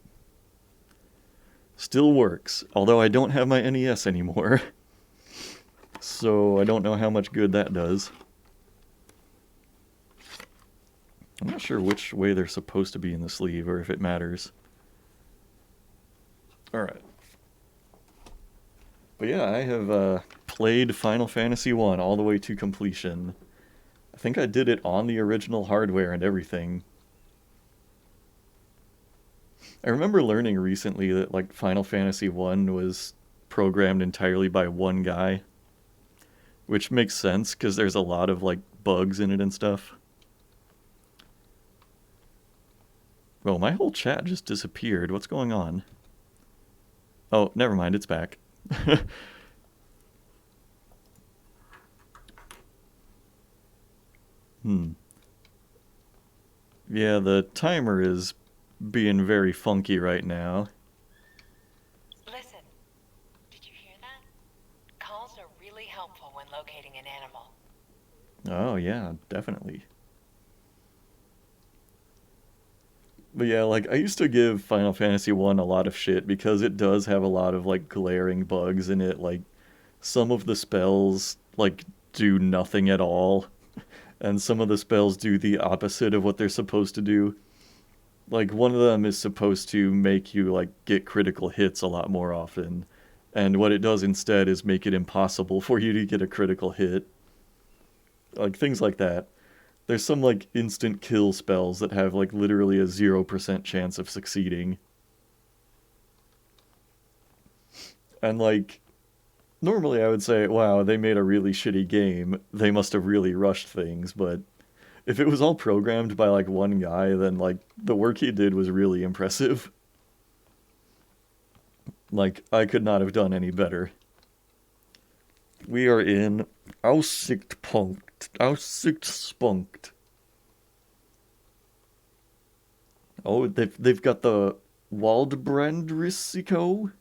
Still works, although I don't have my NES anymore. So I don't know how much good that does. I'm not sure which way they're supposed to be in the sleeve or if it matters. Alright. But yeah, I have played Final Fantasy 1 all the way to completion. I think I did it on the original hardware and everything. I remember learning recently that like Final Fantasy 1 was programmed entirely by one guy, which makes sense because there's a lot of like bugs in it and stuff. Well, my whole chat just disappeared. What's going on? Oh, never mind, it's back. Yeah, the timer is being very funky right now. Listen, did you hear that? Calls are really helpful when locating an animal. Oh, yeah, definitely. But yeah, like, I used to give Final Fantasy 1 a lot of shit because it does have a lot of, like, glaring bugs in it. Like, some of the spells, like, do nothing at all. And some of the spells do the opposite of what they're supposed to do. Like, one of them is supposed to make you, like, get critical hits a lot more often. And what it does instead is make it impossible for you to get a critical hit. Like, things like that. There's some, like, instant kill spells that have, like, literally a 0% chance of succeeding. And, like, normally I would say, wow, they made a really shitty game. They must have really rushed things, but if it was all programmed by, like, one guy, then, like, the work he did was really impressive. Like, I could not have done any better. We are in Aussichtspunkt. Aussichtspunkt. Oh, they've got the Waldbrandrisiko?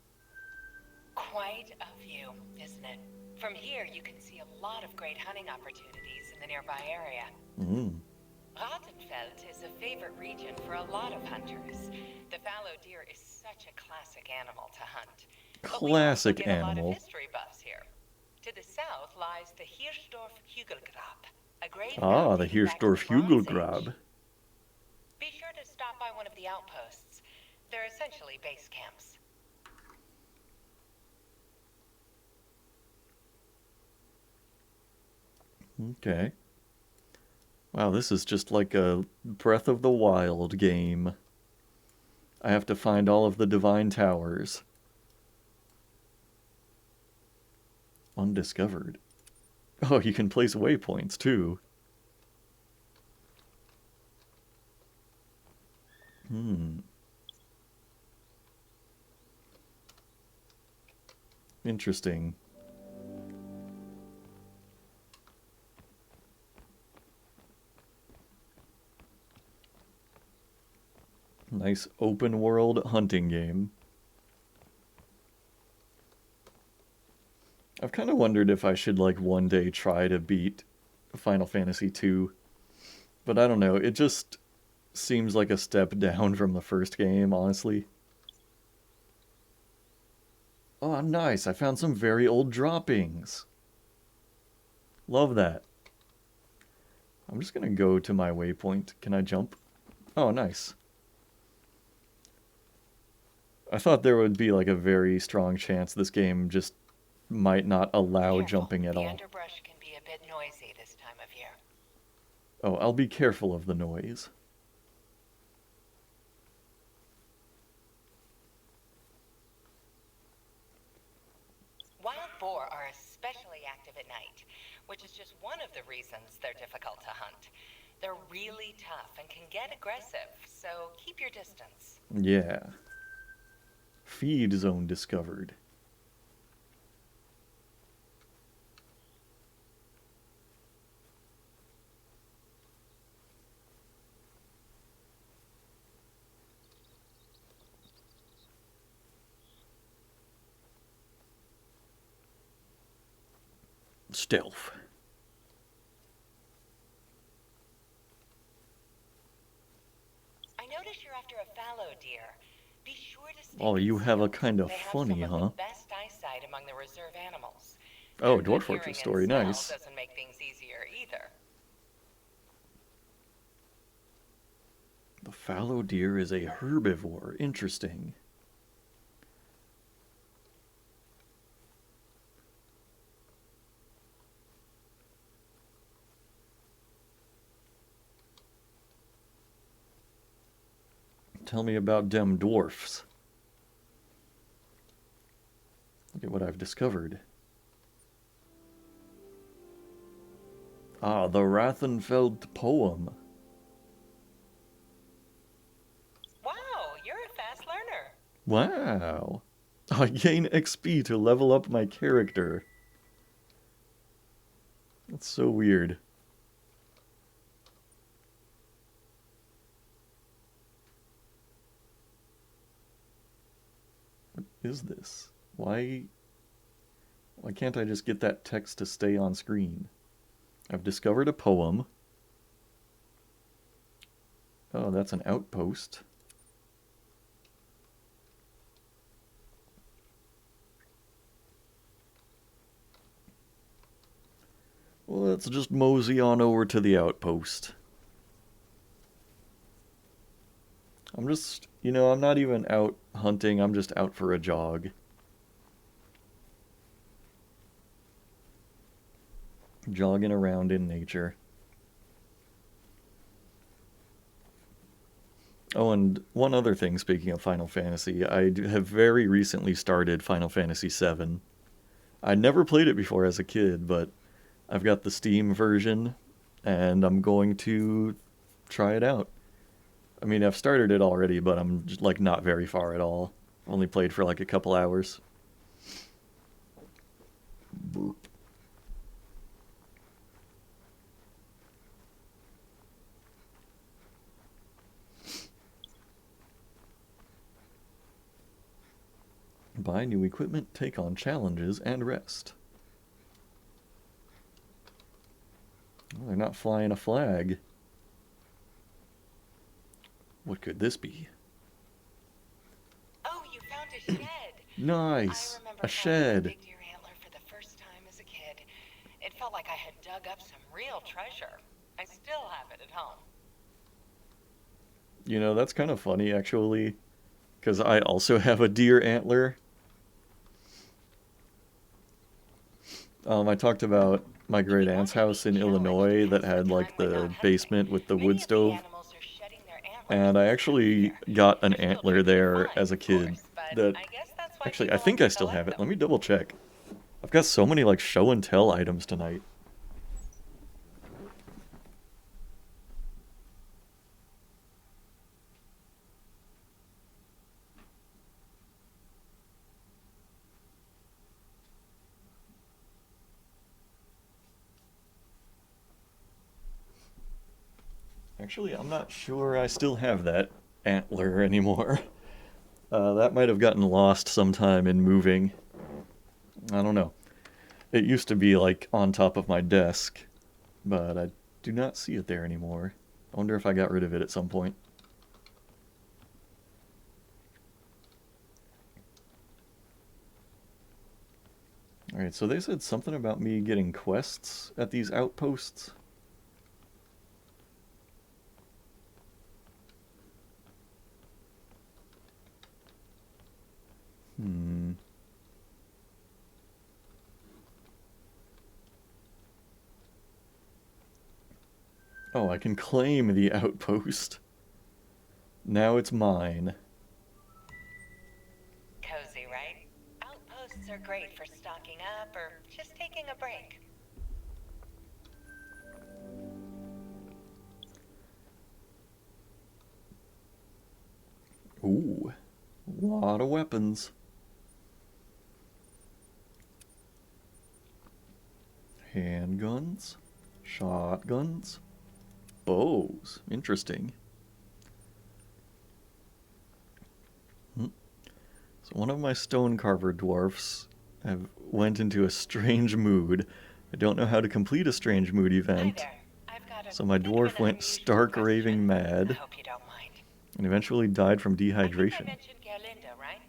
Quite a view, isn't it? From here, you can see a lot of great hunting opportunities in the nearby area. Rattenfeld is a favorite region for a lot of hunters. The fallow deer is such a classic animal to hunt. But we also Classic get a lot animal. of history buffs here. To the south lies the Hirschdorf Hügelgrab, a grave Ah, mound the dating back to the Hirschdorf Bronze Age. Hügelgrab. Be sure to stop by one of the outposts. They're essentially base camps. Okay. Wow, this is just like a Breath of the Wild game. I have to find all of the divine towers. Undiscovered. Oh, you can place waypoints too. Interesting. Nice open world hunting game. I've kind of wondered if I should like one day try to beat Final Fantasy II. But I don't know, it just seems like a step down from the first game, honestly. Oh, nice, I found some very old droppings. Love that. I'm just gonna go to my waypoint. Can I jump? Oh, nice. I thought there would be like a very strong chance this game just might not allow Careful. jumping at The all. underbrush can be a bit noisy this time of year. Oh, I'll be careful of the noise. Wild boar are especially active at night, which is just one of the reasons they're difficult to hunt. They're really tough and can get aggressive, so keep your distance. Yeah. Feed zone discovered. Stealth. I notice you're after a fallow deer. Be sure to stay Oh, you have a concealed. kind of They have funny, some of huh? the best eyesight among the reserve animals. Oh, Their Dwarf good Fortress hearing and story, smell nice. doesn't make things easier either. The fallow deer is a herbivore. Interesting. Tell me about dem dwarfs. Look at what I've discovered. Ah, the Rathenfeld poem. Wow, you're a fast learner. Wow. I gain XP to level up my character. That's so weird. What is this? Why can't I just get that text to stay on screen? I've discovered a poem. Oh, that's an outpost. Well, let's just mosey on over to the outpost. I'm just, I'm not even out hunting, I'm just out for a jog. Jogging around in nature. Oh, and one other thing, speaking of Final Fantasy, I have very recently started Final Fantasy VII. I never played it before as a kid, but I've got the Steam version, and I'm going to try it out. I mean, I've started it already, but I'm just, like, not very far at all. Only played for like a couple hours. Burp. Buy new equipment, take on challenges, and rest. Oh, they're not flying a flag. What could this be? Oh, you found a shed. Nice! I remember A finding shed! big deer antler for the first time as a kid. It felt like I had dug up some real treasure. I still have it at home. That's kind of funny, actually. Because I also have a deer antler. I talked about my great aunt's house in Illinois that had like the basement with the wood stove. And I actually got an antler there as a kid that, actually, I think I still have it. Let me double check. I've got so many like show and tell items tonight. Actually, I'm not sure I still have that antler anymore. That might have gotten lost sometime in moving. I don't know. It used to be like on top of my desk, but I do not see it there anymore. I wonder if I got rid of it at some point. Alright, so they said something about me getting quests at these outposts. Hmm. Oh, I can claim the outpost. Now it's mine. Cozy, right? Outposts are great for stocking up or just taking a break. Ooh, a lot of weapons. Handguns, shotguns, bows. Interesting. So one of my stonecarver dwarfs went into a strange mood I don't know how to complete a strange mood Hi event, there. I've got a so my bit of dwarf an went unusual stark question. raving I mad hope you don't mind. and eventually died from I think I dehydration. mentioned Gerlinda, right?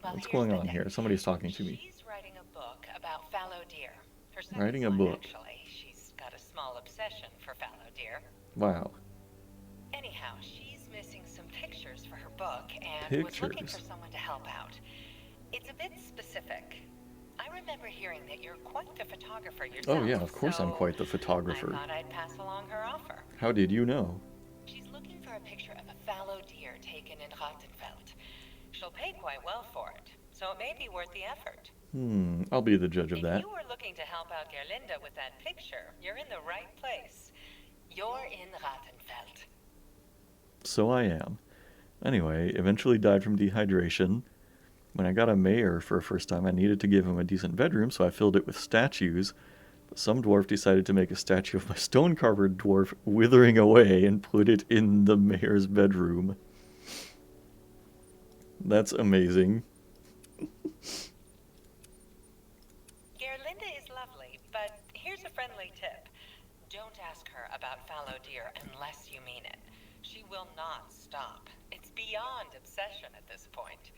Well, What's here's going the on thing. here? Somebody's talking to me. She's writing a book about fallow deer. Her second Writing a son, book. actually. She's got a small obsession for fallow deer. Wow. Anyhow, she's missing some pictures for her book and was looking for Pictures. someone to help out. It's a bit specific. I remember hearing that you're quite the photographer yourself. Oh yeah, of course I'm quite the I photographer. thought I'd pass along her offer. How did you know? She's looking for a picture of a fallow deer taken in Rattenfeld. She'll pay quite well for it, so it may be worth the effort. I'll be the judge of that. If you were looking to help out Gerlinda with that picture, you're in the right place. You're in Rattenfeld. So I am. Anyway, eventually died from dehydration. When I got a mayor for the first time, I needed to give him a decent bedroom, so I filled it with statues. But some dwarf decided to make a statue of my stone-carved dwarf withering away and put it in the mayor's bedroom. That's amazing. Gerlinda is lovely, but here's a friendly tip. Don't ask her about fallow deer unless you mean it. She will not stop. It's beyond obsession at this point.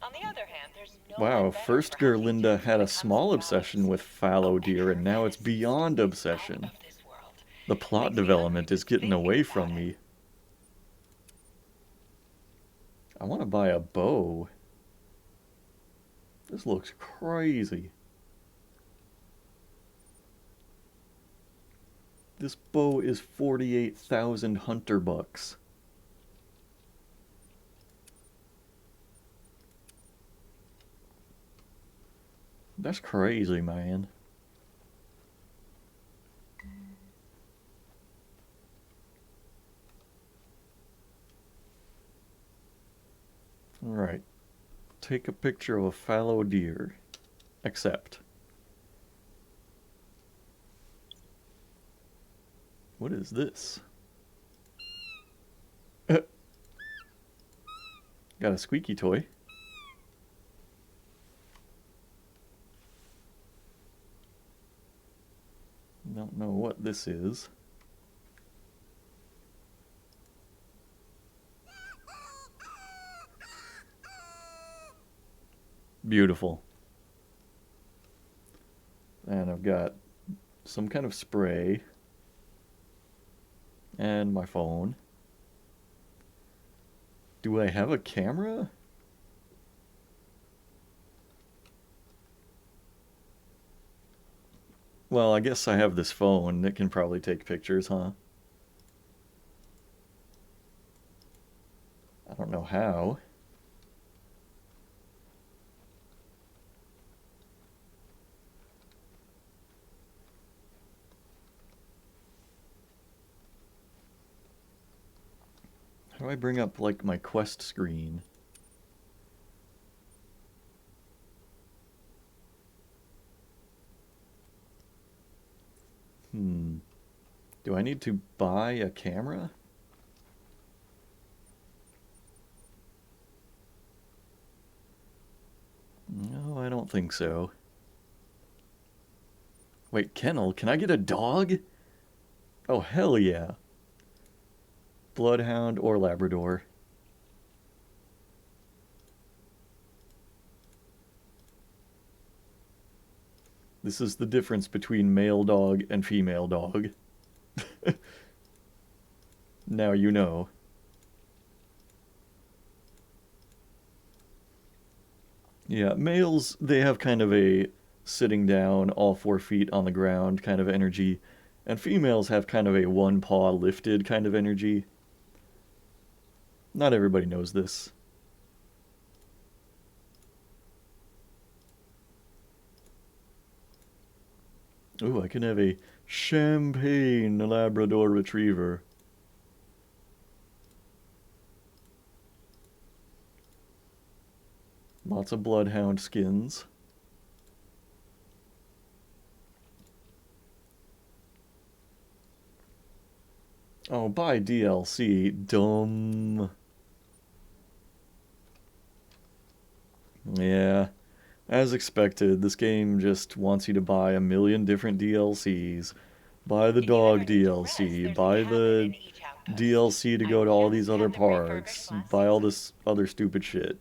On the other hand, there's no Wow, one better first for helping Gerlinda tips had when a it comes to small fallows. obsession with fallow Oh, deer, and now it's venison beyond is obsession. out of this world. The plot Makes me development hungry is just getting thinking away about from it. me. I want to buy a bow. This looks crazy. This bow is 48,000 hunter bucks. That's crazy, man. Alright. Take a picture of a fallow deer. Accept. What is this? Got a squeaky toy. Don't know what this is. Beautiful. And I've got some kind of spray. And my phone. Do I have a camera? Well, I guess I have this phone that can probably take pictures, huh? I don't know how. How do I bring up, like, my quest screen? Do I need to buy a camera? No, I don't think so. Wait, kennel? Can I get a dog? Oh, hell yeah. Bloodhound or Labrador. This is the difference between male dog and female dog. Now you know. Yeah, males, they have kind of a sitting down, all 4 feet on the ground kind of energy, and females have kind of a one paw lifted kind of energy. Not everybody knows this. Ooh, I can have a champagne Labrador Retriever. Lots of bloodhound skins. Oh, buy DLC. Dumb. Yeah. As expected, this game just wants you to buy a million different DLCs. Buy the If you dog ever need to rest, DLC, there's a buy cabin the in each outpost. DLC to I go to all these just other had them parks, refurbished last buy all season. this other stupid shit.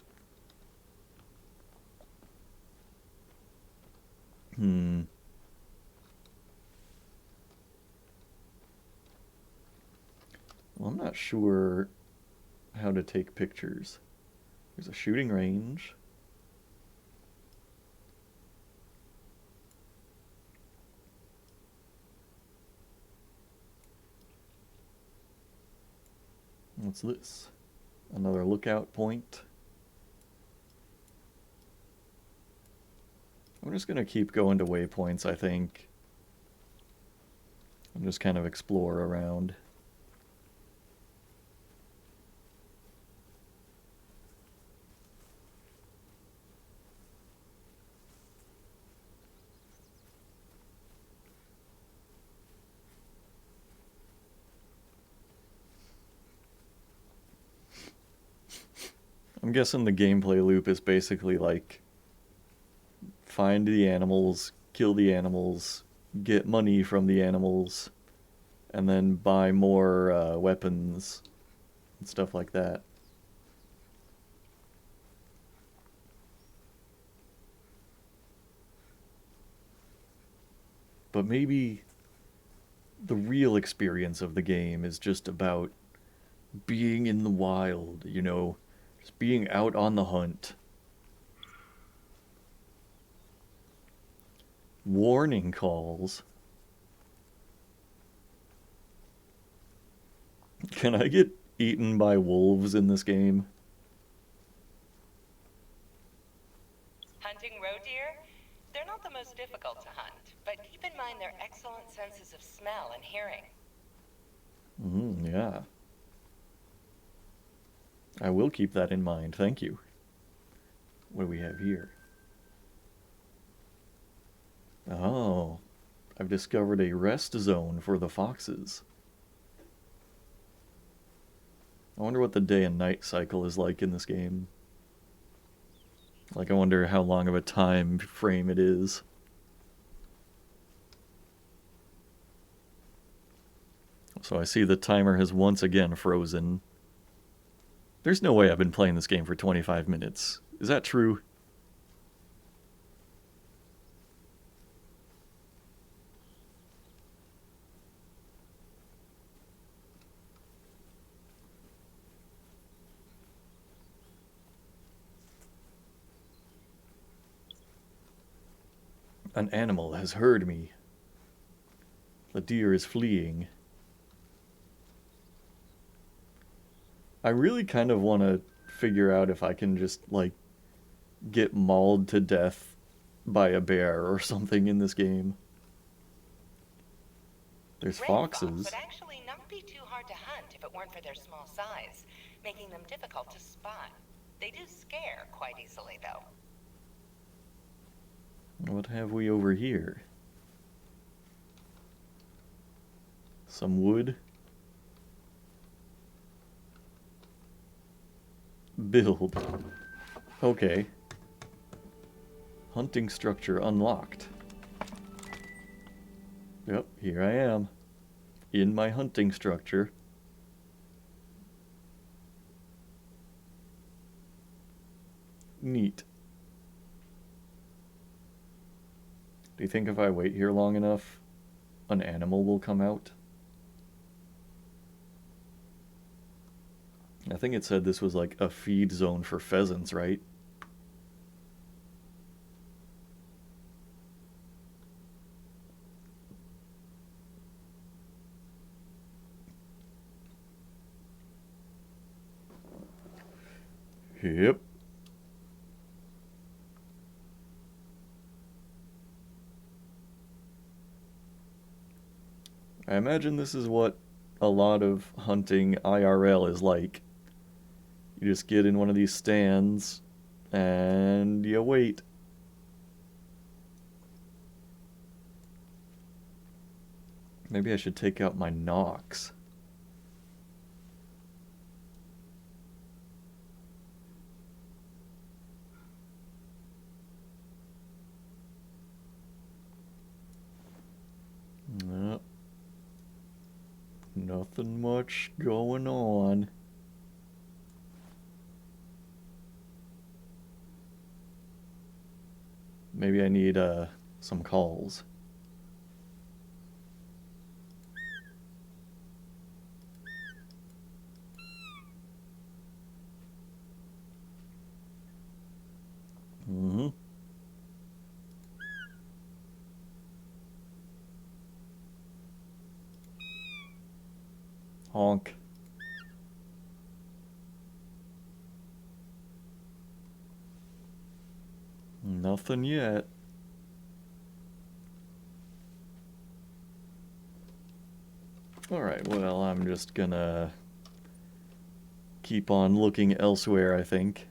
Well, I'm not sure how to take pictures. There's a shooting range. What's this? Another lookout point. I'm just going to keep going to waypoints, I think. And just kind of explore around. I'm guessing the gameplay loop is basically like find the animals, kill the animals, get money from the animals, and then buy more weapons and stuff like that. But maybe the real experience of the game is just about being in the wild, you know, just being out on the hunt. Warning calls. Can I get eaten by wolves in this game? Hunting roe deer? They're not the most difficult to hunt, but keep in mind their excellent senses of smell and hearing. Yeah. I will keep that in mind, thank you. What do we have here? Oh, I've discovered a rest zone for the foxes. I wonder what the day and night cycle is like in this game. Like, I wonder how long of a time frame it is. So I see the timer has once again frozen. There's no way I've been playing this game for 25 minutes. Is that true? An animal has heard me. The deer is fleeing. I really kind of want to figure out if I can just, like, get mauled to death by a bear or something in this game. There's Red fox foxes. would actually not be too hard to hunt if it weren't for their small size, making them difficult to spot. They do scare quite easily, though. What have we over here? Some wood. Build. Okay. Hunting structure unlocked. Yep, here I am. In my hunting structure. Neat. Do you think if I wait here long enough, an animal will come out? I think it said this was like a feed zone for pheasants, right? Yep. I imagine this is what a lot of hunting IRL is like. You just get in one of these stands and you wait. Maybe I should take out my Nox. No, nothing much going on. Maybe I need some calls. Mm-hmm. Honk. Nothing yet. Alright, well, I'm just gonna keep on looking elsewhere, I think.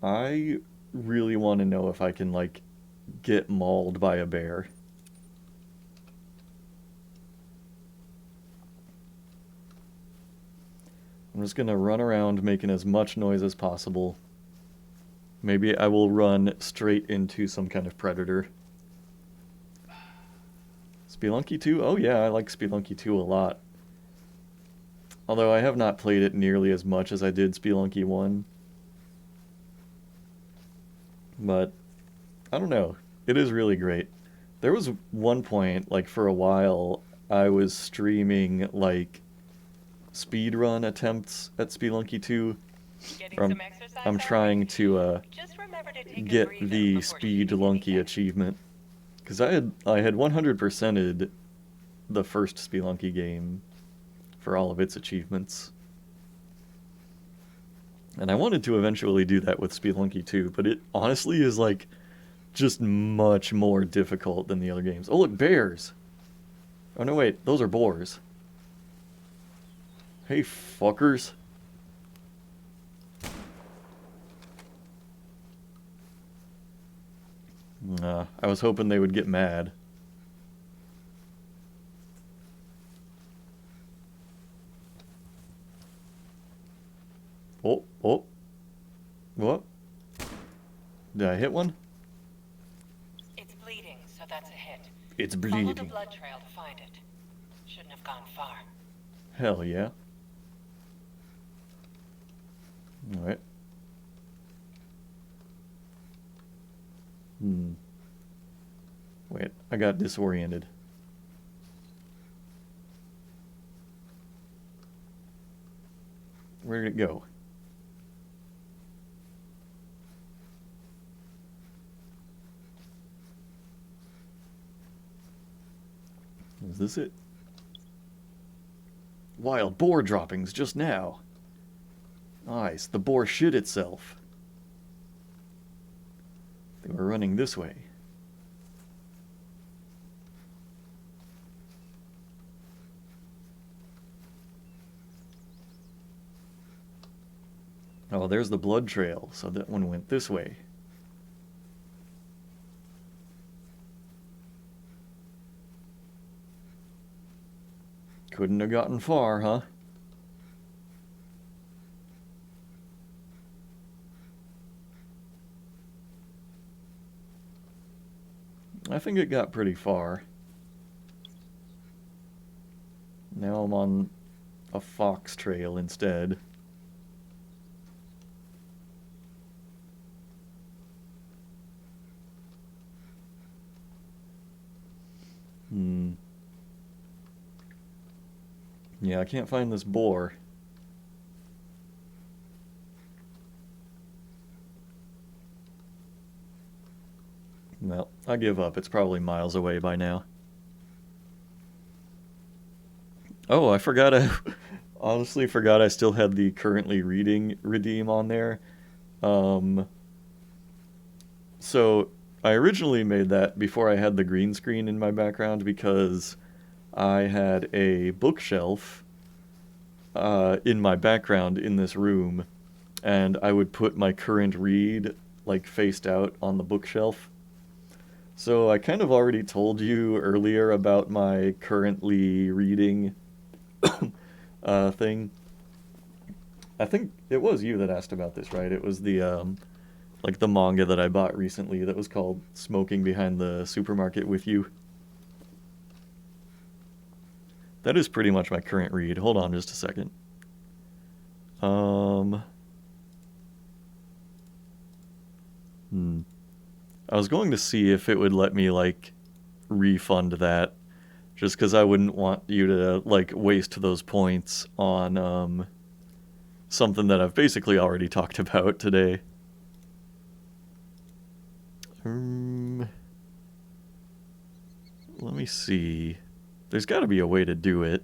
I really want to know if I can, like, get mauled by a bear. I'm just gonna run around making as much noise as possible. Maybe I will run straight into some kind of predator. Spelunky 2? Oh yeah, I like Spelunky 2 a lot. Although I have not played it nearly as much as I did Spelunky 1. But, I don't know. It is really great. There was one point, like for a while, I was streaming, like, speedrun attempts at Spelunky 2. I'm trying to get the Speedlunky achievement. Because I had 100%ed the first Spelunky game for all of its achievements. And I wanted to eventually do that with Spelunky 2, but it honestly is, like, just much more difficult than the other games. Oh, look, bears! Oh, no, wait, those are boars. Hey, fuckers. I was hoping they would get mad. Oh, oh. What? Did I hit one? It's bleeding, so that's a hit. It's Follow the bleeding. blood trail to find it. Shouldn't have gone far. Hell yeah. Alright. Wait, I got disoriented. Where did it go? Is this it? Wild boar droppings just now. Nice, the boar shit itself. They were running this way. Oh, there's the blood trail, so that one went this way. Couldn't have gotten far, huh? I think it got pretty far. Now I'm on a fox trail instead. Yeah, I can't find this boar. Well, I give up. It's probably miles away by now. Oh, I forgot honestly forgot I still had the currently reading redeem on there. So I originally made that before I had the green screen in my background because I had a bookshelf in my background in this room, and I would put my current read like faced out on the bookshelf. So I kind of already told you earlier about my currently reading thing. I think it was you that asked about this, right? It was the like the manga that I bought recently that was called Smoking Behind the Supermarket with You. That is pretty much my current read. Hold on just a second. I was going to see if it would let me, like, refund that, just because I wouldn't want you to, like, waste those points on, something that I've basically already talked about today. Let me see. There's got to be a way to do it.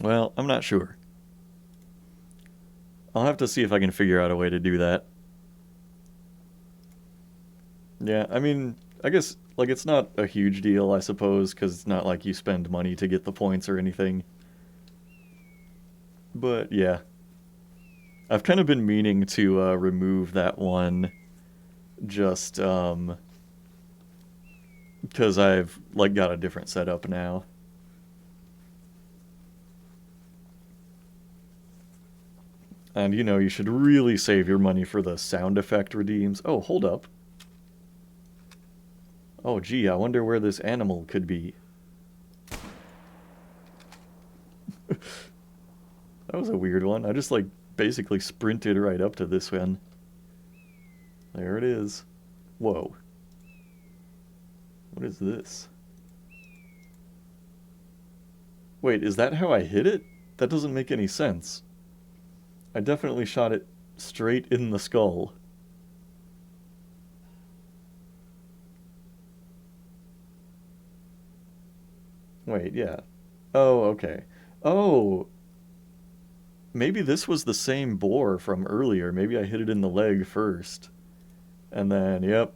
Well, I'm not sure. I'll have to see if I can figure out a way to do that. Yeah, I mean, I guess, like, it's not a huge deal, I suppose, because it's not like you spend money to get the points or anything. But, yeah. I've kind of been meaning to remove that one just because I've, like, got a different setup now. And, you know, you should really save your money for the sound effect redeems. Oh, hold up. Oh, gee, I wonder where this animal could be. That was a weird one. I just, like, basically sprinted right up to this one. There it is. Whoa. What is this? Wait, is that how I hit it? That doesn't make any sense. I definitely shot it straight in the skull. Wait, yeah. Oh, okay. Oh, maybe this was the same boar from earlier. Maybe I hit it in the leg first. And then, yep.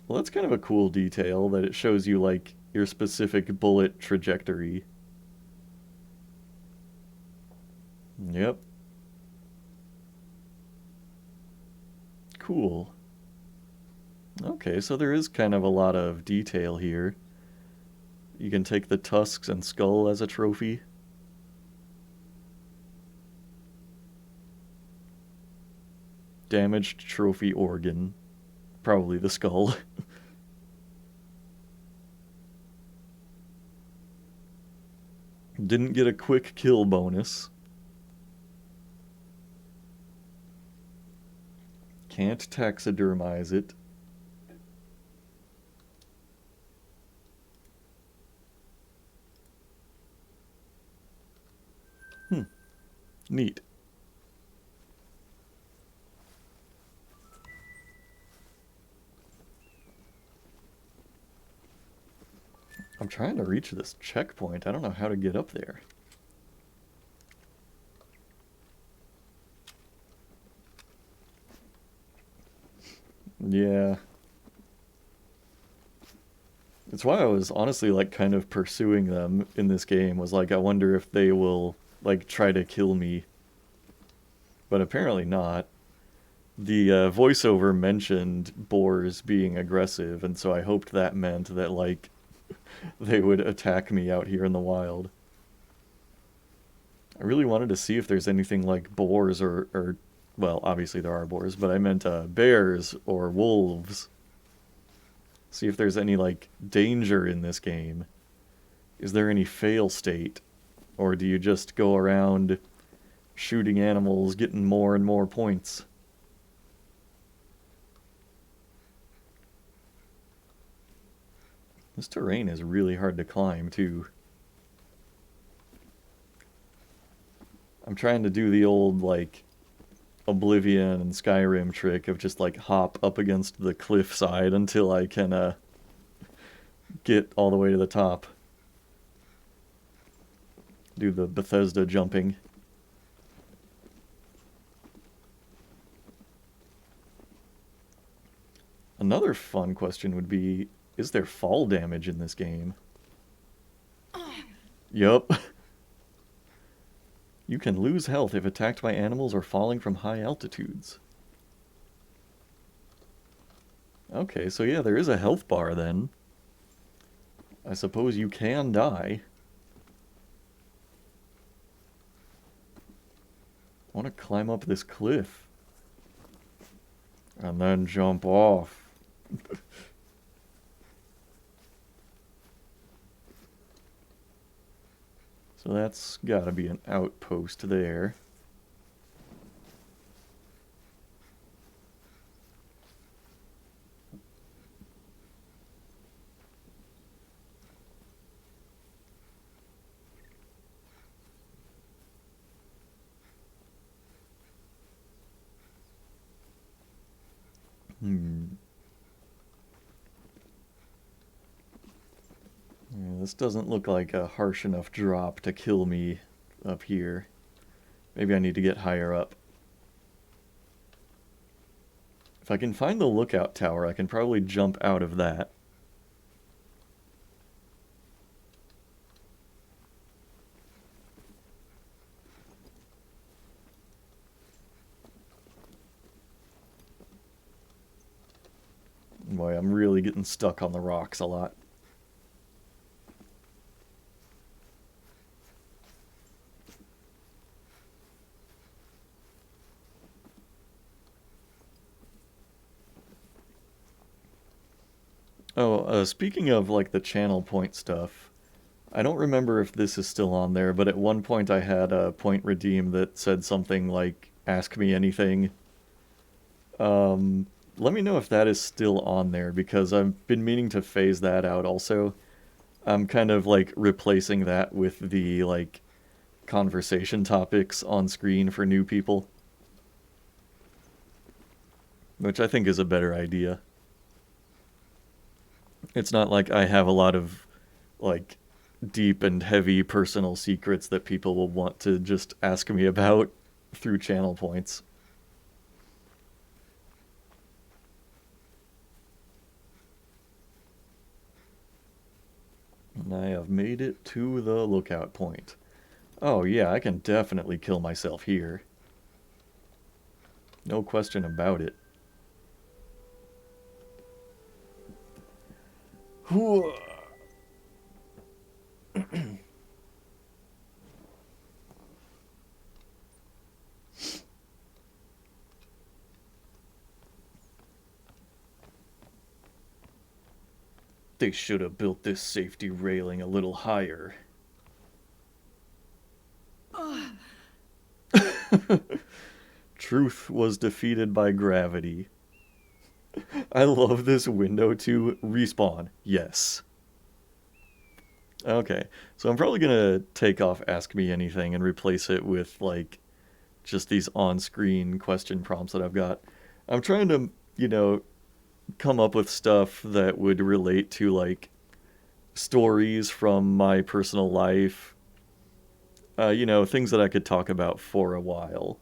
Well, that's kind of a cool detail that it shows you, like, your specific bullet trajectory. Yep. Cool. Okay, so there is kind of a lot of detail here. You can take the tusks and skull as a trophy. Damaged trophy organ. Probably the skull. Didn't get a quick kill bonus. Can't taxidermize it. Neat. I'm trying to reach this checkpoint. I don't know how to get up there. Yeah. It's why I was honestly, like, kind of pursuing them in this game. Was like, I wonder if they will, like, try to kill me. But apparently not. The voiceover mentioned boars being aggressive, and so I hoped that meant that, like, they would attack me out here in the wild. I really wanted to see if there's anything like boars or well, obviously there are boars, but I meant bears or wolves. See if there's any, like, danger in this game. Is there any fail state? Or do you just go around shooting animals, getting more and more points? This terrain is really hard to climb, too. I'm trying to do the old, like, Oblivion and Skyrim trick of just, like, hop up against the cliffside until I can, get all the way to the top. Do the Bethesda jumping. Another fun question would be, is there fall damage in this game? Yup. You can lose health if attacked by animals or falling from high altitudes. Okay, so yeah, there is a health bar then. I suppose you can die. I want to climb up this cliff. And then jump off. So that's gotta be an outpost there. Yeah, this doesn't look like a harsh enough drop to kill me up here. Maybe I need to get higher up. If I can find the lookout tower, I can probably jump out of that. Boy, I'm really getting stuck on the rocks a lot. Oh, speaking of, like, the channel point stuff, I don't remember if this is still on there, but at one point I had a point redeem that said something like, ask me anything. Let me know if that is still on there, because I've been meaning to phase that out also. I'm kind of, like, replacing that with the, like, conversation topics on screen for new people. Which I think is a better idea. It's not like I have a lot of, like, deep and heavy personal secrets that people will want to just ask me about through channel points. And I have made it to the lookout point. Oh yeah, I can definitely kill myself here. No question about it. They should have built this safety railing a little higher. Truth was defeated by gravity. I love this window to respawn. Yes. Okay, so I'm probably gonna take off Ask Me Anything and replace it with, like, just these on-screen question prompts that I've got. I'm trying to, you know, come up with stuff that would relate to, like, stories from my personal life. You know, things that I could talk about for a while.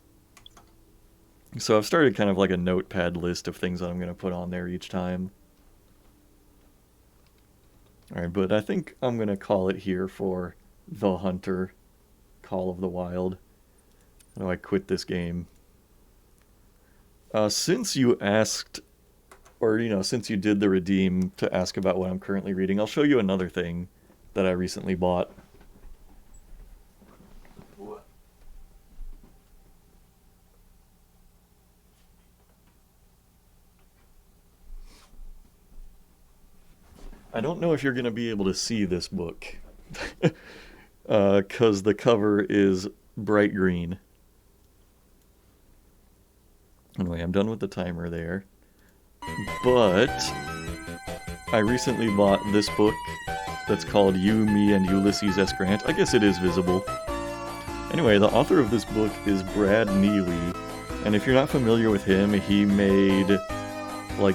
So I've started kind of like a notepad list of things that I'm going to put on there each time. Alright, but I think I'm going to call it here for The Hunter, Call of the Wild. How do I quit this game? Since you asked, or, you know, since you did the redeem to ask about what I'm currently reading, I'll show you another thing that I recently bought. I don't know if you're going to be able to see this book, because the cover is bright green. Anyway, I'm done with the timer there. But I recently bought this book that's called You, Me, and Ulysses S. Grant. I guess it is visible. Anyway, the author of this book is Brad Neely, and if you're not familiar with him, he made, like,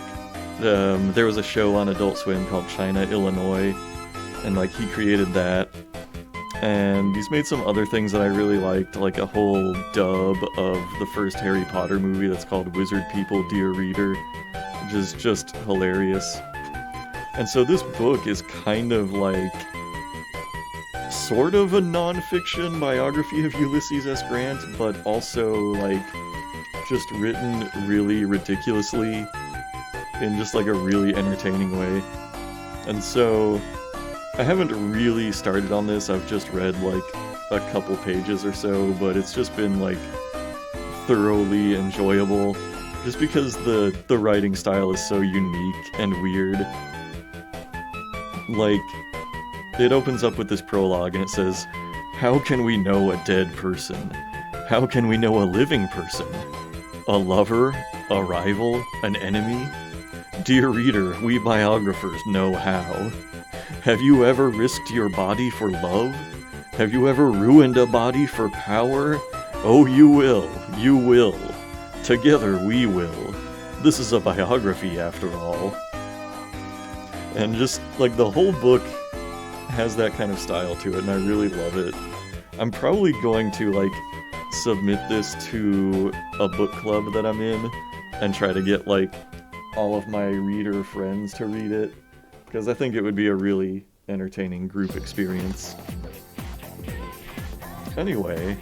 there was a show on Adult Swim called China, Illinois, and, like, he created that. And he's made some other things that I really liked, like a whole dub of the first Harry Potter movie that's called Wizard People, Dear Reader, which is just hilarious. And so this book is kind of like sort of a non-fiction biography of Ulysses S. Grant, but also like just written really ridiculously in just like a really entertaining way. And so I haven't really started on this, I've just read like a couple pages or so, but it's just been like thoroughly enjoyable just because the writing style is so unique and weird. Like, it opens up with this prologue and it says, "How can we know a dead person? How can we know a living person? A lover? A rival? An enemy? Dear reader, we biographers know how. Have you ever risked your body for love? Have you ever ruined a body for power? Oh, you will. You will. Together we will. This is a biography after all." And just, like, the whole book has that kind of style to it, and I really love it. I'm probably going to, like, submit this to a book club that I'm in, and try to get, like, all of my reader friends to read it, because I think it would be a really entertaining group experience. Anyway,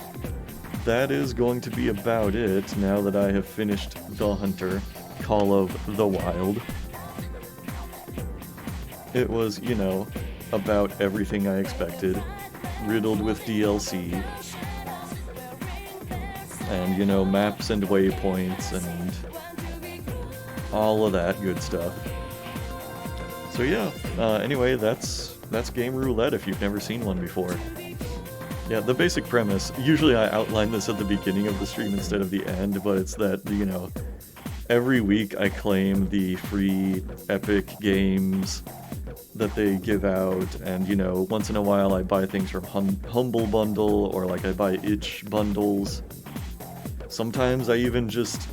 that is going to be about it now that I have finished The Hunter, Call of the Wild. It was, you know, about everything I expected, riddled with DLC, and, you know, maps and waypoints, and all of that good stuff. So yeah, anyway, that's Game Roulette if you've never seen one before. Yeah, the basic premise, usually I outline this at the beginning of the stream instead of the end, but it's that, you know, every week I claim the free Epic games that they give out, and, you know, once in a while I buy things from Humble Bundle, or like I buy itch bundles. Sometimes I even just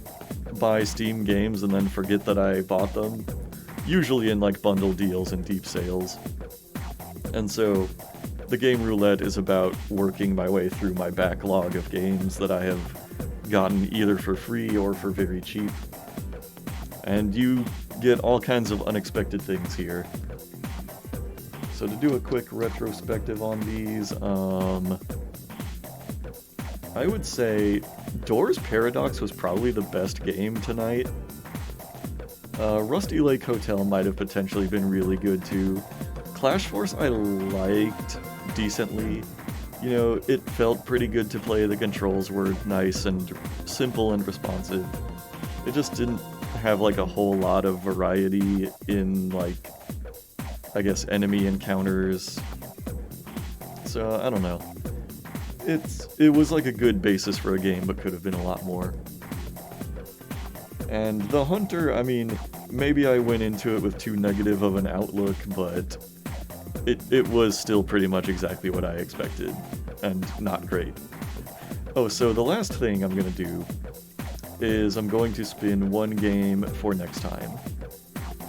buy Steam games and then forget that I bought them, usually in like bundle deals and deep sales. And so the Game Roulette is about working my way through my backlog of games that I have gotten either for free or for very cheap. And you get all kinds of unexpected things here. So to do a quick retrospective on these, I would say Doors Paradox was probably the best game tonight. Rusty Lake Hotel might have potentially been really good too. Clash Force I liked decently. You know, it felt pretty good to play, the controls were nice and simple and responsive. It just didn't have like a whole lot of variety in, like, I guess, enemy encounters. So, I don't know. It was like a good basis for a game, but could have been a lot more. And The Hunter, I mean, maybe I went into it with too negative of an outlook, but it was still pretty much exactly what I expected, and not great. Oh, so the last thing I'm gonna do is I'm going to spin one game for next time.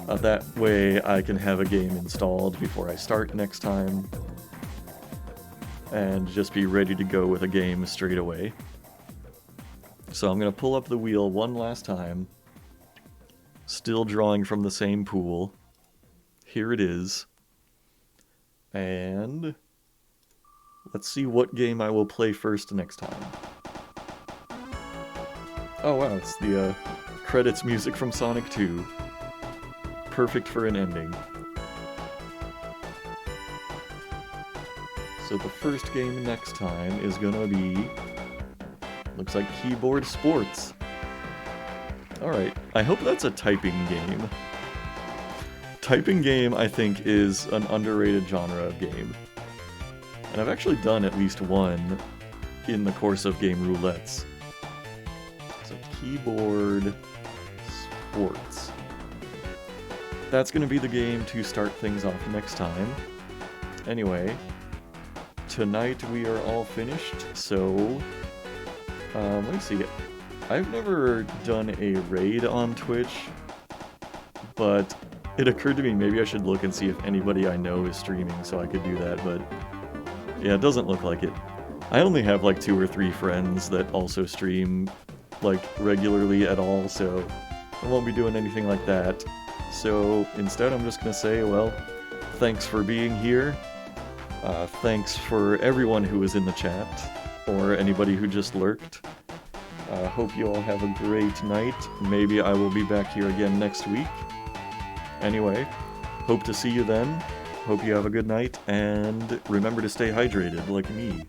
That way I can have a game installed before I start next time, and just be ready to go with a game straight away. So I'm going to pull up the wheel one last time, still drawing from the same pool. Here it is. And let's see what game I will play first next time. Oh wow, it's the credits music from Sonic 2. Perfect for an ending. So the first game next time is gonna be... looks like Keyboard Sports. Alright, I hope that's a typing game. Typing game, I think, is an underrated genre of game. And I've actually done at least one in the course of Game Roulettes. So Keyboard Sports. That's going to be the game to start things off next time. Anyway, tonight we are all finished, so... let me see. I've never done a raid on Twitch, but it occurred to me maybe I should look and see if anybody I know is streaming so I could do that, but yeah, it doesn't look like it. I only have like 2 or 3 friends that also stream like regularly at all, so I won't be doing anything like that. So instead I'm just going to say, well, thanks for being here. Thanks for everyone who was in the chat, or anybody who just lurked. Hope you all have a great night. Maybe I will be back here again next week. Anyway, hope to see you then. Hope you have a good night, and remember to stay hydrated like me.